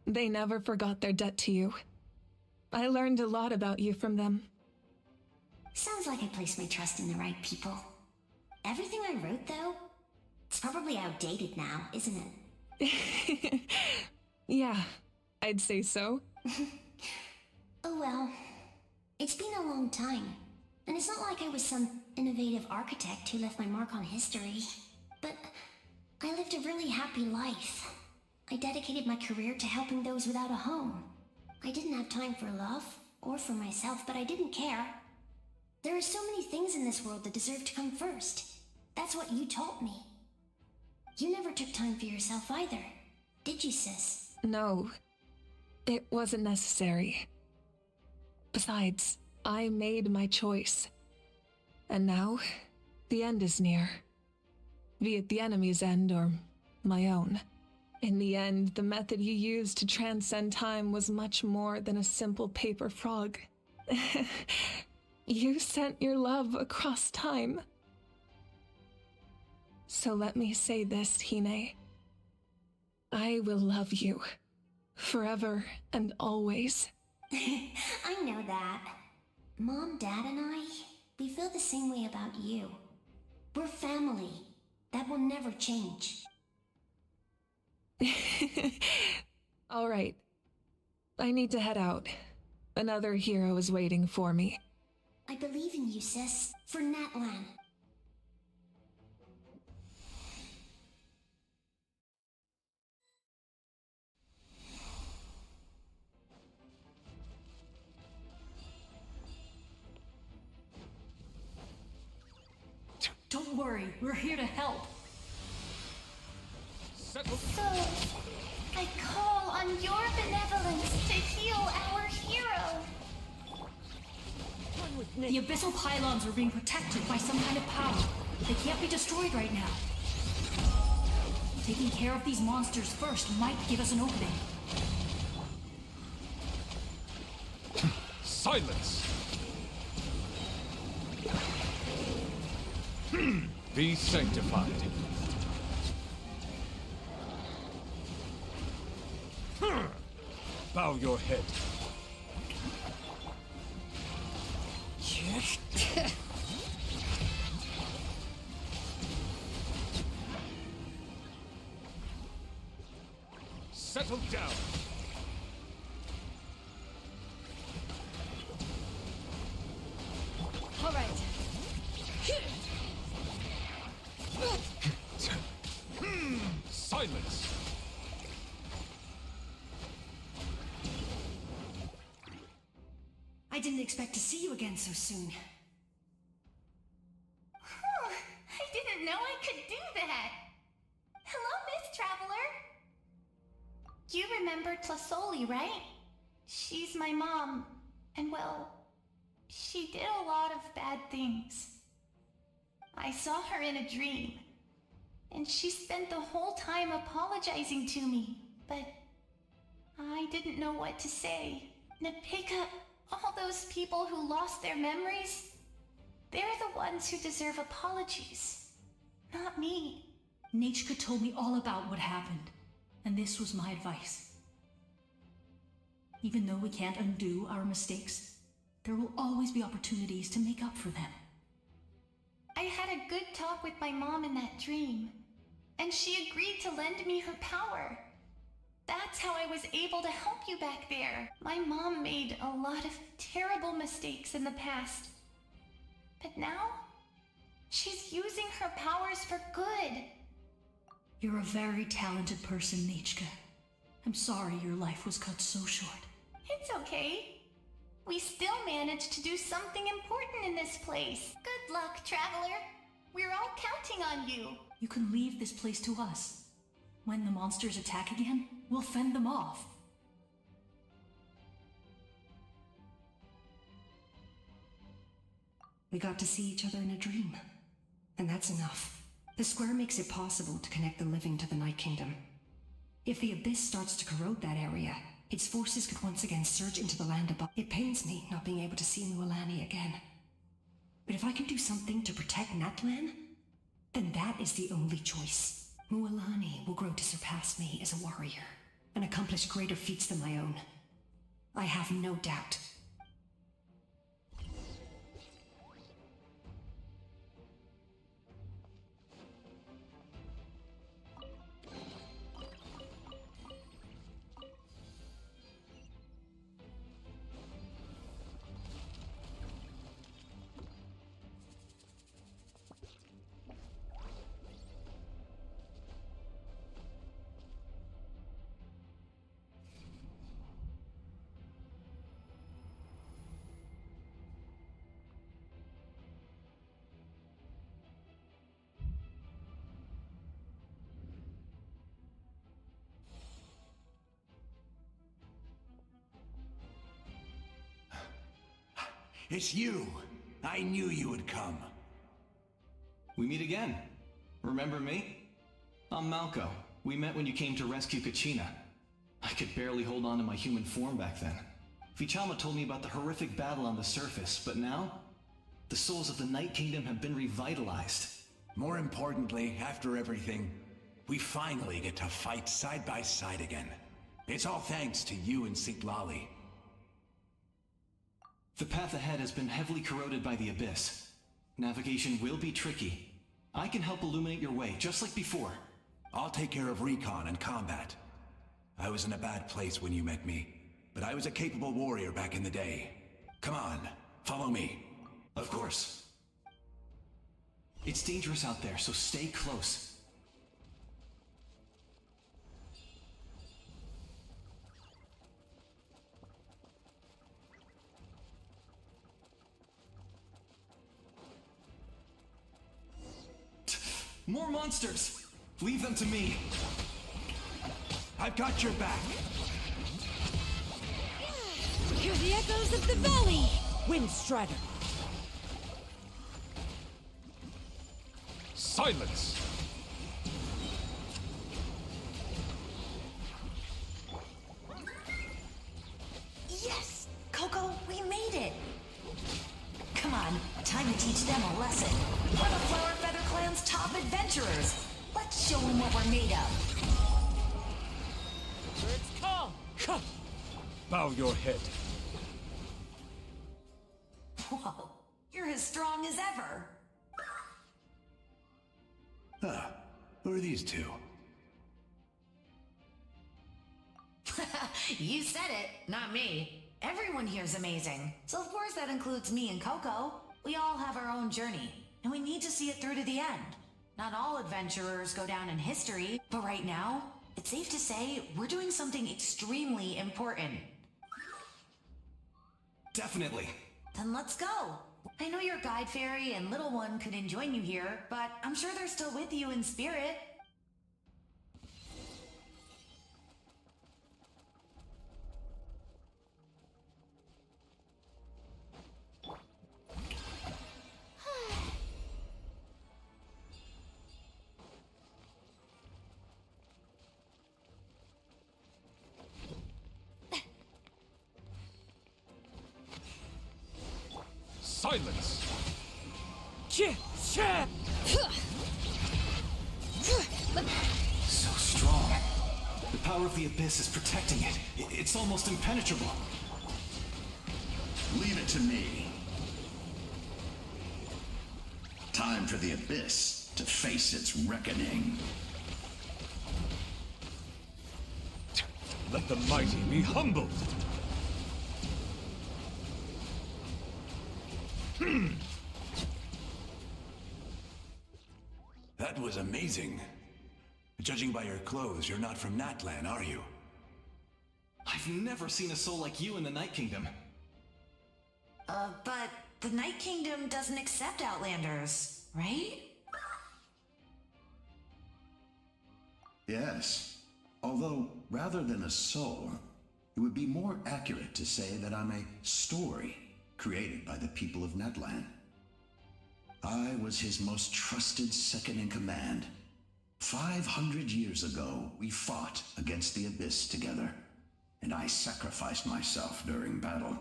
they never forgot their debt to you. I learned a lot about you from them.
Sounds like I placed my trust in the right people. Everything I wrote, though, it's probably outdated now, isn't it?
Yeah, I'd say so.
Oh well. It's been a long time. And it's not like I was some innovative architect who left my mark on history. But I lived a really happy life. I dedicated my career to helping those without a home. I didn't have time for love, or for myself, but I didn't care. There are so many things in this world that deserve to come first. That's what you taught me. You never took time for yourself either, did you, sis?
No, it wasn't necessary. Besides, I made my choice. And now, the end is near. Be it the enemy's end or my own. In the end, the method you used to transcend time was much more than a simple paper frog. You sent your love across time. So let me say this, Hine. I will love you. Forever and always.
I know that. Mom, Dad, and I, we feel the same way about you. We're family. That will never change.
All right. I need to head out. Another hero is waiting for me.
I believe in you, sis. For Natlan.
Don't worry, we're here to help.
So, I call on your benevolence to heal our hero.
The abyssal pylons are being protected by some kind of power. They can't be destroyed right now. Taking care of these monsters first might give us an opening.
Silence! Be sanctified. Bow your head. Settle down.
All right.
Silence.
I didn't expect to see you again so soon.
I didn't know I could do that. Hello, Miss Traveler. You remember Tlasoli, right? She's my mom, and well, she did a lot of bad things. I saw her in a dream, and she spent the whole time apologizing to me, but I didn't know what to say. Napika, all those people who lost their memories, they're the ones who deserve apologies, not me.
Nachka told me all about what happened, and this was my advice. Even though we can't undo our mistakes, there will always be opportunities to make up for them.
I had a good talk with my mom in that dream, and she agreed to lend me her power. That's how I was able to help you back there. My mom made a lot of terrible mistakes in the past, but now she's using her powers for good.
You're a very talented person, Nachka. I'm sorry your life was cut so short.
It's okay. We still managed to do something important in this place. Good luck, Traveler. We're all counting on you.
You can leave this place to us. When the monsters attack again, we'll fend them off. We got to see each other in a dream, and that's enough. The square makes it possible to connect the living to the Night Kingdom. If the Abyss starts to corrode that area, its forces could once again surge into the land above. It pains me not being able to see Mualani again. But if I can do something to protect Natlan, then that is the only choice. Mualani will grow to surpass me as a warrior, and accomplish greater feats than my own. I have no doubt.
It's you! I knew you would come.
We meet again. Remember me? I'm Malco. We met when you came to rescue Kachina. I could barely hold on to my human form back then. Vichama told me about the horrific battle on the surface, but now, the souls of the Night Kingdom have been revitalized.
More importantly, after everything, we finally get to fight side by side again. It's all thanks to you and Sitlali.
The path ahead has been heavily corroded by the Abyss. Navigation will be tricky. I can help illuminate your way, just like before.
I'll take care of recon and combat. I was in a bad place when you met me, but I was a capable warrior back in the day. Come on, follow me.
Of course. It's dangerous out there, so stay close. More monsters! Leave them to me!
I've got your back!
Hear the echoes of the valley! Windstrider!
Silence!
Yes! Coco, we made it! Come on, time to teach them a lesson. We're the Flower Feather Clan!
land's top adventurers. Let's show them what we're made of.
It's calm! Bow your head.
Whoa, you're as strong as ever.
Huh. Who are these two?
You said it, not me. Everyone here's amazing. So of course that includes me and Coco. We all have our own journey, and we need to see it through to the end. Not all adventurers go down in history, but right now, it's safe to say we're doing something extremely important.
Definitely.
Then let's go. I know your guide fairy and little one couldn't join you here, but I'm sure they're still with you in spirit.
Silence!
So strong. The power of the Abyss is protecting it. It's almost impenetrable.
Leave it to me. Time for the Abyss to face its reckoning.
Let the mighty be humbled!
That was amazing. Judging by your clothes, you're not from Natlan, are you?
I've never seen a soul like you in the Night Kingdom.
But the Night Kingdom doesn't accept Outlanders, right?
Yes. Although, rather than a soul, it would be more accurate to say that I'm a story created by the people of Natlan. I was his most trusted second-in-command. 500 years ago, we fought against the Abyss together, and I sacrificed myself during battle.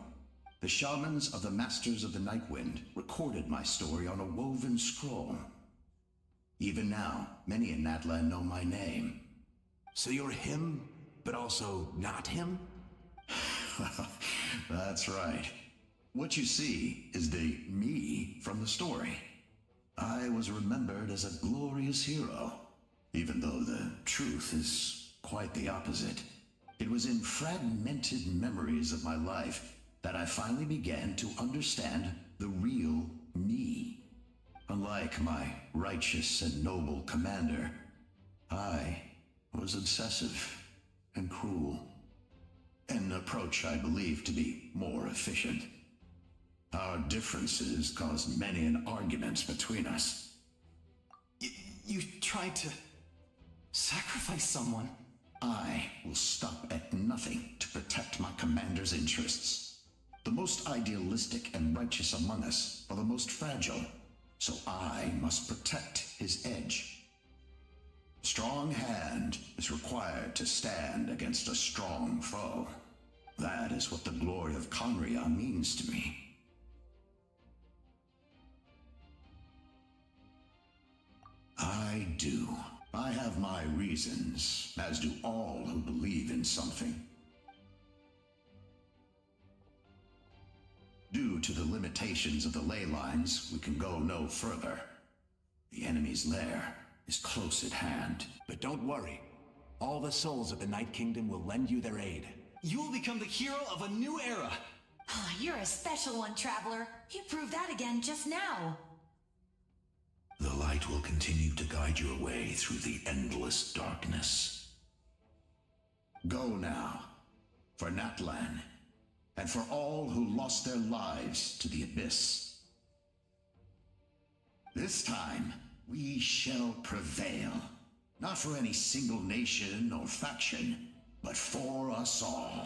The shamans of the Masters of the Nightwind recorded my story on a woven scroll. Even now, many in Natlan know my name.
So you're him, but also not him?
That's right. What you see is the me from the story. I was remembered as a glorious hero, even though the truth is quite the opposite. It was in fragmented memories of my life that I finally began to understand the real me. Unlike my righteous and noble commander, I was obsessive and cruel. An approach I believe to be more efficient. Our differences caused many an arguments between us.
You tried to sacrifice someone?
I will stop at nothing to protect my commander's interests. The most idealistic and righteous among us are the most fragile, so I must protect his edge. Strong hand is required to stand against a strong foe. That is what the glory of Conria means to me. I do. I have my reasons, as do all who believe in something. Due to the limitations of the ley lines, we can go no further. The enemy's lair is close at hand.
But don't worry. All the souls of the Night Kingdom will lend you their aid.
You will become the hero of a new era.
You're a special one, Traveler. You proved that again just now.
The light will continue to guide your way through the endless darkness. Go now, for Natlan, and for all who lost their lives to the Abyss. This time, we shall prevail, not for any single nation or faction, but for us all.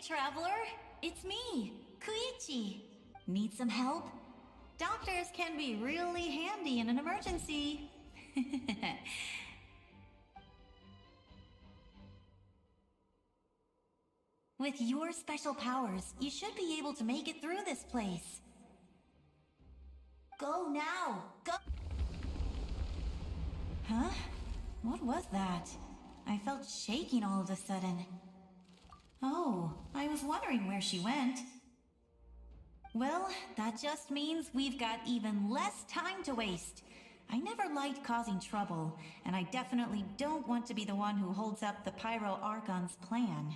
traveler. It's me, Koichi. Need some help? Doctors can be really handy in an emergency. With your special powers, you should be able to make it through this place. Go now! Go! Huh? What was that? I felt shaking all of a sudden. Oh, I was wondering where she went. Well, that just means we've got even less time to waste. I never liked causing trouble, and I definitely don't want to be the one who holds up the Pyro Archon's plan.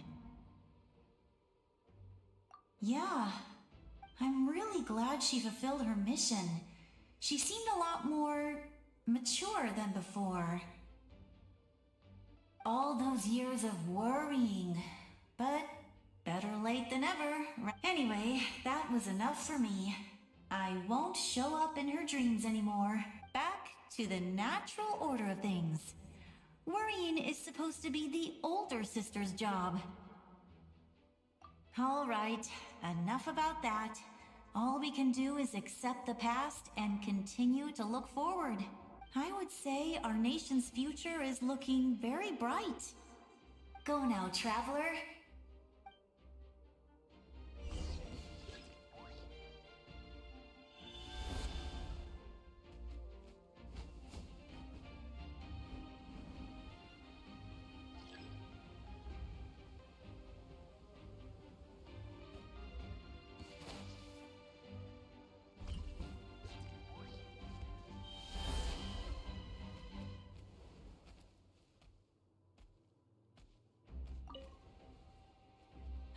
Yeah, I'm really glad she fulfilled her mission. She seemed a lot more mature than before. All those years of worrying, but better late than ever. Anyway, that was enough for me. I won't show up in her dreams anymore. Back to the natural order of things. Worrying is supposed to be the older sister's job. All right, enough about that. All we can do is accept the past and continue to look forward. I would say our nation's future is looking very bright. Go now, traveler.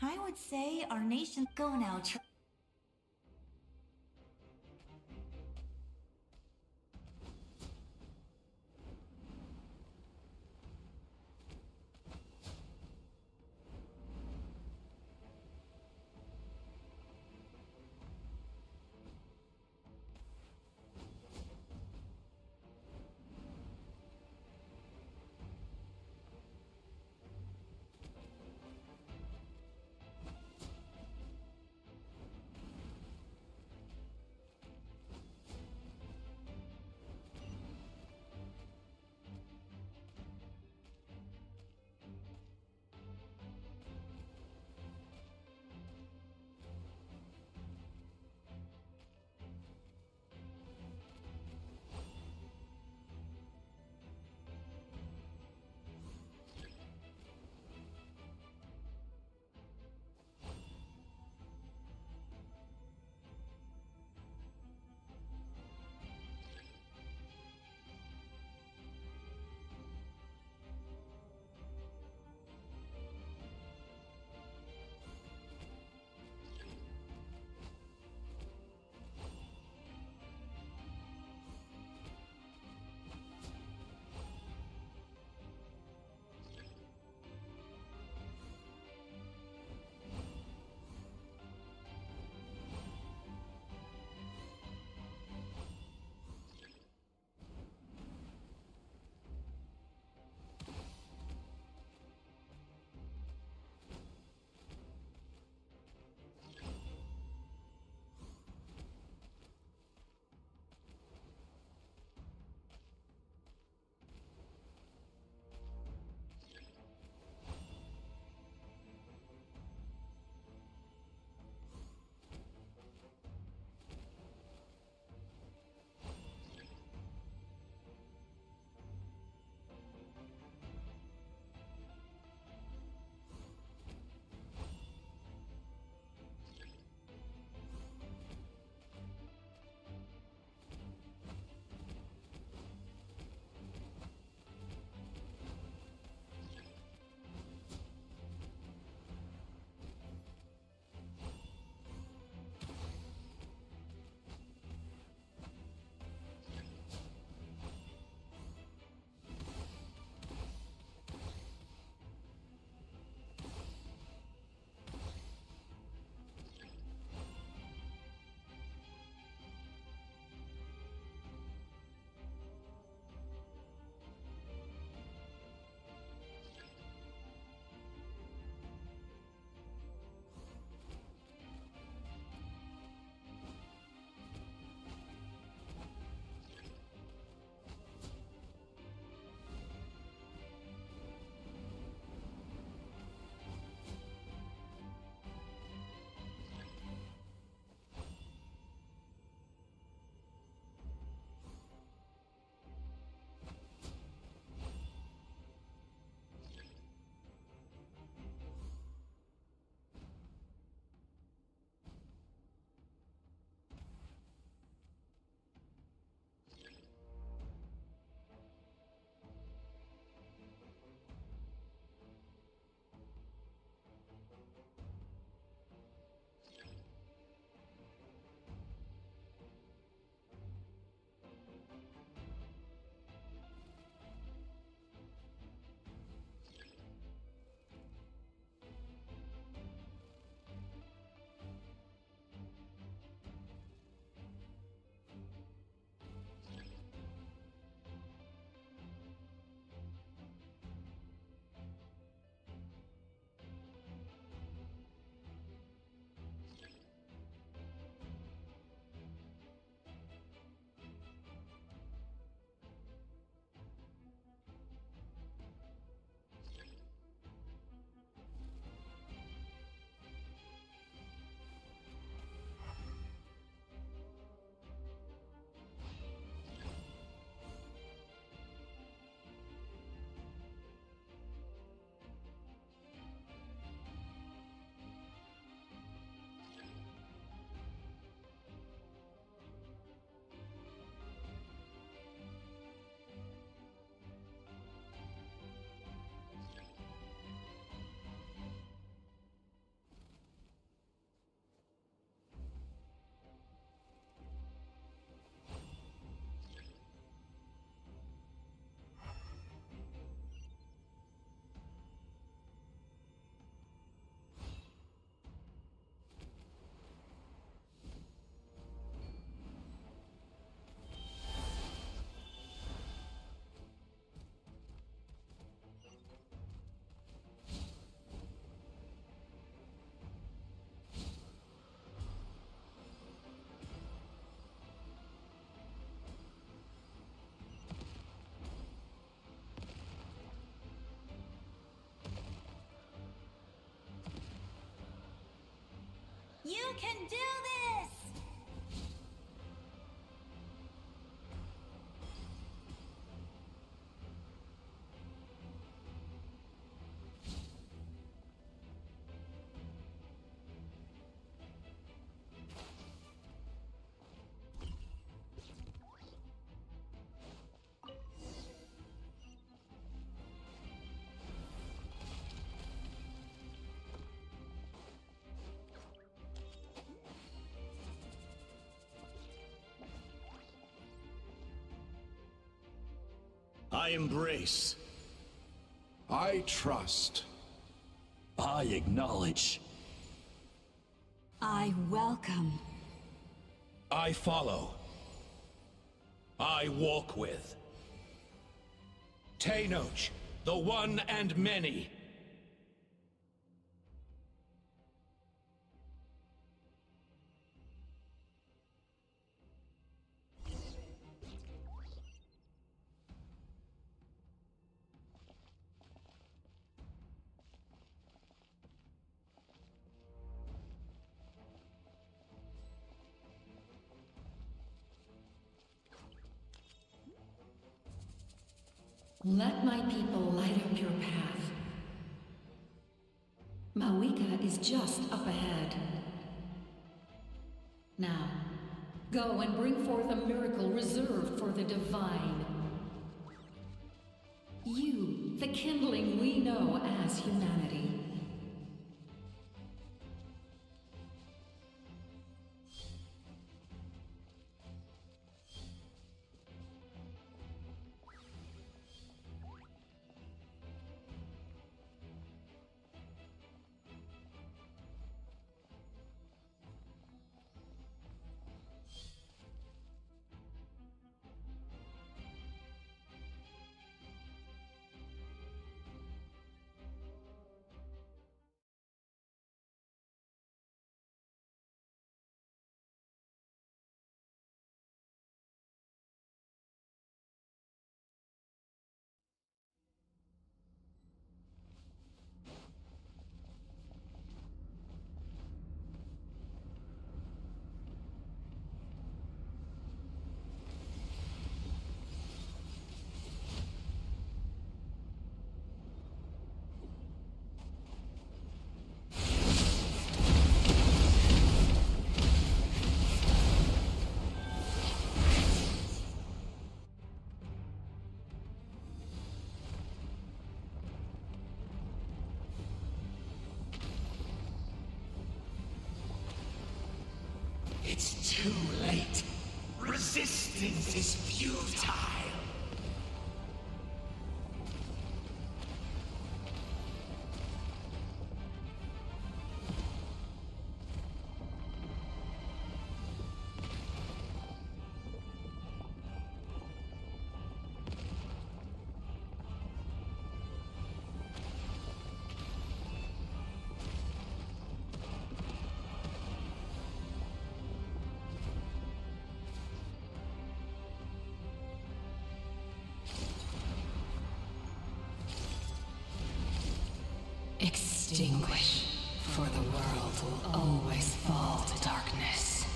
I would say our nation. Go now, You can do this!
I embrace.
I trust.
I acknowledge.
I welcome.
I follow. I walk with. Tenoch, the one and many.
Let my people light up your path. Mavuika is just up ahead. Now, go and bring forth a miracle reserved for the divine. You, the kindling we know as humanity.
It's too late. Resistance is futile.
Extinguish, for the world will always fall to darkness.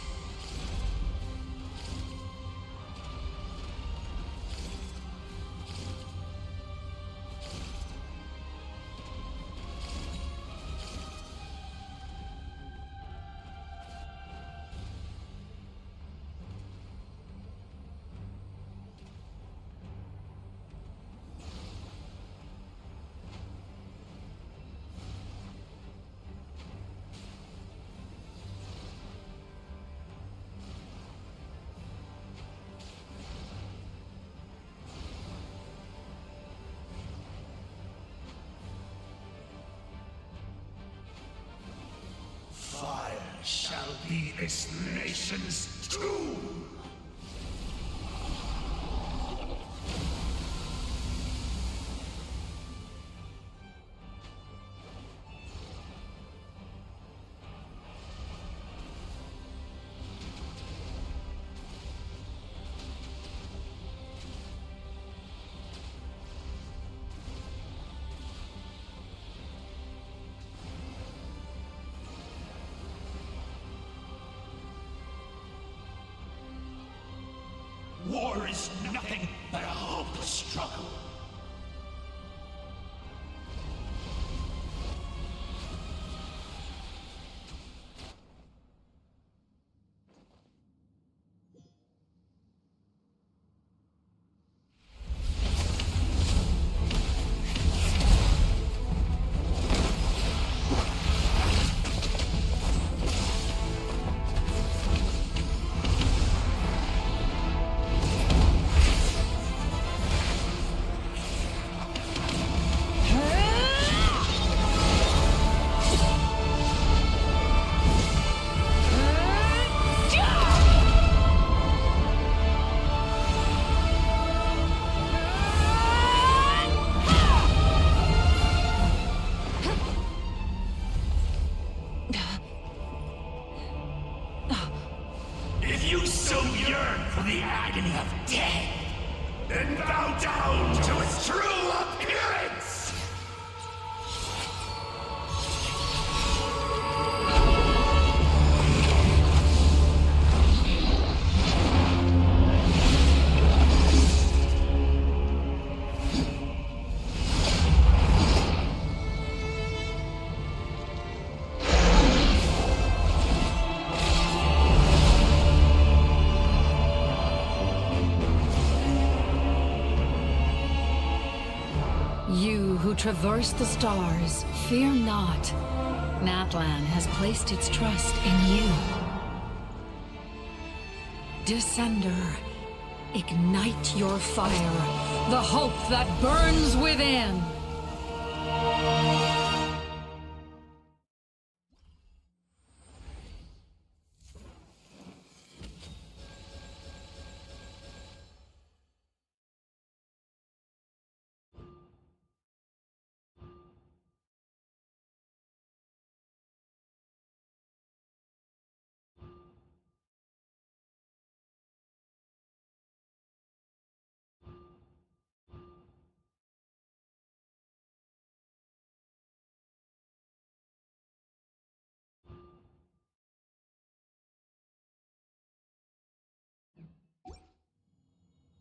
Fire shall be this nation's tomb! war is nothing but a hopeless struggle. If you so yearn for the agony of death, then bow down to its true appearance!
You who traverse the stars, fear not. Natlan has placed its trust in you. Descender, ignite your fire, the hope that burns within.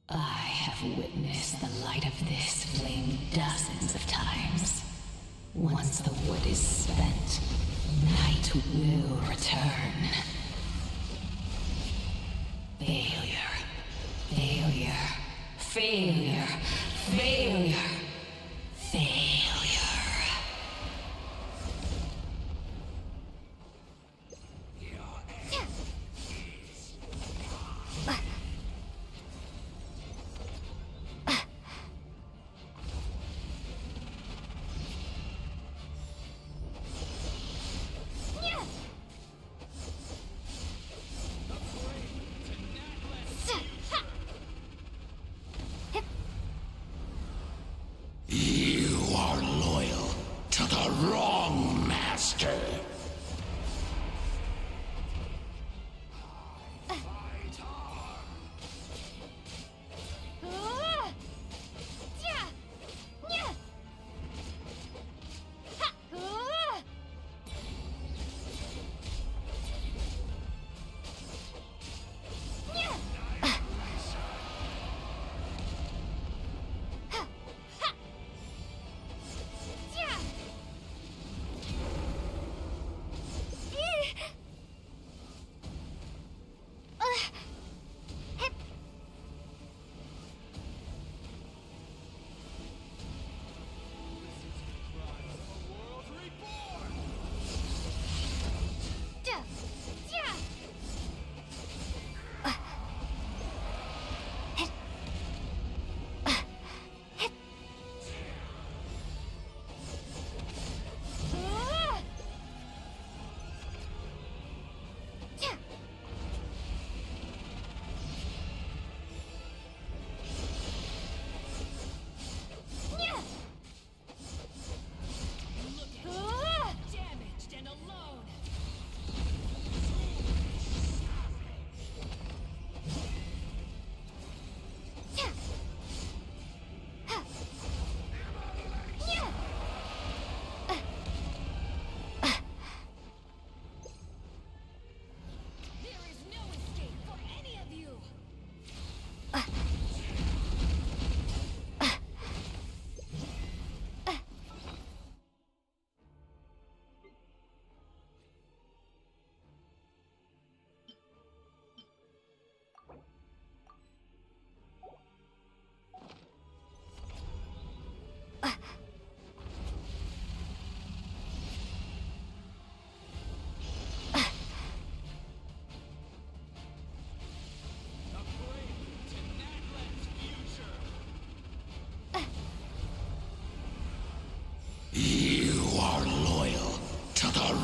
I have witnessed the light of this flame dozens of times. Once the wood is spent, night will return. Failure. Failure. Failure. Failure. Failure.
You are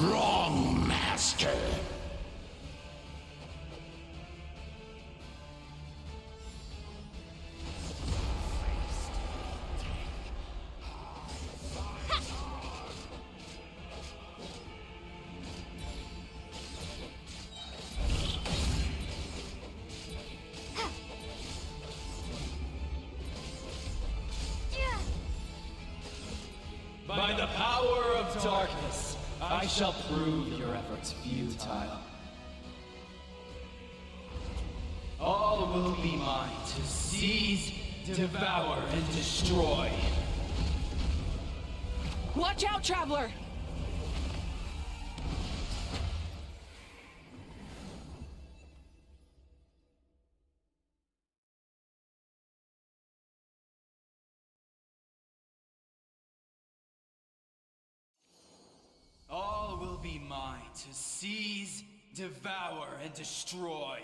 Wrong, Master.
By the power of darkness, I shall prove your efforts futile. All will be mine to seize, devour, and destroy.
Watch out, Traveler!
All will be mine to seize, devour, and destroy.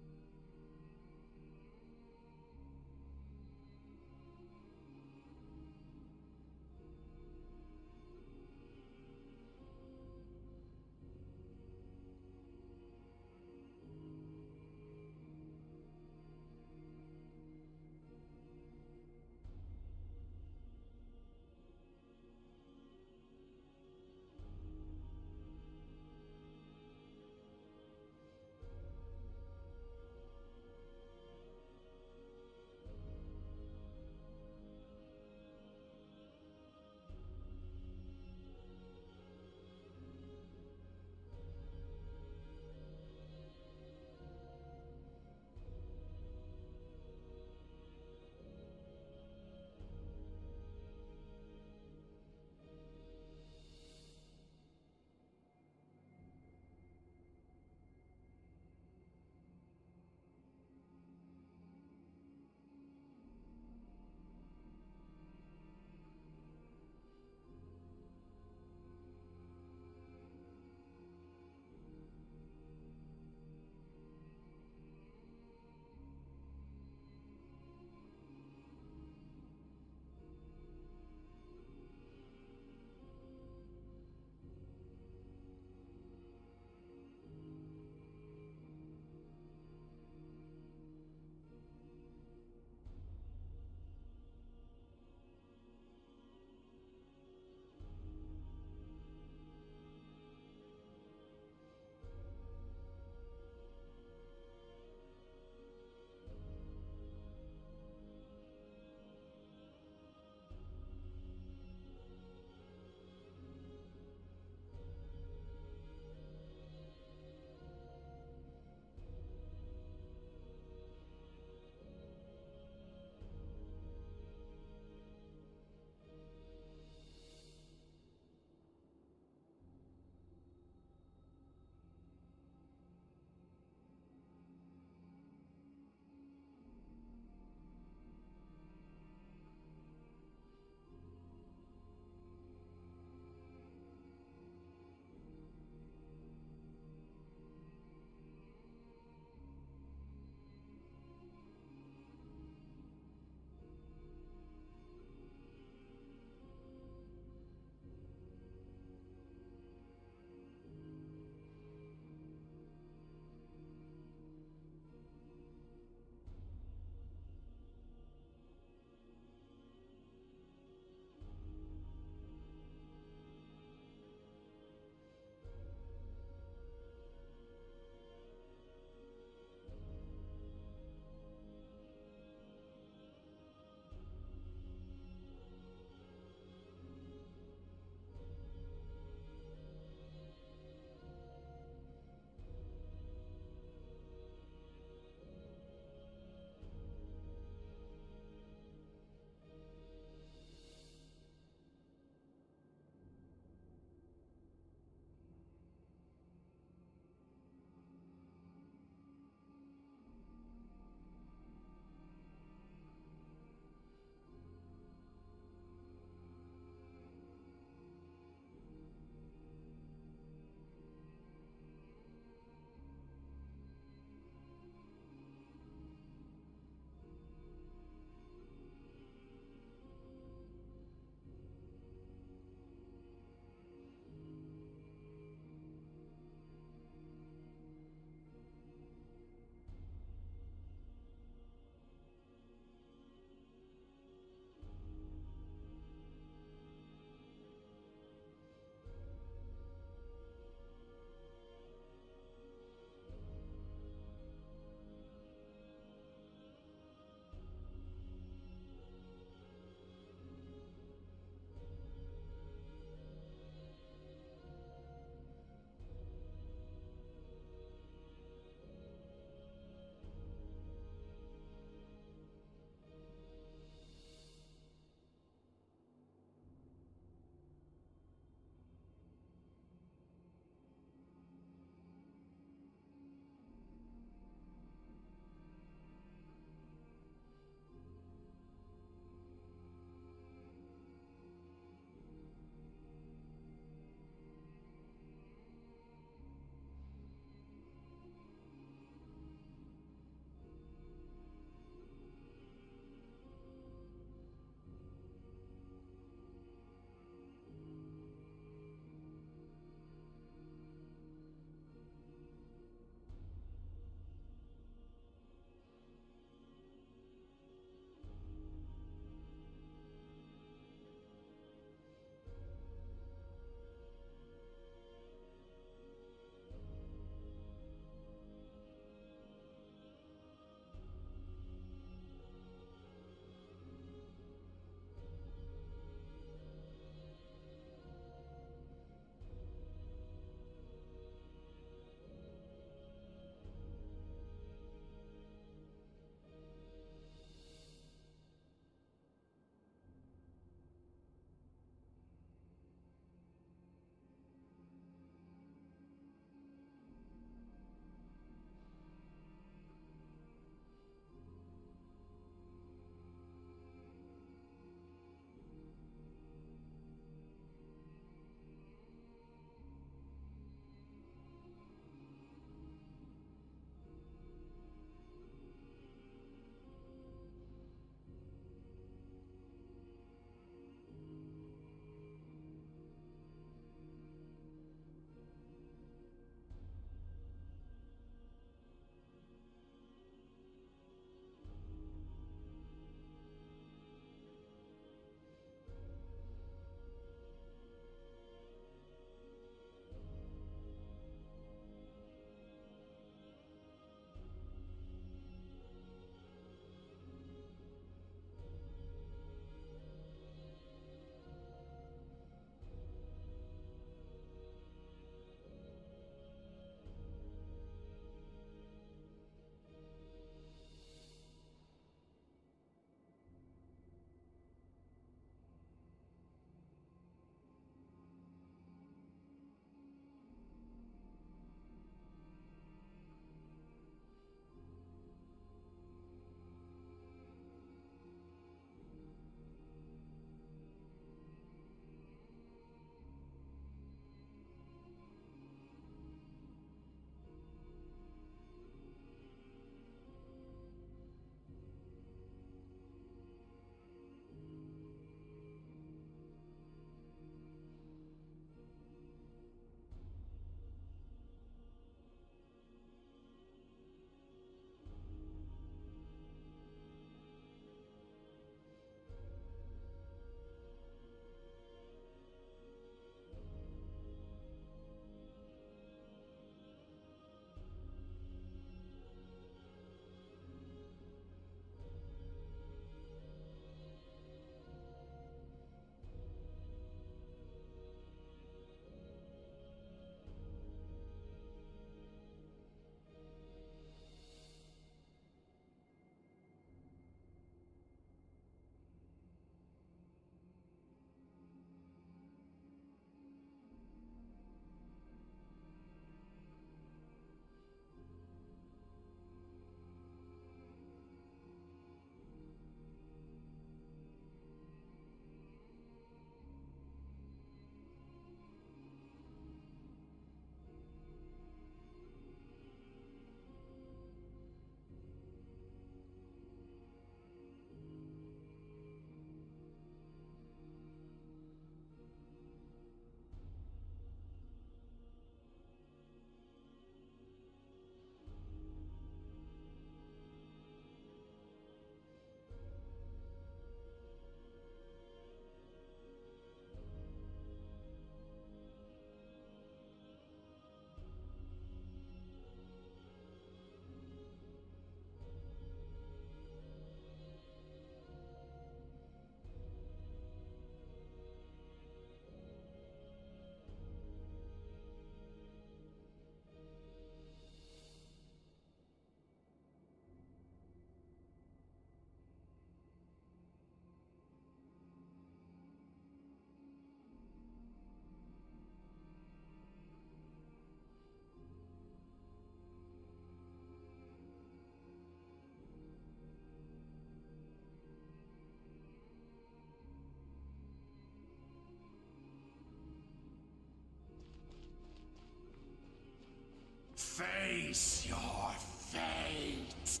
Face your fate.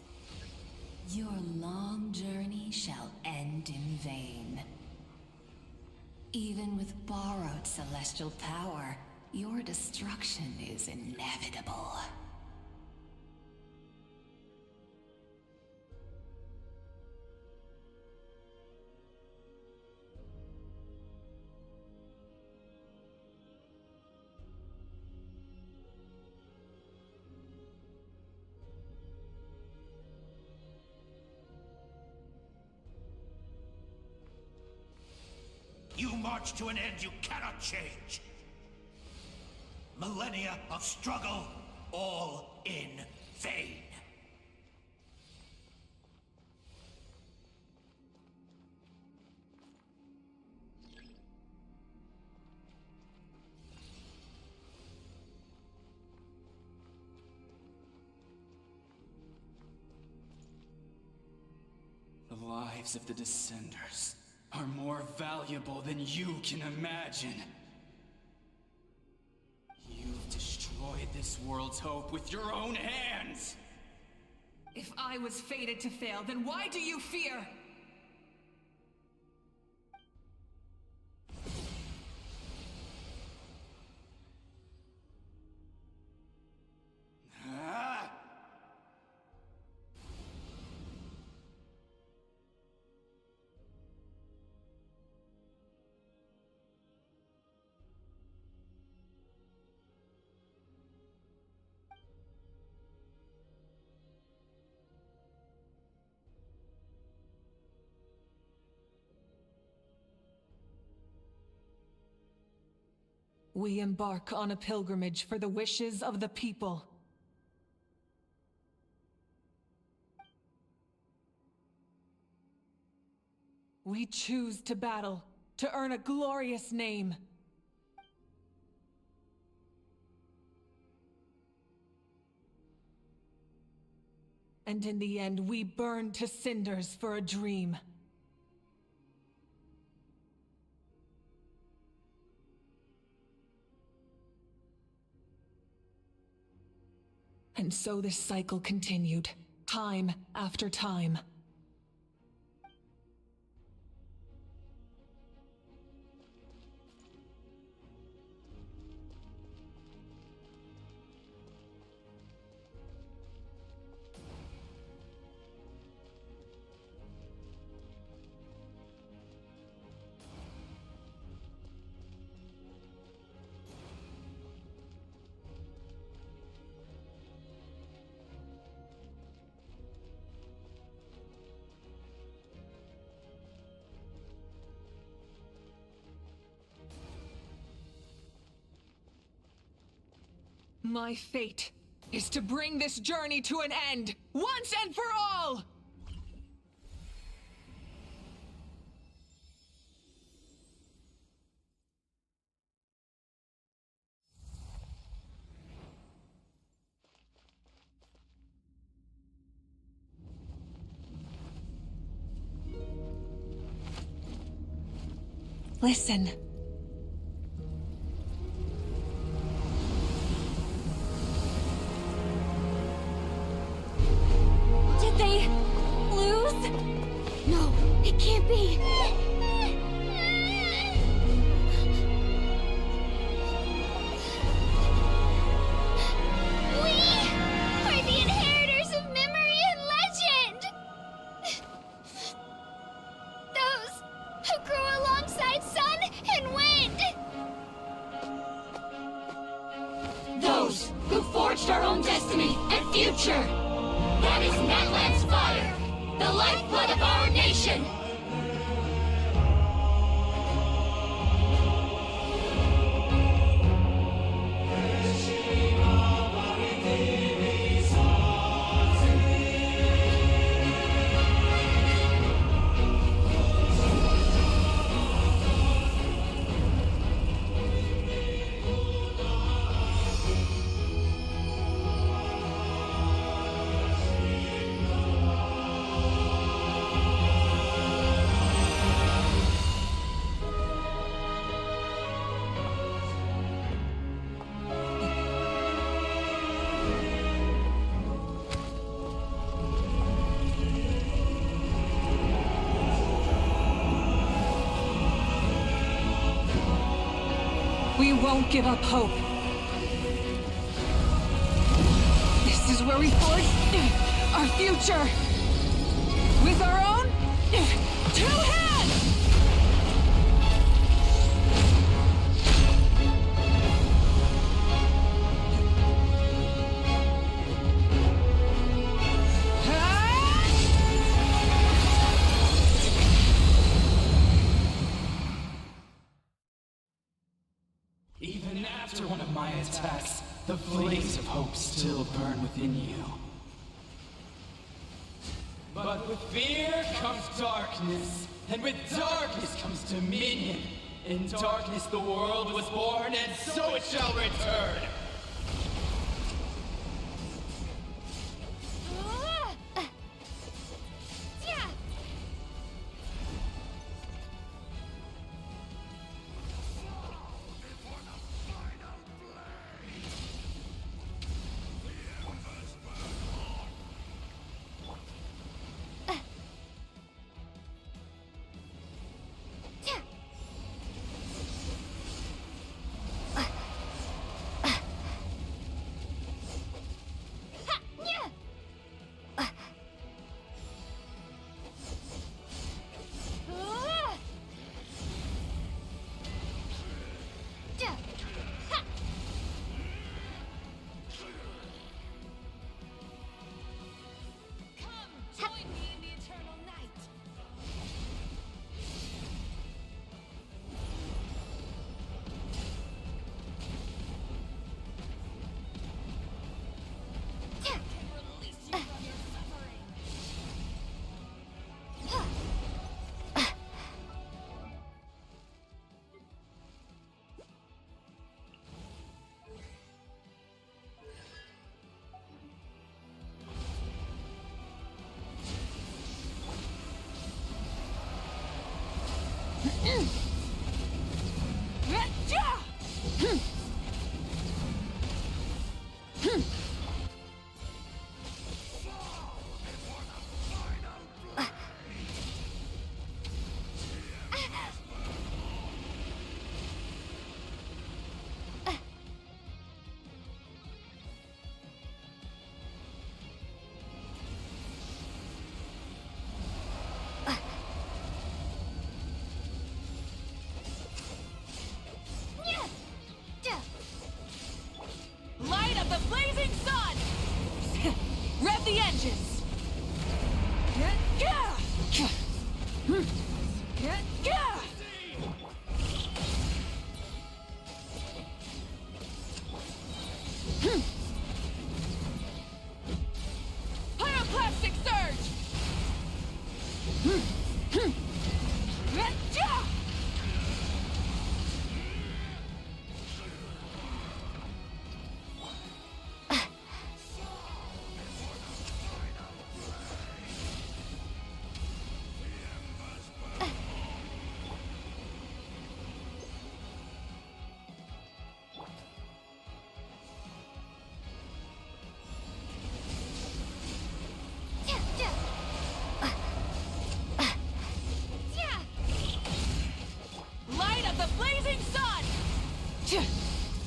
Your long journey shall end in vain. Even with borrowed celestial power, your destruction is inevitable.
You march to an end you cannot change. Millennia of struggle, all in vain.
The lives of the Descenders are more valuable than you can imagine. You've destroyed this world's hope with your own hands!
If I was fated to fail, then why do you fear? We embark on a pilgrimage for the wishes of the people. We choose to battle, to earn a glorious name. And in the end, we burn to cinders for a dream. And so this cycle continued, time after time. My fate is to bring this journey to an end, once and for all! Listen.
Did they lose? No, it can't be. We are the inheritors of memory and legend. Those who grew alongside sun and wind.
Those who forged our own destiny and future! That is Natlan's fire, the lifeblood of our nation!
We won't give up hope. This is where we forge our future. With our own 2 hands!
Even after one of my attacks, the flames of hope still burn within you. But with fear comes darkness, and with darkness comes dominion. In darkness the world was born, and so it shall return.
Light of the blazing sun! Rev the engines! Pyroclastic surge!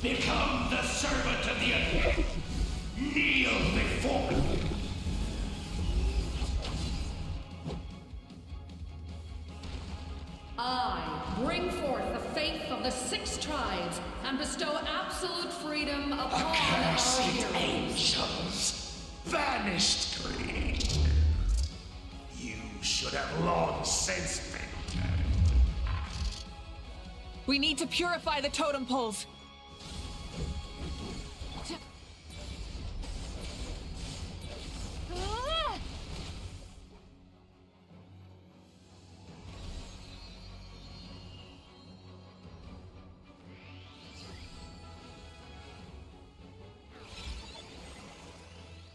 Become the servant of the Earth. Kneel before me.
I bring forth the faith of the 6 tribes and bestow absolute freedom upon our
Accursed
heroes.
angels, banished greed. You should have long since been dead.
We need to purify the totem poles.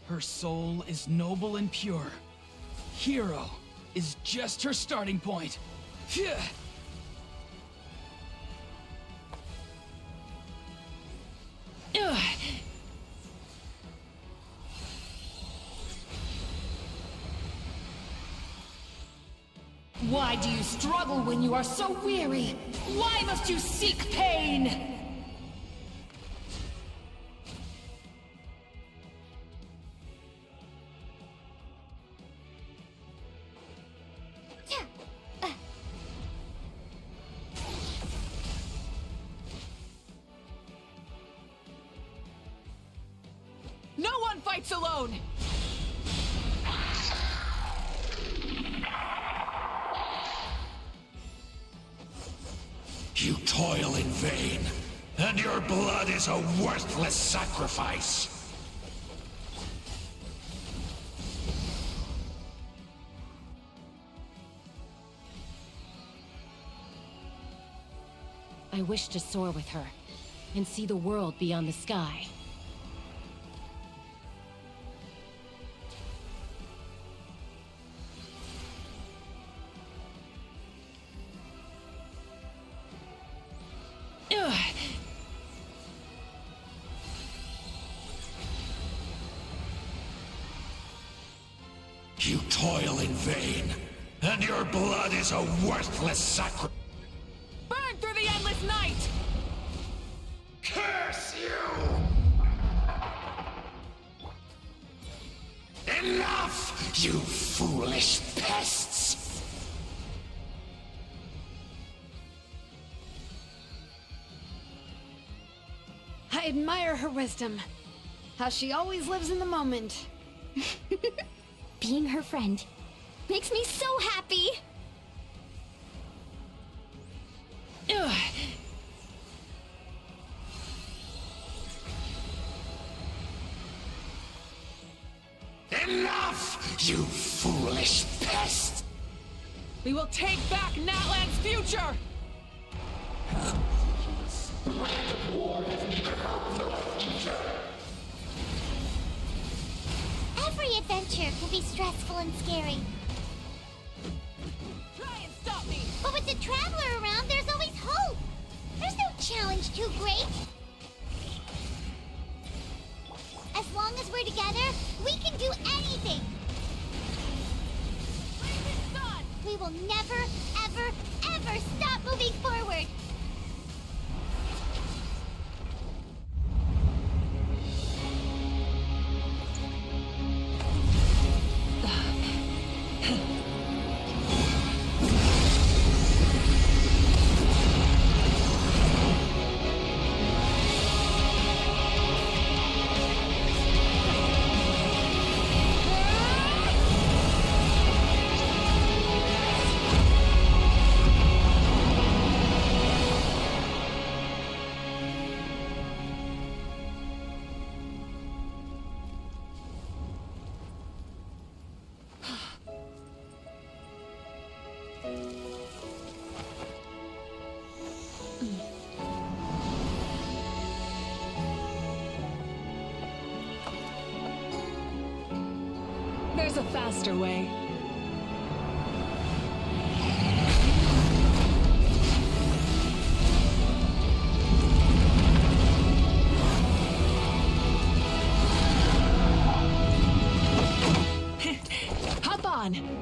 Her soul is noble and pure. Hero is just her starting point. Phew. Ugh.
Why do you struggle when you are so weary? Why must you seek pain?
No one fights alone!
You toil in vain, and your blood is a worthless sacrifice.
I wish to soar with her, and see the world beyond the sky.
You toil in vain, and your blood is a worthless sacrifice.
Burn through the endless night!
Curse you! Enough, you foolish pests!
I admire her wisdom. How she always lives in the moment.
Being her friend makes me so happy!
Ugh.
Enough, you foolish pest!
We will take back Natlan's future!
Every adventure can be stressful and scary.
Try and stop me!
But with the Traveler around, there's always hope! There's no challenge too great! As long as we're together, we can do anything! We will never, ever, ever stop moving forward!
There's a faster way. Hop on!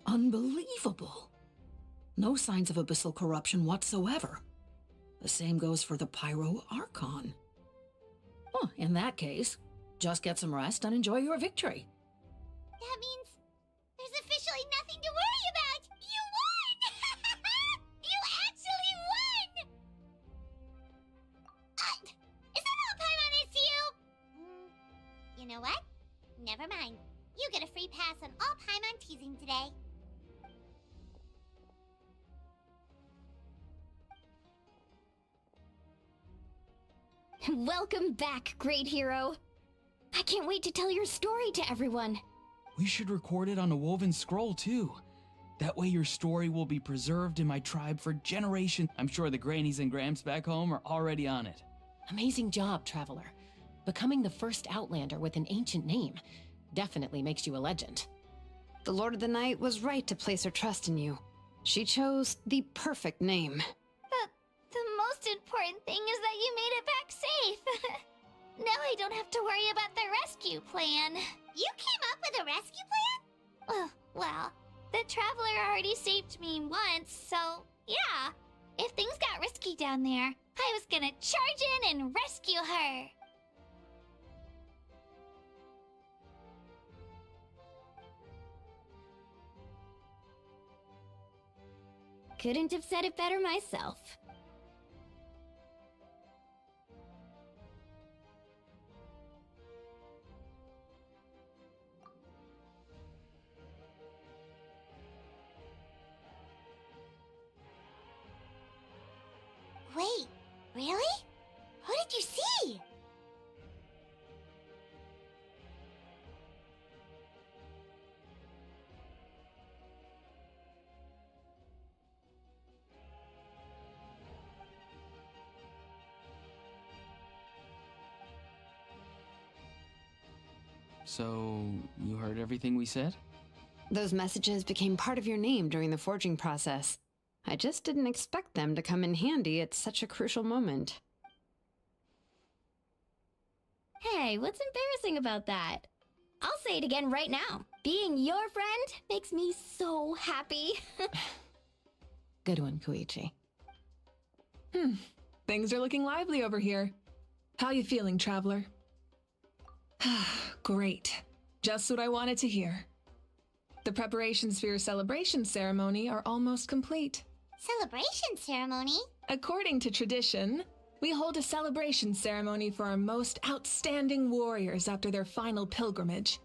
Unbelievable. No signs of abyssal corruption whatsoever. The same goes for the Pyro Archon. Well, in that case, just get some rest and enjoy your victory.
That means there's officially nothing to worry about! You won! You actually won! know what? Never mind. You get a free pass on all Paimon teasing today.
Welcome back, great hero. I can't wait to tell your story to everyone.
We should record it on a woven scroll, too. That way your story will be preserved in my tribe for generations. I'm sure the grannies and gramps back home are already on it.
Amazing job, Traveler. Becoming the first Outlander with an ancient name definitely makes you a legend.
The Lord of the Night was right to place her trust in you. She chose the perfect name.
The most important thing is that you made it back safe. Now I don't have to worry about the rescue plan.
You came up with a rescue plan?
Well, the Traveler already saved me once, so yeah. If things got risky down there, I was gonna charge in and rescue her.
Couldn't have said it better myself.
Wait, really? Who did you see?
So, you heard everything we said?
Those messages became part of your name during the forging process. I just didn't expect them to come in handy at such a crucial moment.
Hey, what's embarrassing about that? I'll say it again right now. Being your friend makes me so happy.
Good one, Koichi.
Things are looking lively over here. How you feeling, Traveler? Great. Just what I wanted to hear. The preparations for your celebration ceremony are almost complete.
Celebration ceremony?
According to tradition, we hold a celebration ceremony for our most outstanding warriors after their final pilgrimage.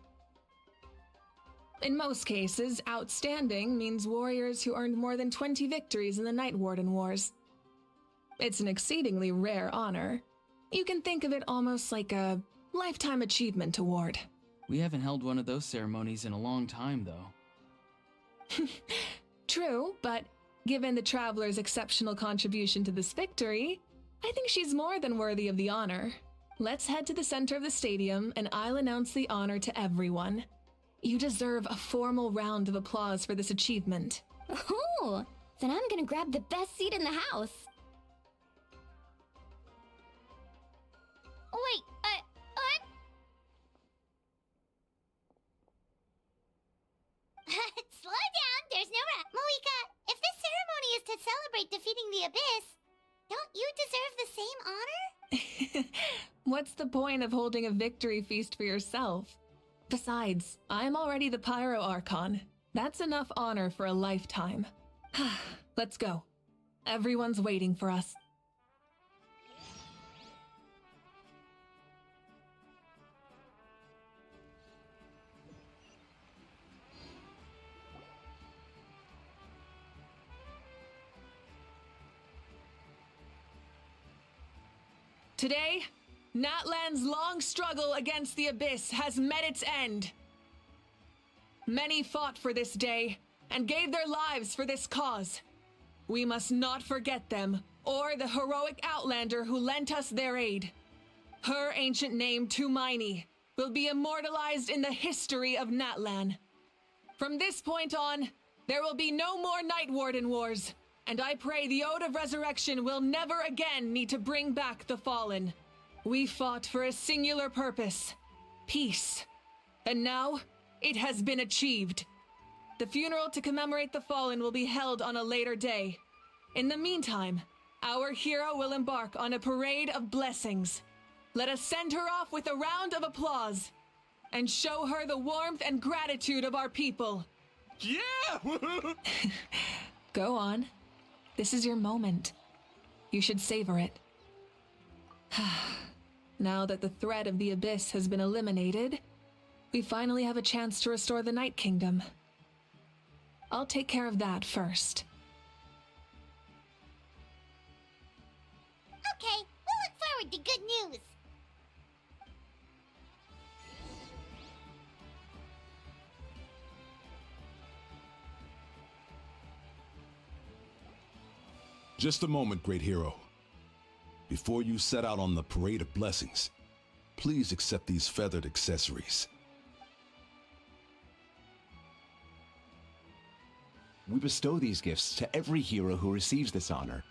In most cases, outstanding means warriors who earned more than 20 victories in the Night Warden Wars. It's an exceedingly rare honor. You can think of it almost like a lifetime achievement award.
We haven't held one of those ceremonies in a long time, though.
True, but given the Traveler's exceptional contribution to this victory, I think she's more than worthy of the honor. Let's head to the center of the stadium, and I'll announce the honor to everyone. You deserve a formal round of applause for this achievement.
Oh, then I'm gonna grab the best seat in the house.
Wait, what?
Slow down, there's no rush. Mavuika, if this ceremony is to celebrate defeating the Abyss, don't you deserve the same honor?
What's the point of holding a victory feast for yourself? Besides, I'm already the Pyro Archon. That's enough honor for a lifetime. Let's go. Everyone's waiting for us. Today, Natlan's long struggle against the Abyss has met its end. Many fought for this day and gave their lives for this cause. We must not forget them or the heroic Outlander who lent us their aid. Her ancient name, Tumaini, will be immortalized in the history of Natlan. From this point on, there will be no more Night Warden Wars, and I pray the Ode of Resurrection will never again need to bring back the Fallen. We fought for a singular purpose, peace. And now, it has been achieved. The funeral to commemorate the Fallen will be held on a later day. In the meantime, our hero will embark on a parade of blessings. Let us send her off with a round of applause and show her the warmth and gratitude of our people.
Yeah!
Go on. This is your moment. You should savor it. Now that the threat of the Abyss has been eliminated, we finally have a chance to restore the Night Kingdom. I'll take care of that first.
Okay, we'll look forward to good news.
Just a moment, great hero. Before you set out on the Parade of Blessings, please accept these feathered accessories.
We bestow these gifts to every hero who receives this honor.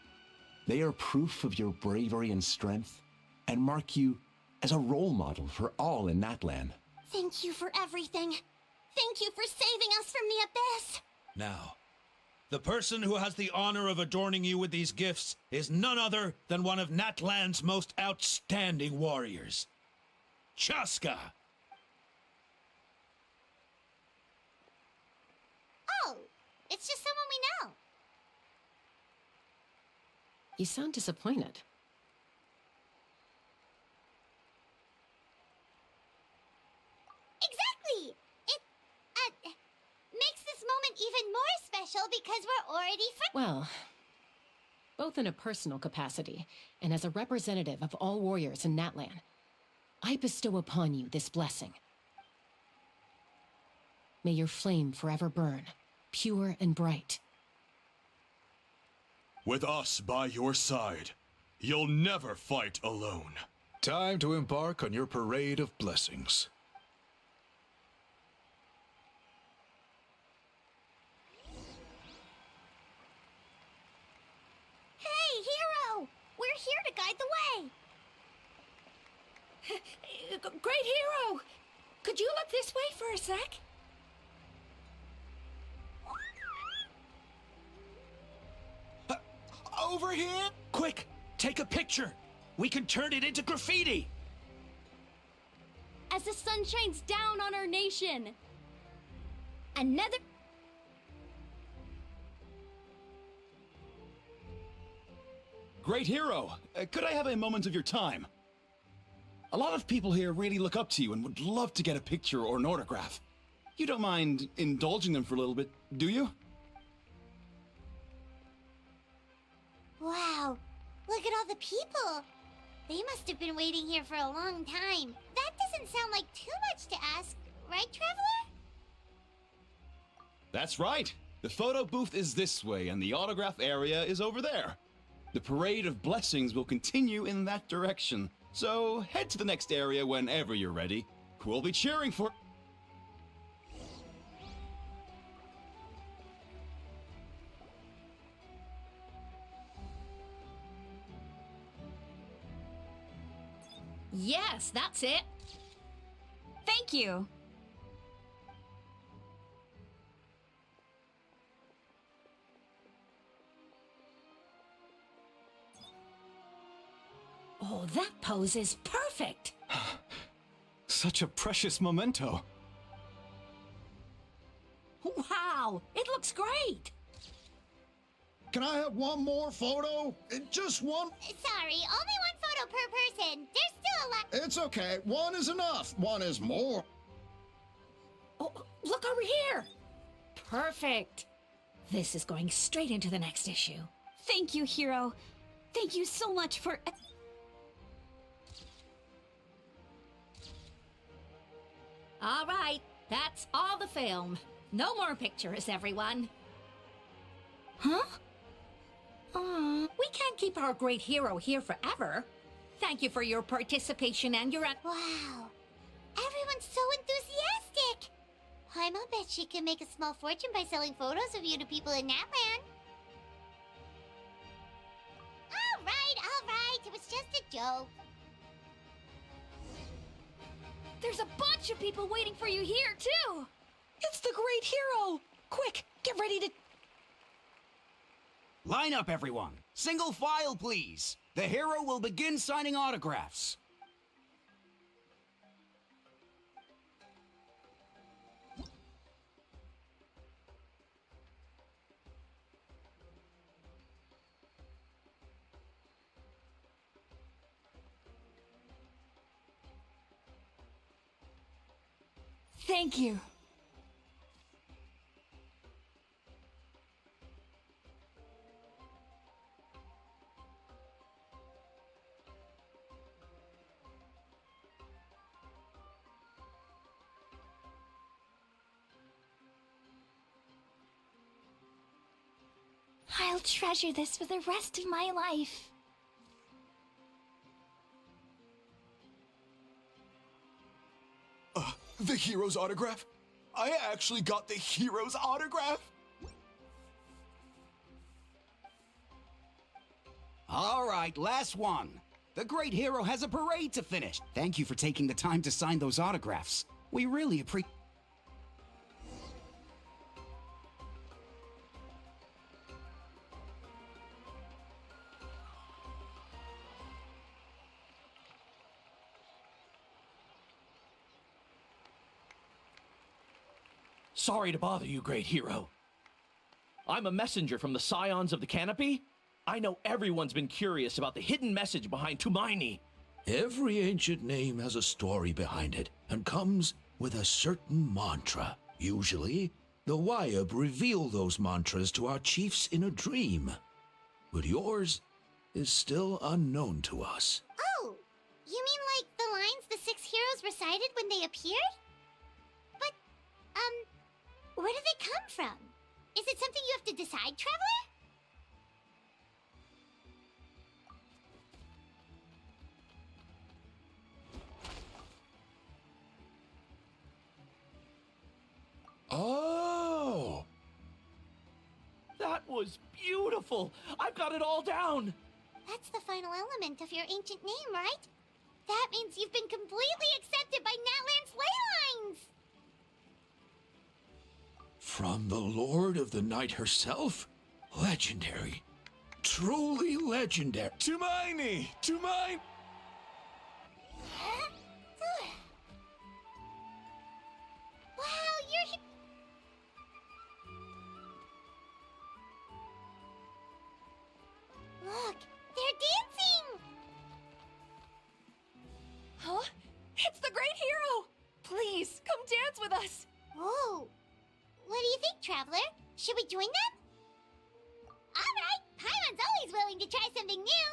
They are proof of your bravery and strength, and mark you as a role model for all in Natlan.
Thank you for everything. Thank you for saving us from the Abyss.
Now, the person who has the honor of adorning you with these gifts is none other than one of Natlan's most outstanding warriors, Chaska.
Oh, it's just someone we know.
You sound disappointed.
Exactly! It, makes this moment even more special because we're already friends.
Well, both in a personal capacity and as a representative of all warriors in Natlan, I bestow upon you this blessing. May your flame forever burn, pure and bright.
With us by your side, you'll never fight alone.
Time to embark on your parade of blessings.
Hey, hero! We're here to guide the way.
Great hero! Could you look this way for a sec?
Over here? Quick, take a picture. We can turn it into graffiti.
As the sun shines down on our nation. Another...
Great hero, could I have a moment of your time? A lot of people here really look up to you and would love to get a picture or an autograph. You don't mind indulging them for a little bit, do you?
Wow, look at all the people. They must have been waiting here for a long time. That doesn't sound like too much to ask, right, Traveler?
That's right. The photo booth is this way and the autograph area is over there. The Parade of Blessings will continue in that direction. So head to the next area whenever you're ready. We'll be cheering for...
Yes, that's it. Thank you.
Oh, that pose is perfect!
Such a precious memento.
Wow, it looks great!
Can I have one more photo? Just one?
Sorry, only one photo per person. There's still a lot.
It's okay. One is enough. One is more.
Oh, look over here! Perfect! This is going straight into the next issue.
Thank you, hero. Thank you so much for...
All right, that's all the film. No more pictures, everyone. Huh? We can't keep our great hero here forever. Thank you for your participation and your...
Wow, everyone's so enthusiastic. Paimon bet she can make a small fortune by selling photos of you to people in Natlan. All right, it was just a joke.
There's a bunch of people waiting for you here, too!
It's the great hero! Quick, get ready to...
Line up, everyone. Single file, please. The hero will begin signing autographs.
Thank you.
I'll treasure this for the rest of my life.
The hero's autograph? I actually got the hero's autograph?
All right, last one. The great hero has a parade to finish. Thank you for taking the time to sign those autographs. We really appreciate.
Sorry to bother you, great hero. I'm a messenger from the Scions of the Canopy. I know everyone's been curious about the hidden message behind Tumaini.
Every ancient name has a story behind it and comes with a certain mantra. Usually, the Wayab reveal those mantras to our chiefs in a dream. But yours is still unknown to us.
Oh, you mean like the lines the six heroes recited when they appeared? But, where do they come from? Is it something you have to decide, Traveler?
Oh!
That was beautiful! I've got it all down!
That's the final element of your ancient name, right? That means you've been completely accepted by Natlan's ley lines!
From the Lord of the Night herself? Legendary. Truly legendary.
Tumaini! Tumaini!
Wow, you're... Look, they're dancing!
Huh? It's the great hero! Please, come dance with us!
Whoa! What do you think, Traveler? Should we join them? Alright, Paimon's always willing to try something new!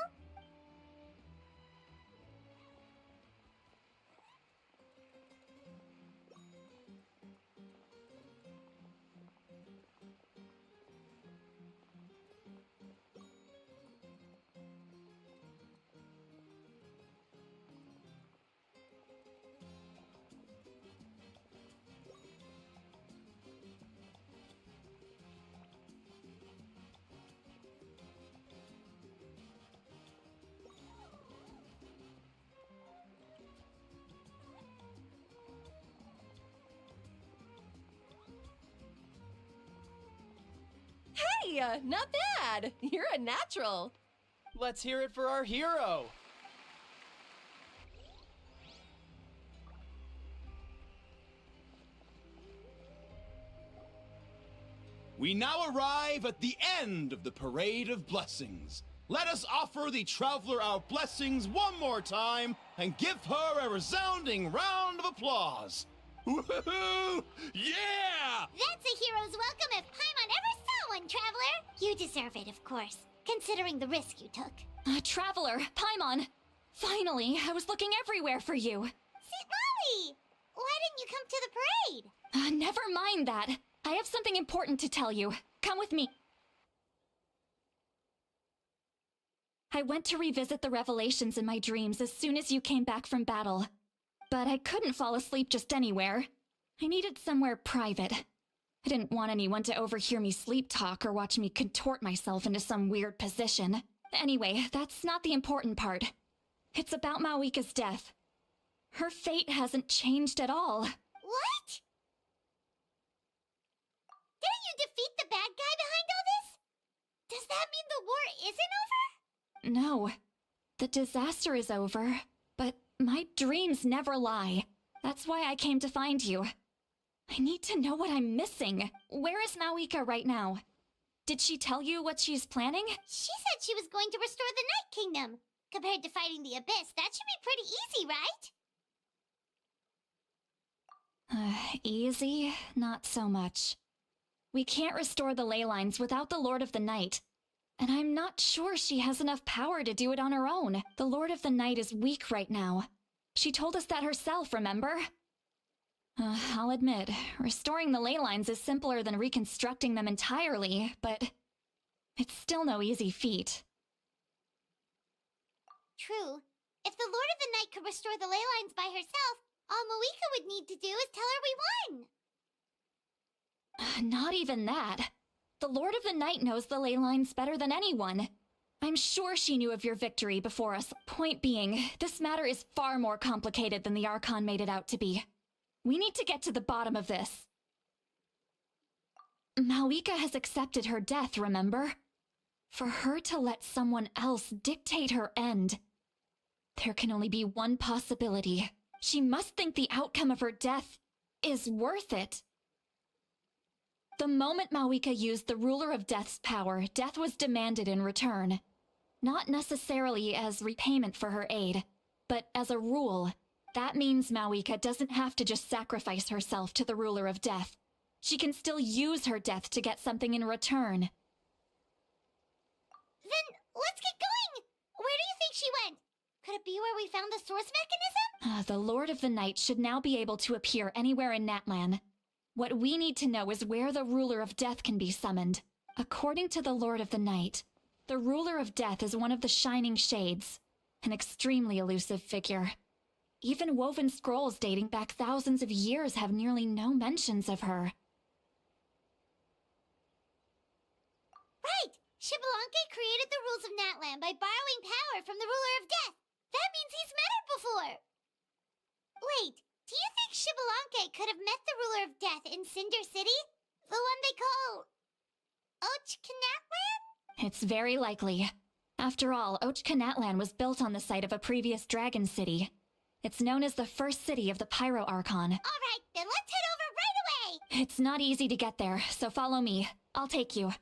Hey, not bad. You're a natural.
Let's hear it for our hero.
We now arrive at the end of the Parade of Blessings. Let us offer the Traveler our blessings one more time and give her a resounding round of applause. Woohoo! Yeah!
That's a hero's welcome if Paimon ever saw one, Traveler! You deserve it, of course, considering the risk you took.
Traveler, Paimon! Finally, I was looking everywhere for you.
St. Molly! Why didn't you come to the parade?
Never mind that. I have something important to tell you. Come with me. I went to revisit the revelations in my dreams as soon as you came back from battle. But I couldn't fall asleep just anywhere. I needed somewhere private. I didn't want anyone to overhear me sleep talk or watch me contort myself into some weird position. Anyway, that's not the important part. It's about Mavuika's death. Her fate hasn't changed at all.
What? Didn't you defeat the bad guy behind all this? Does that mean the war isn't over?
No. The disaster is over, but my dreams never lie. That's why I came to find you. I need to know what I'm missing. Where is Mavuika right now? Did she tell you what she's planning?
She said she was going to restore the Night Kingdom. Compared to fighting the Abyss, that should be pretty easy, right?
Easy? Not so much. We can't restore the ley lines without the Lord of the Night. And I'm not sure she has enough power to do it on her own. The Lord of the Night is weak right now. She told us that herself, remember? I'll admit, restoring the ley lines is simpler than reconstructing them entirely, but it's still no easy feat.
True. If the Lord of the Night could restore the ley lines by herself, all Mavuika would need to do is tell her we won.
Not even that. The Lord of the Night knows the ley lines better than anyone. I'm sure she knew of your victory before us. Point being, this matter is far more complicated than the Archon made it out to be. We need to get to the bottom of this. Mavuika has accepted her death, remember? For her to let someone else dictate her end, there can only be one possibility. She must think the outcome of her death is worth it. The moment Mavuika used the Ruler of Death's power, death was demanded in return. Not necessarily as repayment for her aid, but as a rule. That means Mavuika doesn't have to just sacrifice herself to the Ruler of Death. She can still use her death to get something in return.
Then let's get going! Where do you think she went? Could it be where we found the source mechanism?
The Lord of the Night should now be able to appear anywhere in Natlan. What we need to know is where the Ruler of Death can be summoned. According to the Lord of the Night, the Ruler of Death is one of the Shining Shades, an extremely elusive figure. Even woven scrolls dating back thousands of years have nearly no mentions of her.
Right! Shibalanke created the rules of Natlan by borrowing power from the Ruler of Death. That means he's met her before. Wait, do you think Shibalanke could have met the Ruler of Death in Cinder City? The one they call Natlan?
It's very likely. After all, Natlan was built on the site of a previous dragon city. It's known as the first city of the Pyro Archon.
All right, then let's head over right away!
It's not easy to get there, so follow me. I'll take you.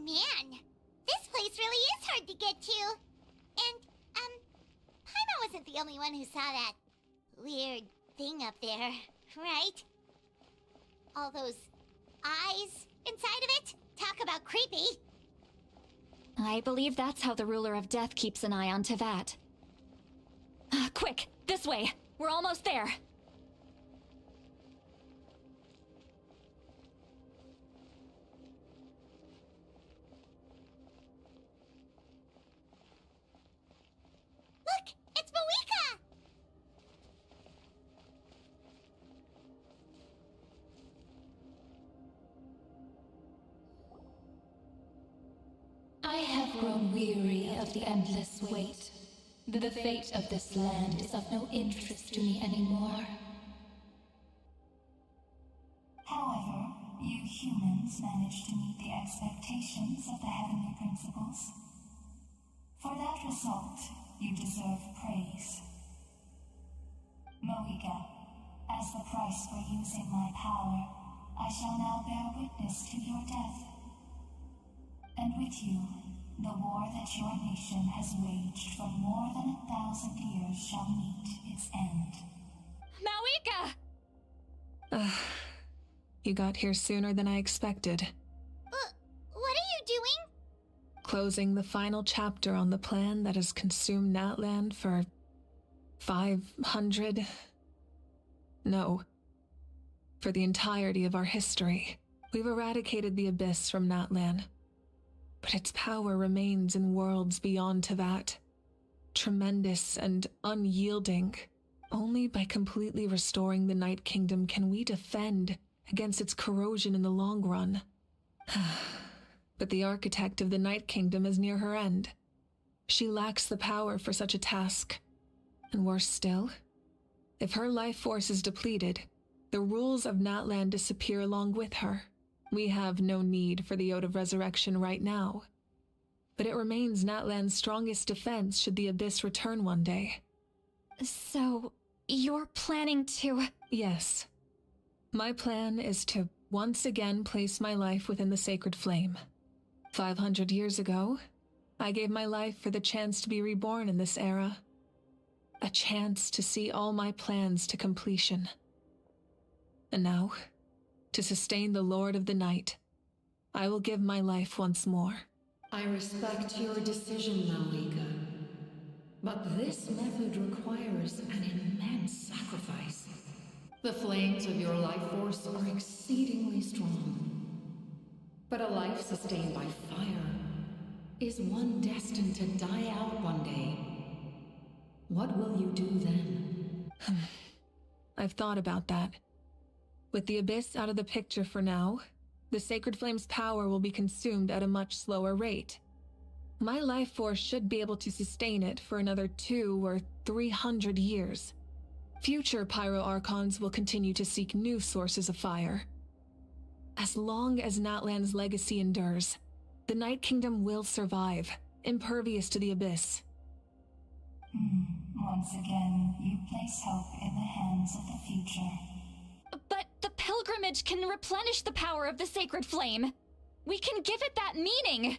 Man, this place really is hard to get to. And, Paimon wasn't the only one who saw that weird thing up there, right? All those eyes inside of it? Talk about creepy.
I believe that's how the Ruler of Death keeps an eye on Tevat. Quick, this way! We're almost there!
Look! It's Mavuika!
I have grown weary of the endless wait. The fate of this land is of no interest to me anymore.
However, you humans managed to meet the expectations of the heavenly principles. For that result, you deserve praise. Mavuika, as the price for using my power, I shall now bear witness to your death. And with you, the war that your nation has waged for more than 1,000 years shall meet its end.
Mavuika!
You got here sooner than I expected.
What are you doing?
Closing the final chapter on the plan that has consumed Natlan for 500... No. For the entirety of our history. We've eradicated the Abyss from Natlan. But its power remains in worlds beyond Tevat. Tremendous and unyielding. Only by completely restoring the Night Kingdom can we defend against its corrosion in the long run. But the architect of the Night Kingdom is near her end. She lacks the power for such a task. And worse still, if her life force is depleted, The rules of Natlan disappear along with her. We have no need for the Ode of Resurrection right now. But it remains Natlan's strongest defense should the Abyss return one day.
So, you're planning to...
Yes. My plan is to once again place my life within the sacred flame. 500 years ago, I gave my life for the chance to be reborn in this era. A chance to see all my plans to completion. And now, to sustain the Lord of the Night, I will give my life once more.
I respect your decision, Mavuika. But this method requires an immense sacrifice. The flames of your life force are exceedingly strong. But a life sustained by fire is one destined to die out one day. What will you do then?
I've thought about that. With the Abyss out of the picture for now, the Sacred Flame's power will be consumed at a much slower rate. My life force should be able to sustain it for another 200 or 300 years. Future Pyro Archons will continue to seek new sources of fire. As long as Natlan's legacy endures, the Night Kingdom will survive, impervious to the Abyss.
Once again, you place hope in the hands of the future.
But the pilgrimage can replenish the power of the sacred flame. We can give it that meaning.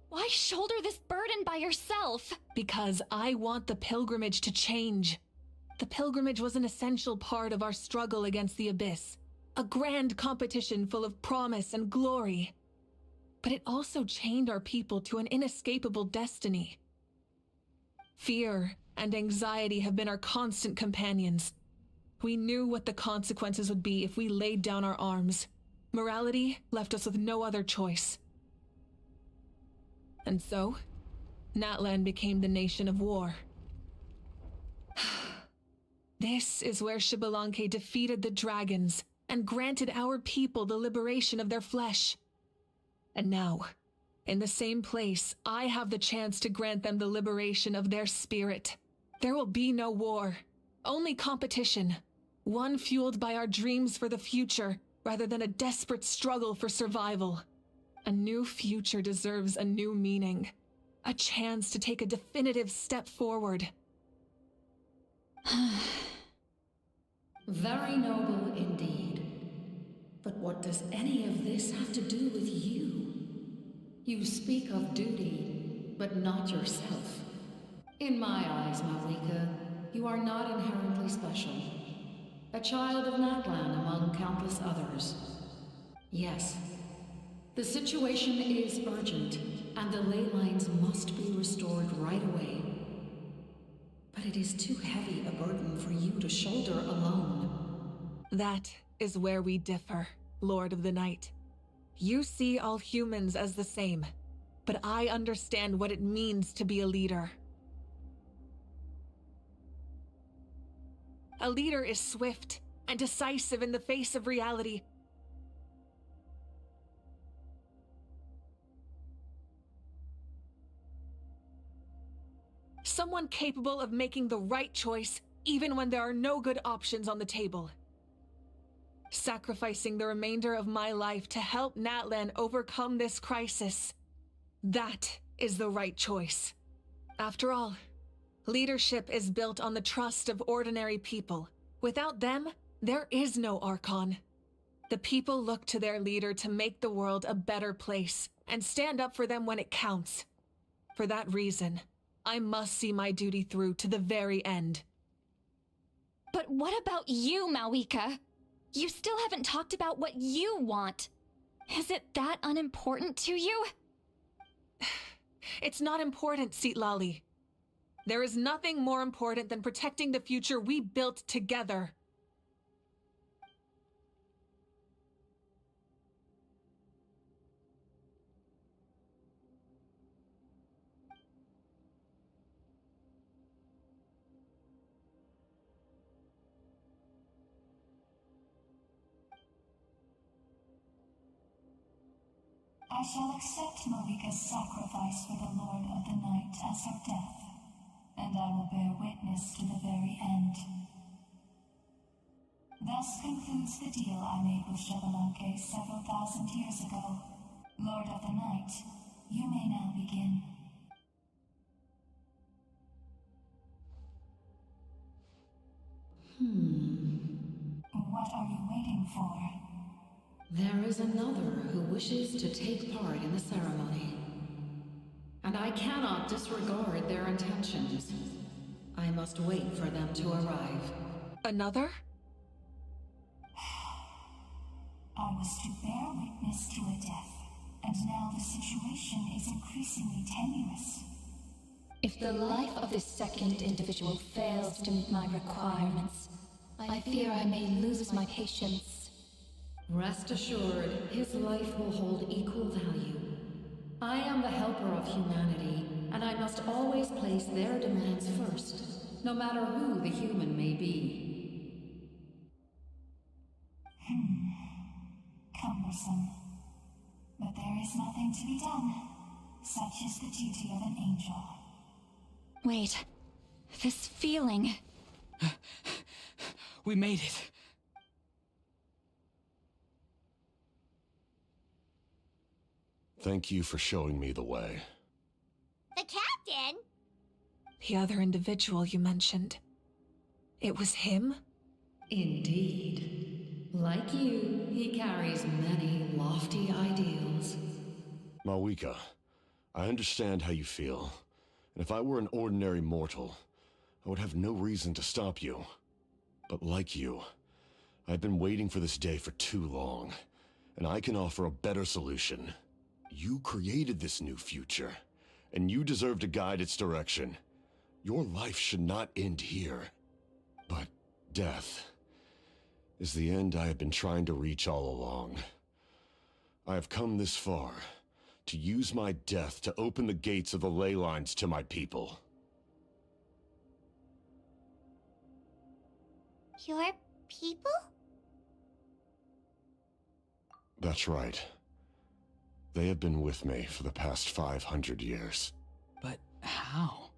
Why shoulder this burden by yourself?
Because I want the pilgrimage to change. The pilgrimage was an essential part of our struggle against the Abyss. A grand competition full of promise and glory. But it also chained our people to an inescapable destiny. Fear and anxiety have been our constant companions. We knew what the consequences would be if we laid down our arms. Morality left us with no other choice. And so, Natlan became the nation of war. This is where Xbalanque defeated the dragons and granted our people the liberation of their flesh. And now, in the same place, I have the chance to grant them the liberation of their spirit. There will be no war, only competition. One fueled by our dreams for the future, rather than a desperate struggle for survival. A new future deserves a new meaning. A chance to take a definitive step forward.
Very noble indeed. But what does any of this have to do with you? You speak of duty, but not yourself. In my eyes, Mavuika, you are not inherently special. A child of Natlan among countless others. Yes, the situation is urgent, and the ley lines must be restored right away. But it is too heavy a burden for you to shoulder alone.
That is where we differ, Lord of the Night. You see all humans as the same, but I understand what it means to be a leader. A leader is swift and decisive in the face of reality. Someone capable of making the right choice even when there are no good options on the table. Sacrificing the remainder of my life to help Natlan overcome this crisis. That is the right choice. After all, leadership is built on the trust of ordinary people. Without them, there is no Archon. The people look to their leader to make the world a better place and stand up for them when it counts. For that reason, I must see my duty through to the very end.
But what about you, Mavuika? You still haven't talked about what you want. Is it that unimportant to you?
It's not important, Citlali. There is nothing more important than protecting the future we built together.
I shall accept Mavuika's sacrifice for the Lord of the Night as her death, and I will bear witness to the very end. thus concludes the deal I made with Xbalanque several thousand years ago. Lord of the Night, you may now begin. What are you waiting for?
There is another who wishes to take part in the ceremony. And I cannot disregard their intentions. I must wait for them to arrive.
Another?
I was to bear witness to a death, and now the situation is increasingly tenuous.
If the life of this second individual fails to meet my requirements, I fear I may lose my patience.
Rest assured, his life will hold equal value. I am the helper of humanity, and I must always place their demands first, no matter who the human may be.
Cumbersome. But there is nothing to be done. Such is the duty of an angel.
Wait, this feeling...
We made it.
Thank you for showing me the way.
The captain?
The other individual you mentioned. It was him?
Indeed. Like you, he carries many lofty ideals.
Mavuika, I understand how you feel. And if I were an ordinary mortal, I would have no reason to stop you. But like you, I've been waiting for this day for too long, and I can offer a better solution. You created this new future, and you deserve to guide its direction. Your life should not end here. But death is the end I have been trying to reach all along. I have come this far to use my death to open the gates of the ley lines to my people.
Your people?
That's right. They have been with me for the past 500 years.
But how?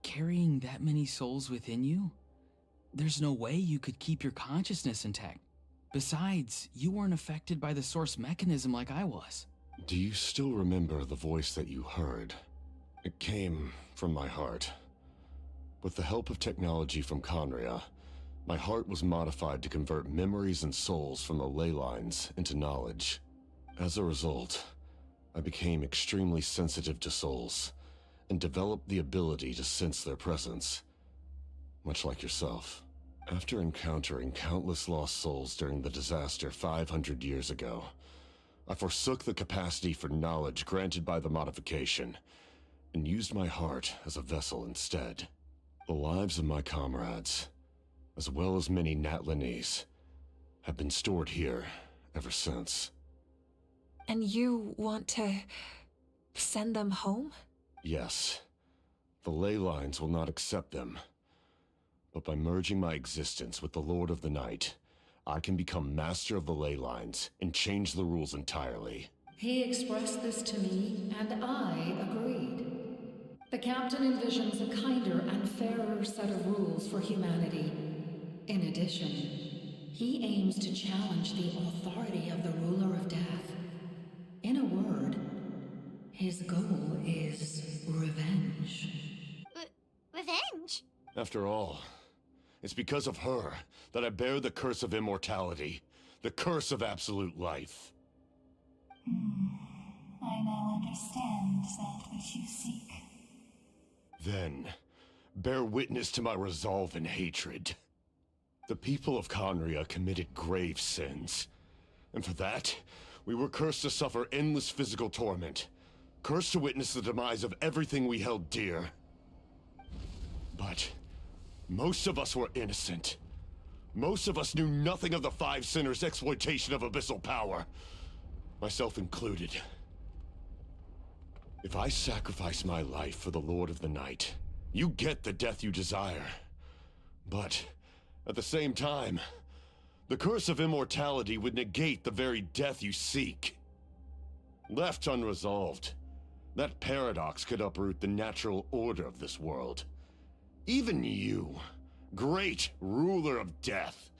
Carrying that many souls within you? There's no way you could keep your consciousness intact. Besides, you weren't affected by the source mechanism like I was.
Do you still remember the voice that you heard? It came from my heart. With the help of technology from Conria, my heart was modified to convert memories and souls from the ley lines into knowledge. As a result, I became extremely sensitive to souls, and developed the ability to sense their presence. Much like yourself. After encountering countless lost souls during the disaster 500 years ago, I forsook the capacity for knowledge granted by the modification, and used my heart as a vessel instead. The lives of my comrades, as well as many Natlanese, have been stored here ever since.
And you want to send them home?
Yes. The ley lines will not accept them. But by merging my existence with the Lord of the Night, I can become master of the ley lines and change the rules entirely.
He expressed this to me, and I agreed. The captain envisions a kinder and fairer set of rules for humanity. In addition, he aims to challenge the authority of the ruler of death. In a word, his goal is revenge.
Revenge?
After all, it's because of her that I bear the curse of immortality, the curse of absolute life.
I now understand that which you seek.
Then, bear witness to my resolve and hatred. The people of Conria committed grave sins, and for that, we were cursed to suffer endless physical torment, cursed to witness the demise of everything we held dear. But most of us were innocent. Most of us knew nothing of the Five Sinners' exploitation of abyssal power, myself included. If I sacrifice my life for the Lord of the Night, you get the death you desire. But at the same time, the curse of immortality would negate the very death you seek. Left unresolved, that paradox could uproot the natural order of this world. Even you, great ruler of death,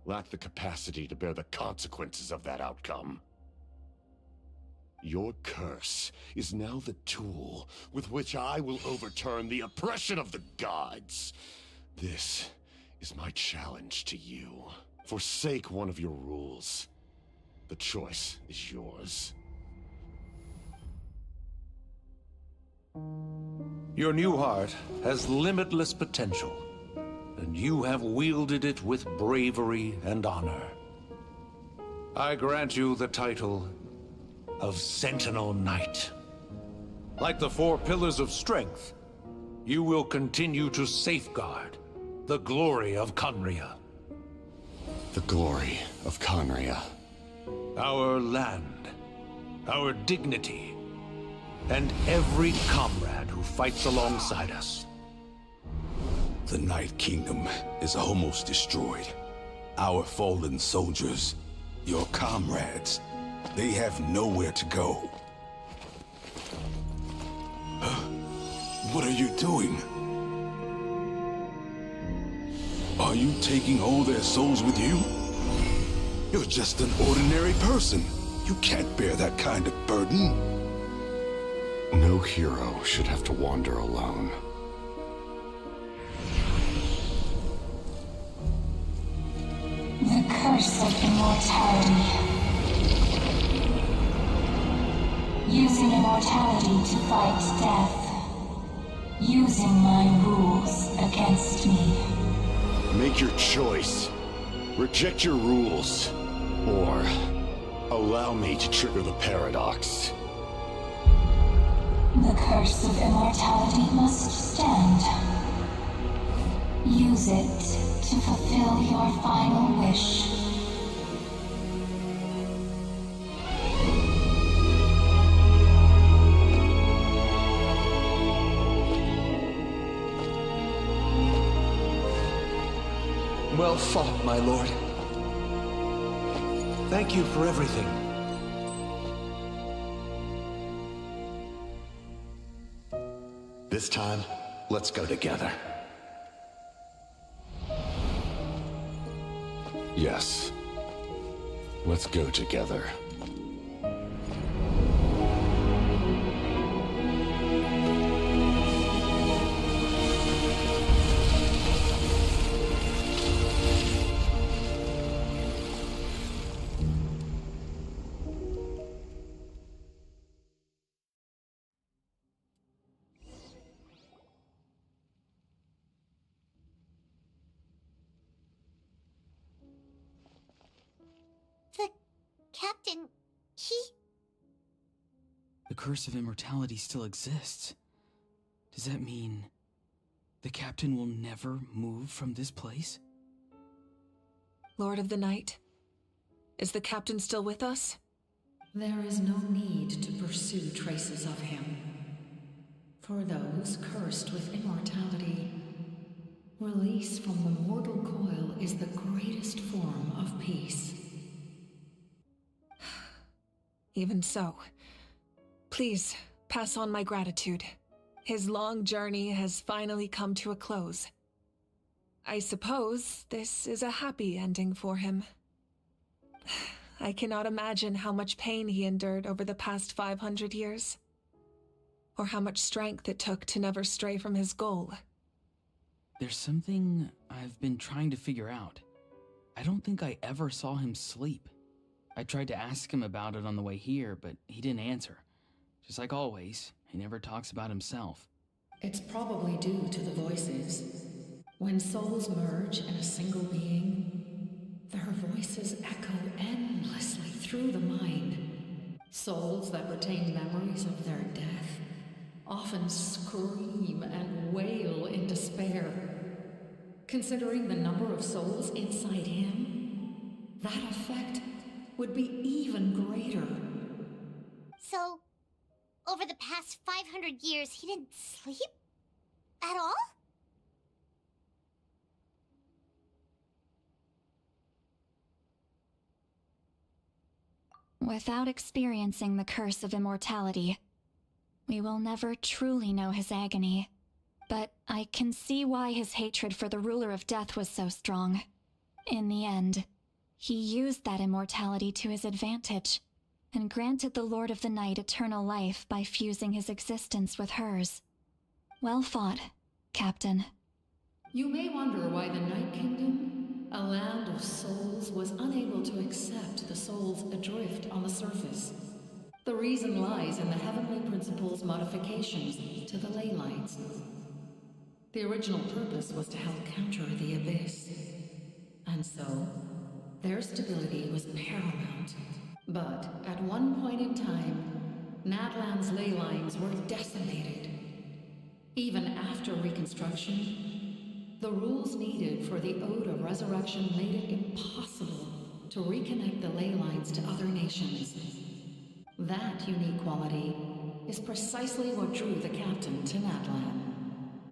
lack the capacity to bear the consequences of that outcome. Your curse is now the tool with which I will overturn the oppression of the gods. This is my challenge to you. Forsake one of your rules. The choice is yours.
Your new heart has limitless potential, and you have wielded it with bravery and honor. I grant you the title of Sentinel Knight. Like the 4 pillars of strength, you will continue to safeguard the glory of Conria.
The glory of Conria.
Our land, our dignity, and every comrade who fights alongside us.
The Night Kingdom is almost destroyed. Our fallen soldiers, your comrades, they have nowhere to go. What are you doing? Are you taking all their souls with you? You're just an ordinary person. You can't bear that kind of burden.
No hero should have to wander alone.
The curse of immortality. Using immortality to fight death. Using my rules against me.
Make your choice. Reject your rules. Or allow me to trigger the paradox.
The curse of immortality must stand. Use it to fulfill your final wish.
Well fought, my lord. Thank you for everything.
This time, let's go together.
Yes. Let's go together.
The captain,
The curse of immortality still exists. Does that mean the captain will never move from this place?
Lord of the Night, is the captain still with us?
There is no need to pursue traces of him. For those cursed with immortality, release from the mortal coil is the greatest form of peace.
Even so, please pass on my gratitude. His long journey has finally come to a close. I suppose this is a happy ending for him. I cannot imagine how much pain he endured over the past 500 years, or how much strength it took to never stray from his goal.
There's something I've been trying to figure out. I don't think I ever saw him sleep. I tried to ask him about it on the way here, but he didn't answer. Just like always, he never talks about himself.
It's probably due to the voices. When souls merge in a single being, their voices echo endlessly through the mind. Souls that retain memories of their death often scream and wail in despair. Considering the number of souls inside him, that effect would be even greater.
So, over the past 500 years, he didn't sleep? At all?
Without experiencing the curse of immortality, we will never truly know his agony. But I can see why his hatred for the ruler of death was so strong. In the end, He used that immortality to his advantage, and granted the Lord of the Night eternal life by fusing his existence with hers. Well fought, Captain.
You may wonder why the Night Kingdom, a land of souls, was unable to accept the souls adrift on the surface. The reason lies in the Heavenly Principle's modifications to the ley lines. The original purpose was to help counter the Abyss. And so, their stability was paramount. But at one point in time, Natlan's ley lines were decimated. Even after reconstruction, the rules needed for the Ode of Resurrection made it impossible to reconnect the ley lines to other nations. That unique quality is precisely what drew the captain to Natlan.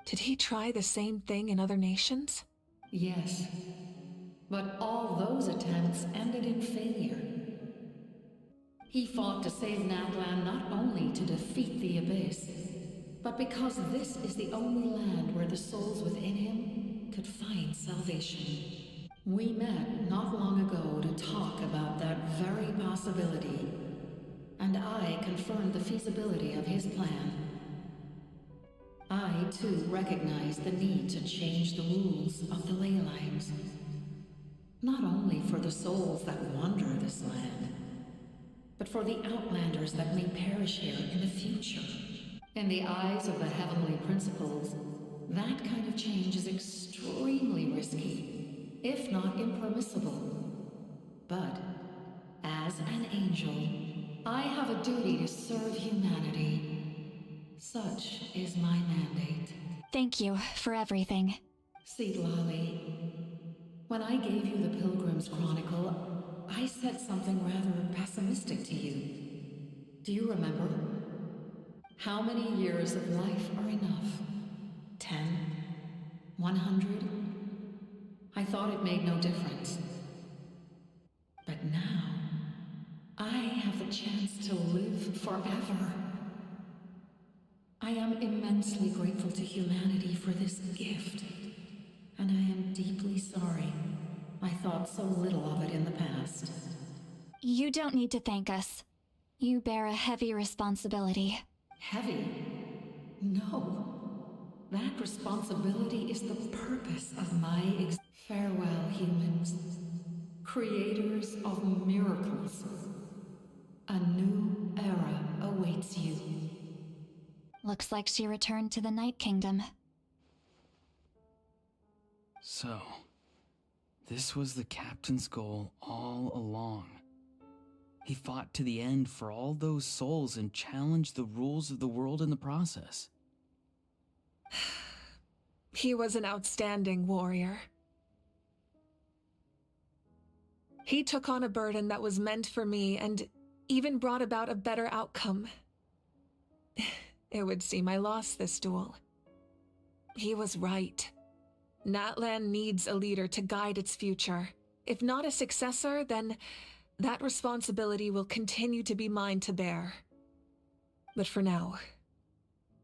Did he try the same thing in other nations?
Yes, but all those attempts ended in failure. He fought to save Natlan not only to defeat the Abyss, but because this is the only land where the souls within him could find salvation. We met not long ago to talk about that very possibility, and I confirmed the feasibility of his plan. I, too, recognize the need to change the rules of the ley lines. Not only for the souls that wander this land, but for the outlanders that may perish here in the future. In the eyes of the Heavenly Principles, that kind of change is extremely risky, if not impermissible. But, as an angel, I have a duty to serve humanity. Such is my mandate.
Thank you for everything.
Lali, when I gave you the Pilgrim's Chronicle, I said something rather pessimistic to you. Do you remember? How many years of life are enough? 10? 100? I thought it made no difference. But now, I have the chance to live forever. I am immensely grateful to humanity for this gift, and I am deeply sorry I thought so little of it in the past.
You don't need to thank us. You bear a heavy responsibility.
Heavy? No. That responsibility is the purpose of my farewell, humans. Creators of miracles. A new era awaits you.
Looks like she returned to the Night Kingdom.
So, this was the captain's goal all along. He fought to the end for all those souls and challenged the rules of the world in the process.
He was an outstanding warrior. He took on a burden that was meant for me and even brought about a better outcome. It would seem I lost this duel. He was right. Natlan needs a leader to guide its future. If not a successor, then that responsibility will continue to be mine to bear. But for now,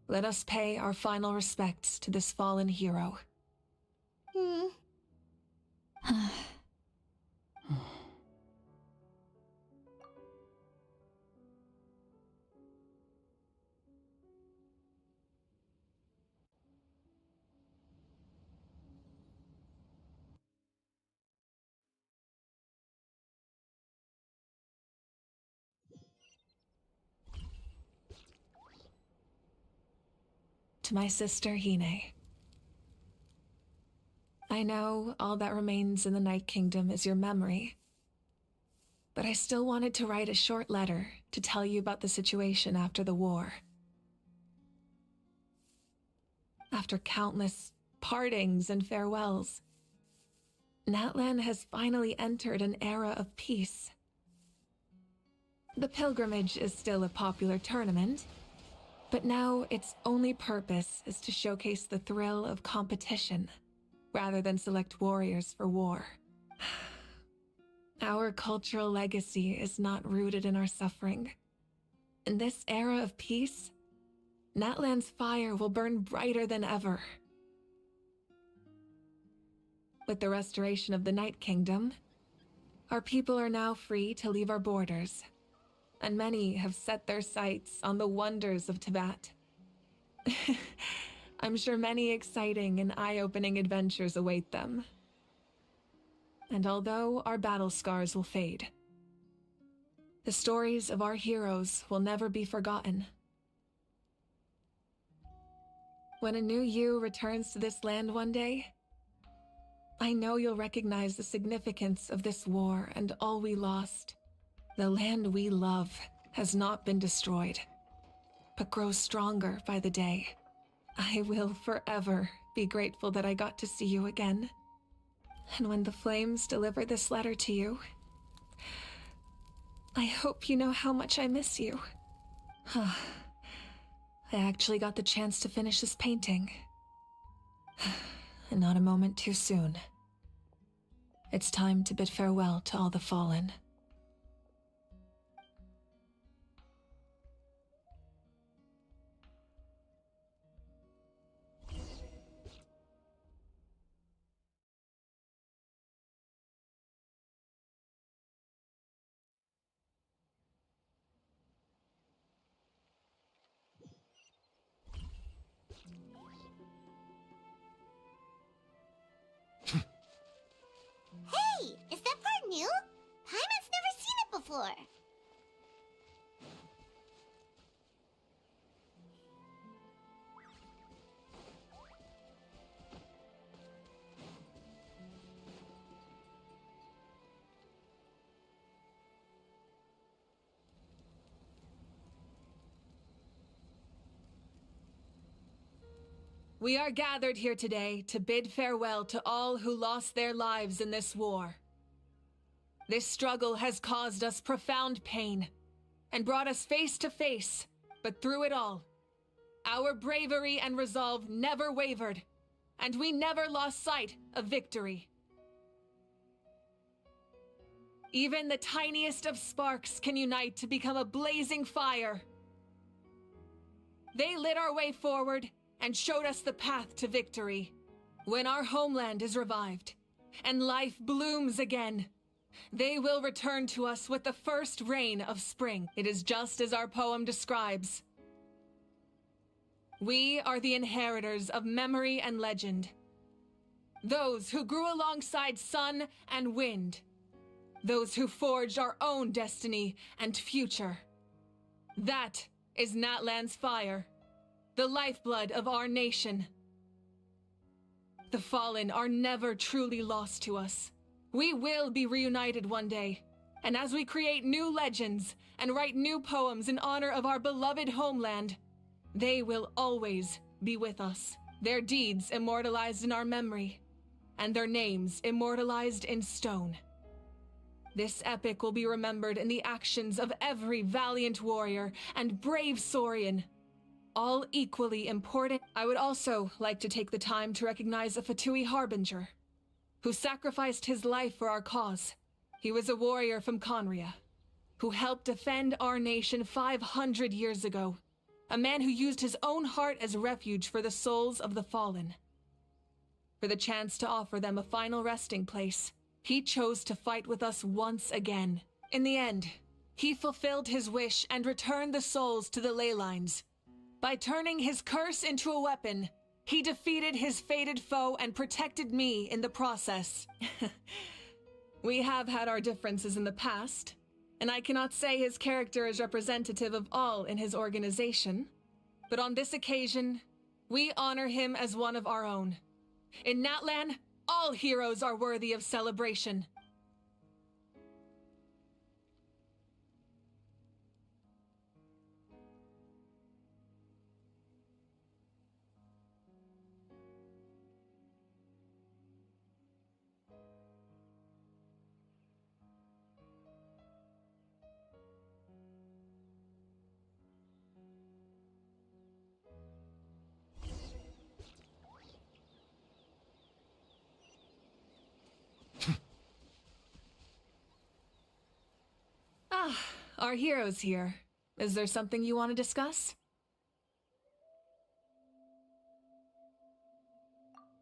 let us pay our final respects to this fallen hero. To my sister, Hine. I know all that remains in the Night Kingdom is your memory, but I still wanted to write a short letter to tell you about the situation after the war. After countless partings and farewells, Natlan has finally entered an era of peace. The pilgrimage is still a popular tournament, but now its only purpose is to showcase the thrill of competition, rather than select warriors for war. Our cultural legacy is not rooted in our suffering. In this era of peace, Natlan's fire will burn brighter than ever. With the restoration of the Night Kingdom, Our people are now free to leave our borders, and many have set their sights on the wonders of Tibet. I'm sure many exciting and eye-opening adventures await them. And although our battle scars will fade, the stories of our heroes will never be forgotten. When a new you returns to this land one day, I know you'll recognize the significance of this war and all we lost. The land we love has not been destroyed, but grows stronger by the day. I will forever be grateful that I got to see you again. And when the flames deliver this letter to you, I hope you know how much I miss you. I actually got the chance to finish this painting. And not a moment too soon. It's time to bid farewell to all the fallen.
Hey, is that part new? Paimon's never seen it before.
We are gathered here today to bid farewell to all who lost their lives in this war. This struggle has caused us profound pain and brought us face to face, but through it all, our bravery and resolve never wavered, and we never lost sight of victory. Even the tiniest of sparks can unite to become a blazing fire. They lit our way forward and showed us the path to victory. When our homeland is revived and life blooms again, they will return to us with the first rain of spring. It is just as our poem describes. We are the inheritors of memory and legend. Those who grew alongside sun and wind. Those who forged our own destiny and future. That is Natlan's fire. The lifeblood of our nation. The fallen are never truly lost to us. We will be reunited one day, and as we create new legends and write new poems in honor of our beloved homeland, they will always be with us. Their deeds immortalized in our memory, and their names immortalized in stone. This epic will be remembered in the actions of every valiant warrior and brave Saurian, all equally important. I would also like to take the time to recognize a F2p harbinger, who sacrificed his life for our cause. He was a warrior from Conria, who helped defend our nation 500 years ago. A man who used his own heart as refuge for the souls of the fallen. For the chance to offer them a final resting place, he chose to fight with us once again. In the end, he fulfilled his wish and returned the souls to the ley lines. By turning his curse into a weapon, he defeated his fated foe and protected me in the process. We have had our differences in the past, and I cannot say his character is representative of all in his organization. But on this occasion, we honor him as one of our own. In Natlan, all heroes are worthy of celebration. Our hero's here. Is there something you want to discuss?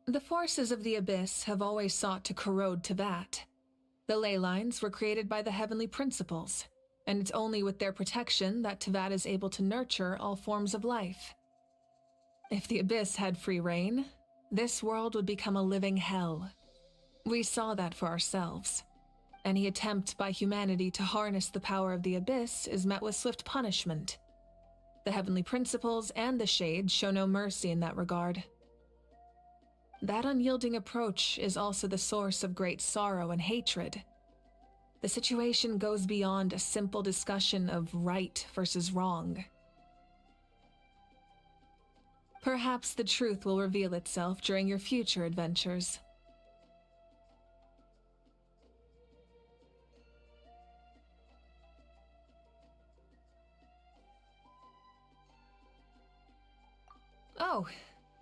The forces of the Abyss have always sought to corrode Tibet, The ley lines were created by the heavenly principles, and it's only with their protection that Teyvat is able to nurture all forms of life. If the Abyss had free reign, this world would become a living hell. We saw that for ourselves. Any attempt by humanity to harness the power of the Abyss is met with swift punishment. The heavenly principles and the Shades show no mercy in that regard. That unyielding approach is also the source of great sorrow and hatred. The situation goes beyond a simple discussion of right versus wrong. Perhaps the truth will reveal itself during your future adventures. Oh,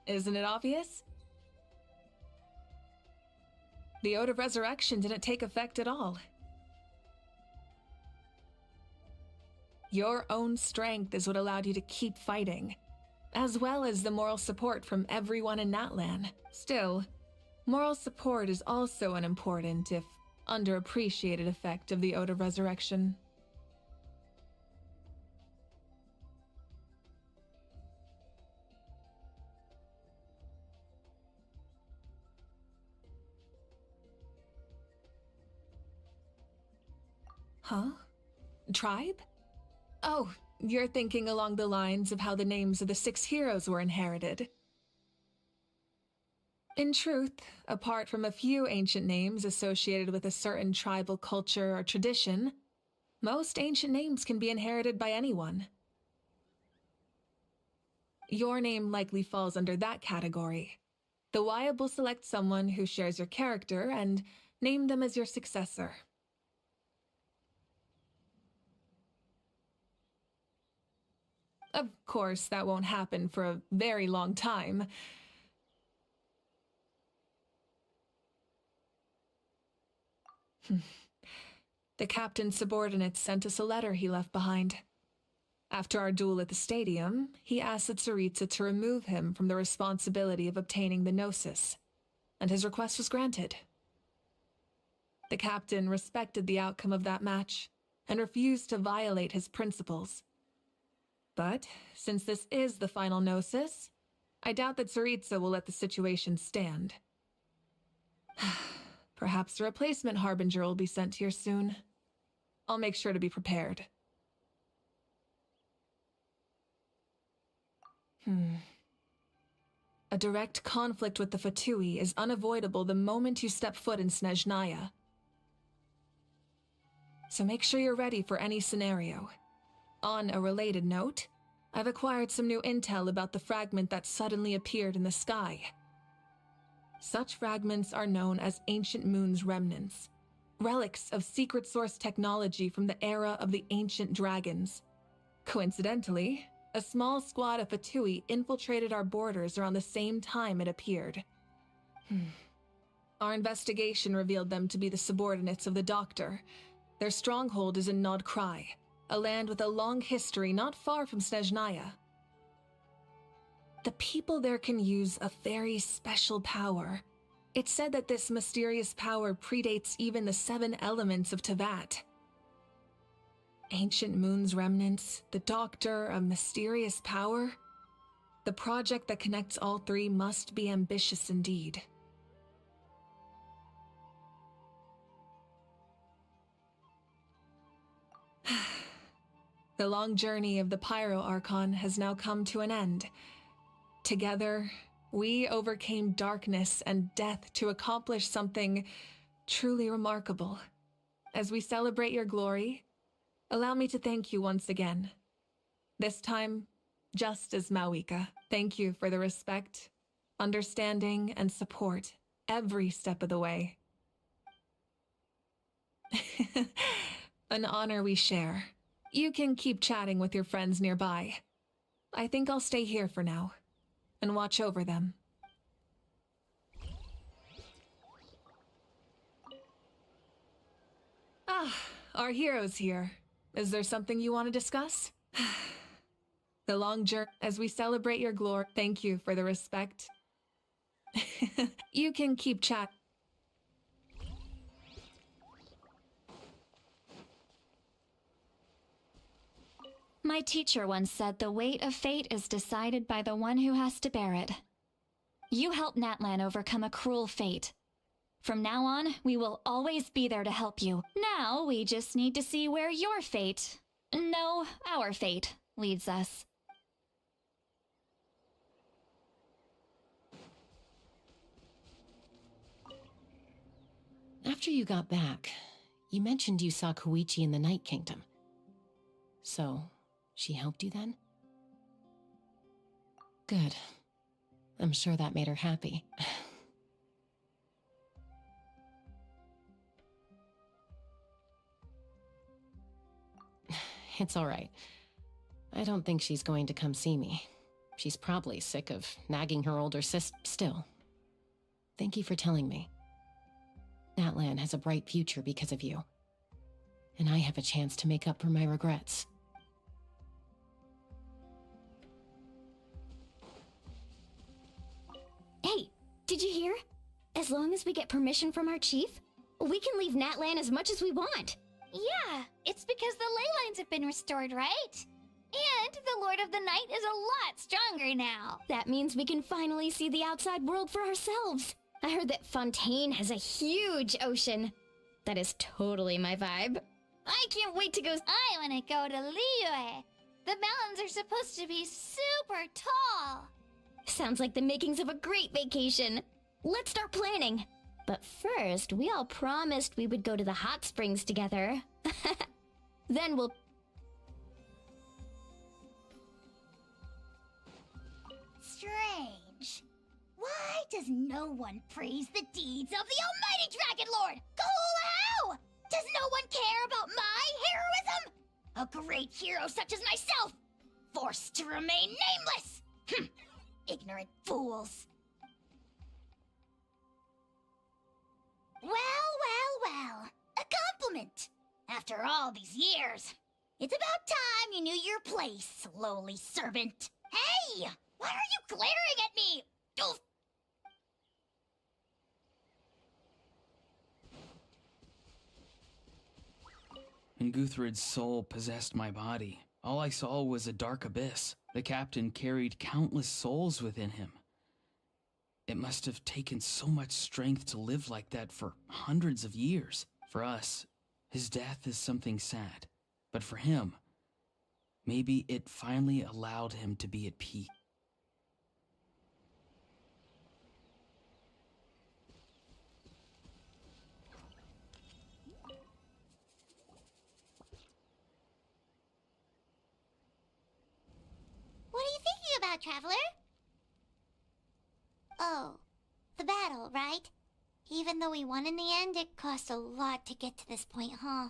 isn't it obvious? The Ode of Resurrection didn't take effect at all. Your own strength is what allowed you to keep fighting, as well as the moral support from everyone in Natlan. Still, moral support is also an important, if underappreciated, effect of the Ode of Resurrection. Huh? Tribe? Oh, you're thinking along the lines of how the names of the 6 heroes were inherited. In truth, apart from a few ancient names associated with a certain tribal culture or tradition, most ancient names can be inherited by anyone. Your name likely falls under that category. The Wyatt will select someone who shares your character and name them as your successor. Of course, that won't happen for a very long time. The captain's subordinates sent us a letter he left behind. After our duel at the stadium, he asked the Tsaritsa to remove him from the responsibility of obtaining the Gnosis, and his request was granted. The captain respected the outcome of that match and refused to violate his principles. But, since this is the final Gnosis, I doubt that Tsaritsa will let the situation stand. Perhaps a replacement Harbinger will be sent here soon. I'll make sure to be prepared. A direct conflict with the F2p is unavoidable the moment you step foot in Snezhnaya. So make sure you're ready for any scenario. On a related note, I've acquired some new intel about the fragment that suddenly appeared in the sky. Such fragments are known as Ancient Moon's remnants, relics of secret source technology from the era of the ancient dragons. Coincidentally, a small squad of F2p infiltrated our borders around the same time it appeared. Our investigation revealed them to be the subordinates of the Doctor. Their stronghold is in Nod Krai, a land with a long history not far from Snezhnaya. The people there can use a very special power. It's said that this mysterious power predates even the 7 elements of Teyvat. Ancient Moon's remnants, the Doctor, a mysterious power. The project that connects all 3 must be ambitious indeed. The long journey of the Pyro Archon has now come to an end. Together, we overcame darkness and death to accomplish something truly remarkable. As we celebrate your glory, allow me to thank you once again. This time, just as Mavuika. Thank you for the respect, understanding, and support every step of the way. An honor we share. You can keep chatting with your friends nearby. I think I'll stay here for now and watch over them. Ah, our hero's here. Is there something you want to discuss? The long journey as we celebrate your glory. Thank you for the respect. You can keep chat.
My teacher once said the weight of fate is decided by the one who has to bear it. You helped Natlan overcome a cruel fate. From now on, we will always be there to help you. Now, we just need to see where your fate, no, our fate, leads us.
After you got back, you mentioned you saw Koichi in the Night Kingdom. So, she helped you then? Good. I'm sure that made her happy. It's all right. I don't think she's going to come see me. She's probably sick of nagging her older sis still. Thank you for telling me. Natlan has a bright future because of you. And I have a chance to make up for my regrets.
Hey, did you hear? As long as we get permission from our chief, we can leave Natlan as much as we want.
Yeah, it's because the ley lines have been restored, right? And the Lord of the Night is a lot stronger now.
That means we can finally see the outside world for ourselves. I heard that Fontaine has a huge ocean. That is totally my vibe. I can't wait to go.
I want to go to Liyue. The mountains are supposed to be super tall.
Sounds like the makings of a great vacation. Let's start planning. But first, we all promised we would go to the hot springs together. Then we'll...
Strange. Why does no one praise the deeds of the almighty Dragon Lord? How? Does no one care about my heroism? A great hero such as myself, forced to remain nameless. Ignorant fools. Well. A compliment. After all these years. It's about time you knew your place, lowly servant. Hey! Why are you glaring at me? Oof.
When Guthred's soul possessed my body, all I saw was a dark abyss. The captain carried countless souls within him. It must have taken so much strength to live like that for hundreds of years. For us, his death is something sad. But for him, maybe it finally allowed him to be at peace.
What are you thinking about, Traveler? Oh, the battle, right? Even though we won in the end, it cost a lot to get to this point, huh?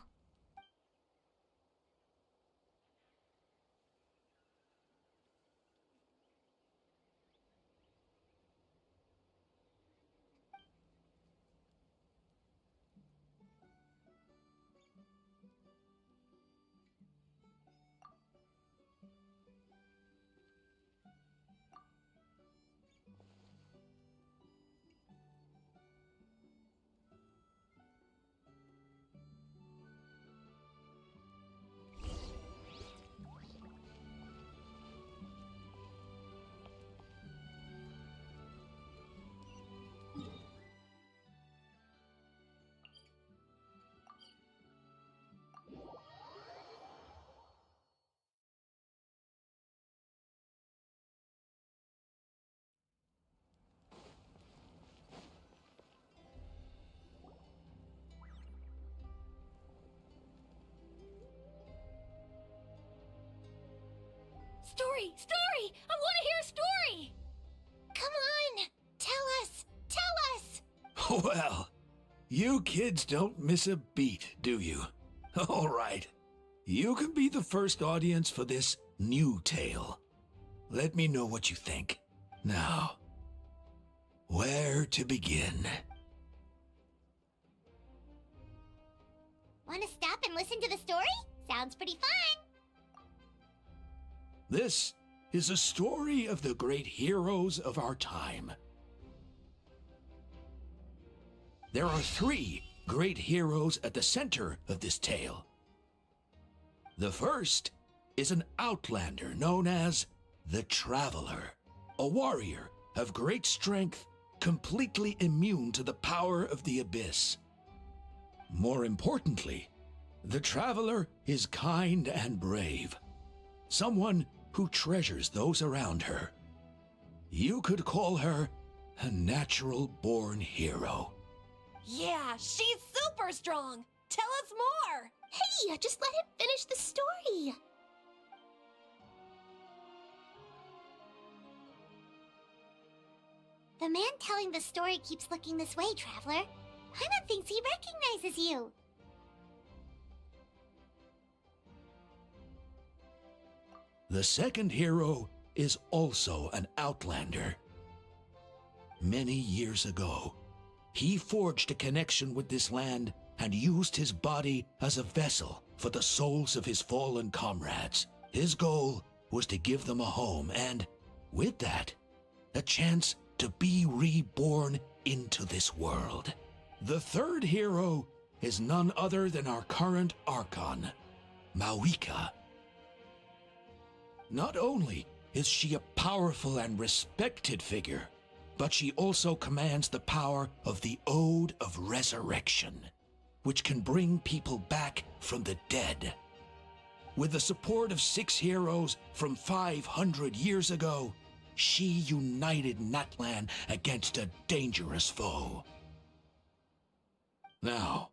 Story! I want to hear a story!
Come on! Tell us!
Well, you kids don't miss a beat, do you? All right. You can be the first audience for this new tale. Let me know what you think. Now, where to begin?
Want to stop and listen to the story? Sounds pretty fun!
This is a story of the great heroes of our time. There are 3 great heroes at the center of this tale. The first is an outlander known as the Traveler, a warrior of great strength, completely immune to the power of the Abyss. More importantly, the Traveler is kind and brave, someone who treasures those around her. You could call her a natural-born hero.
Yeah, she's super strong! Tell us more!
Hey, just let him finish the story! The man telling the story keeps looking this way, Traveler. Paimon thinks he recognizes you.
The second hero is also an outlander. Many years ago, he forged a connection with this land and used his body as a vessel for the souls of his fallen comrades. His goal was to give them a home and, with that, a chance to be reborn into this world. The third hero is none other than our current Archon, Mavuika. Not only is she a powerful and respected figure, but she also commands the power of the Ode of Resurrection, which can bring people back from the dead. With the support of 6 heroes from 500 years ago, she united Natlan against a dangerous foe. Now,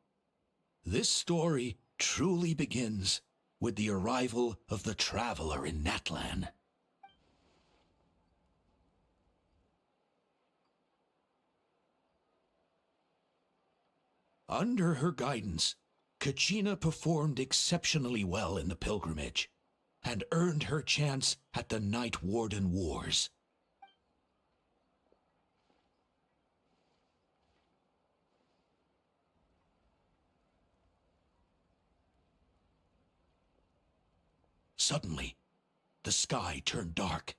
this story truly begins with the arrival of the Traveler in Natlan. Under her guidance, Kachina performed exceptionally well in the pilgrimage and earned her chance at the Night Warden Wars. Suddenly, the sky turned dark,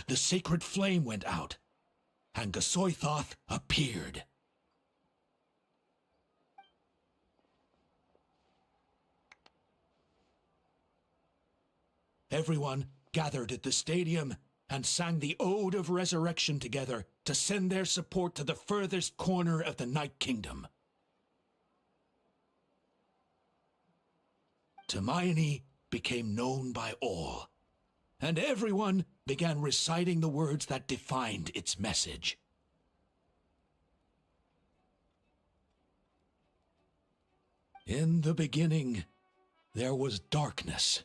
the sacred flame went out, and Gasoithoth appeared. Everyone gathered at the stadium and sang the Ode of Resurrection together to send their support to the furthest corner of the Night Kingdom. Hermione became known by all, and everyone began reciting the words that defined its message. In the beginning, there was darkness.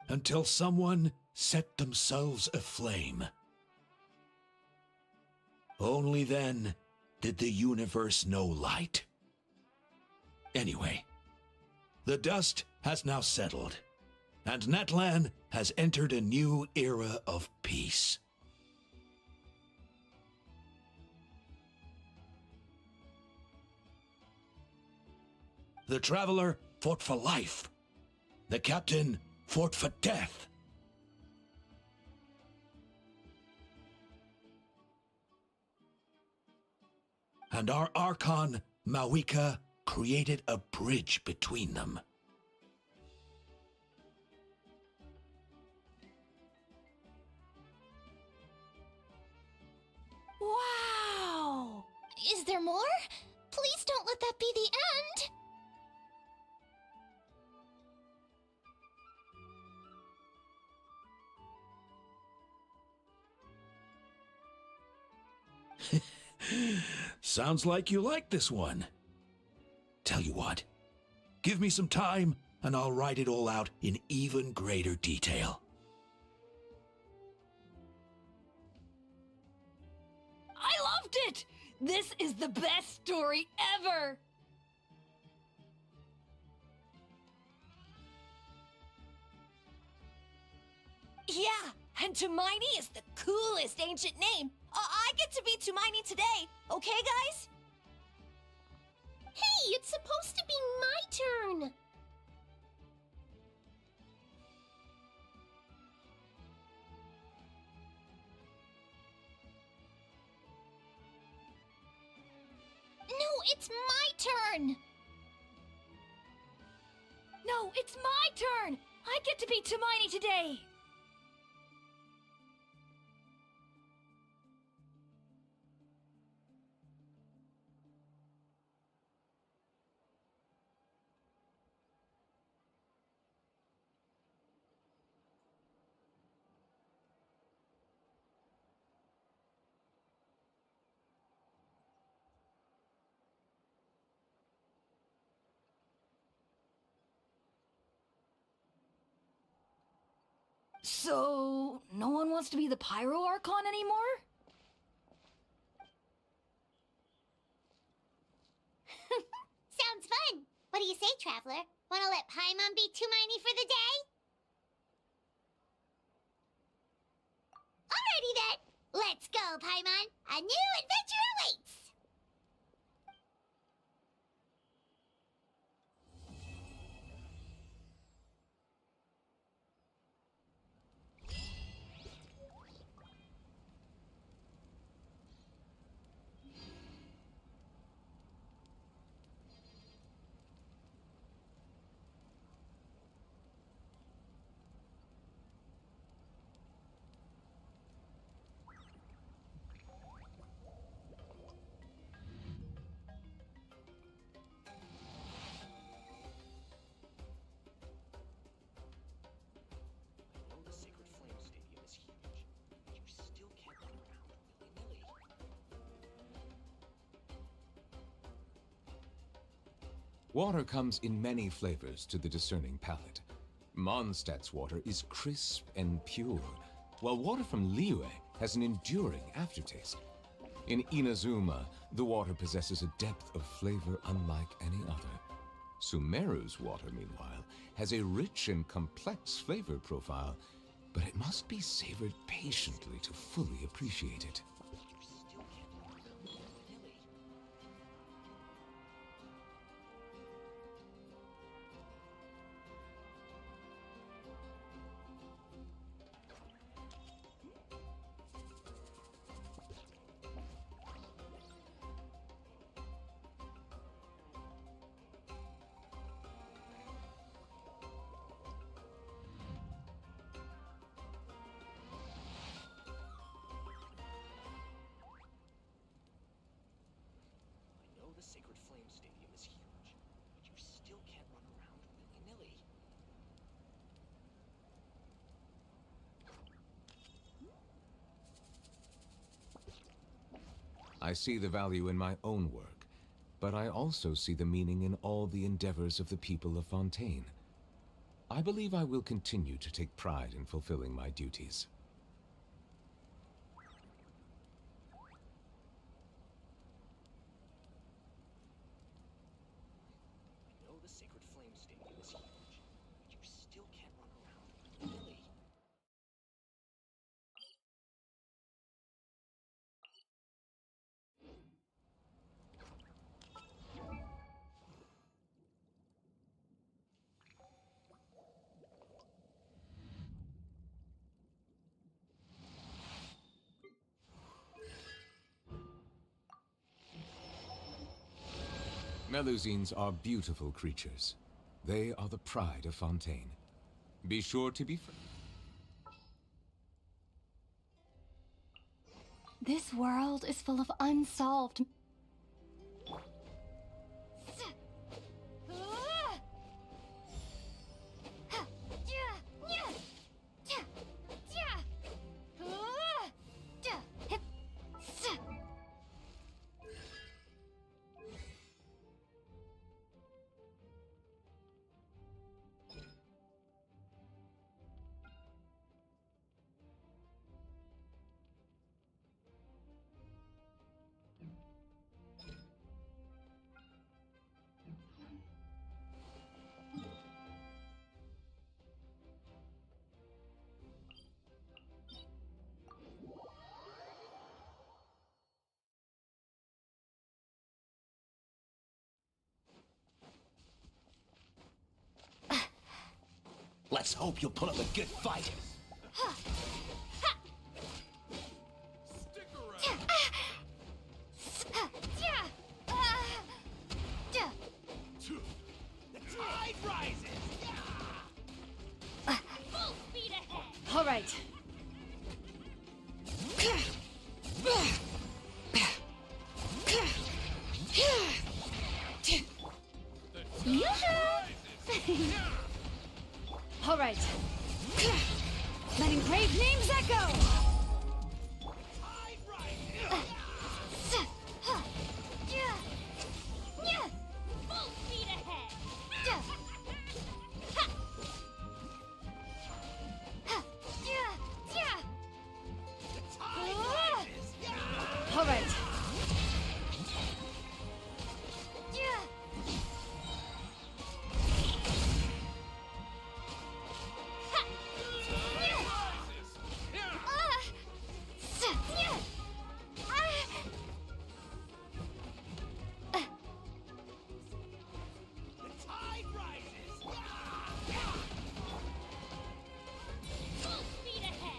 Until someone set themselves aflame. Only then did the universe know light. Anyway, the dust has now settled, and Natlan has entered a new era of peace. The Traveler fought for life. The Captain fought for death. And our Archon, Mavuika, created a bridge between them.
Wow! Is there more? Please don't let that be the end!
Sounds like you like this one. Tell you what, give me some time and I'll write it all out in even greater detail.
I loved it! This is the best story ever! Yeah, and Hermione is the coolest ancient name. I get to be Hermione today, okay, guys?
Hey, it's supposed to be my turn!
it's my turn! No, it's my turn! I get to be Hermione today! So, no one wants to be the Pyro Archon anymore?
Sounds fun. What do you say, Traveler? Wanna let Paimon be Hermione for the day? Alrighty then. Let's go, Paimon. A new adventure awaits.
Water comes in many flavors to the discerning palate. Mondstadt's water is crisp and pure, while water from Liyue has an enduring aftertaste. In Inazuma, the water possesses a depth of flavor unlike any other. Sumeru's water, meanwhile, has a rich and complex flavor profile, but it must be savored patiently to fully appreciate it. I see the value in my own work, but I also see the meaning in all the endeavors of the people of Fontaine. I believe I will continue to take pride in fulfilling my duties. Melusines are beautiful creatures. They are the pride of Fontaine. Be sure to be
This world is full of unsolved...
Let's hope you'll put up a good fight.
Full speed ahead!
All right. All right. Letting brave names echo!
Full speed ahead!
All right.
Full speed ahead!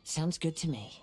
Sounds good to me.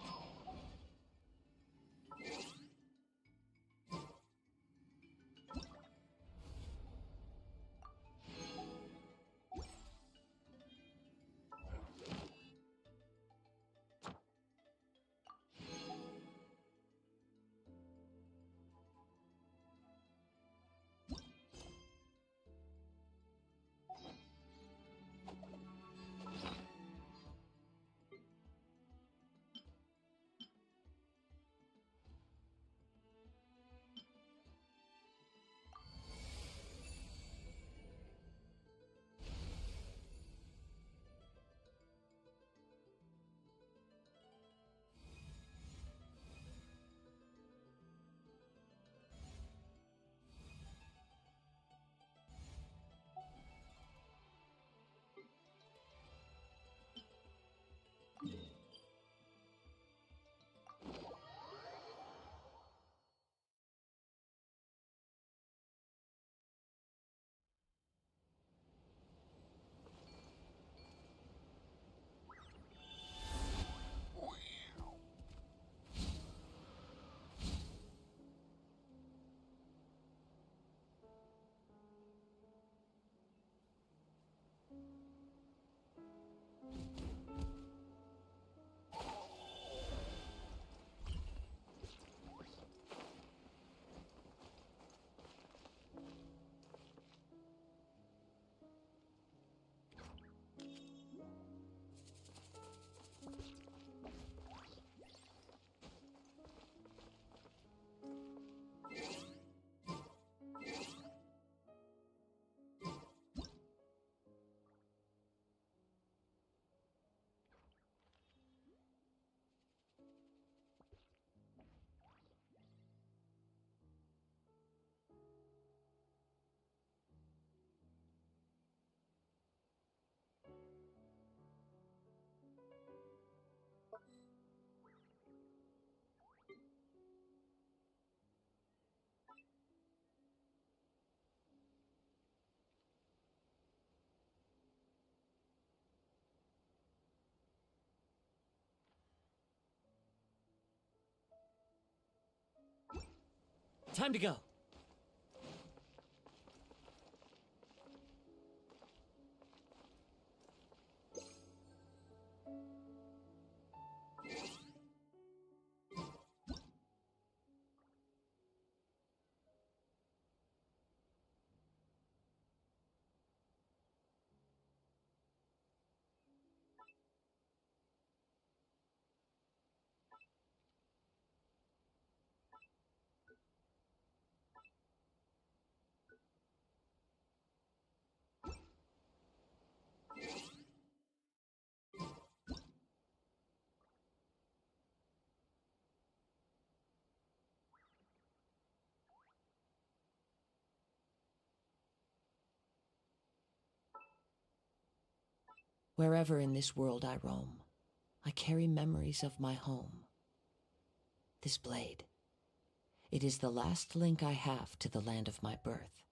Time to go. Wherever in this world I roam, I carry memories of my home. This blade, it is the last link I have to the land of my birth.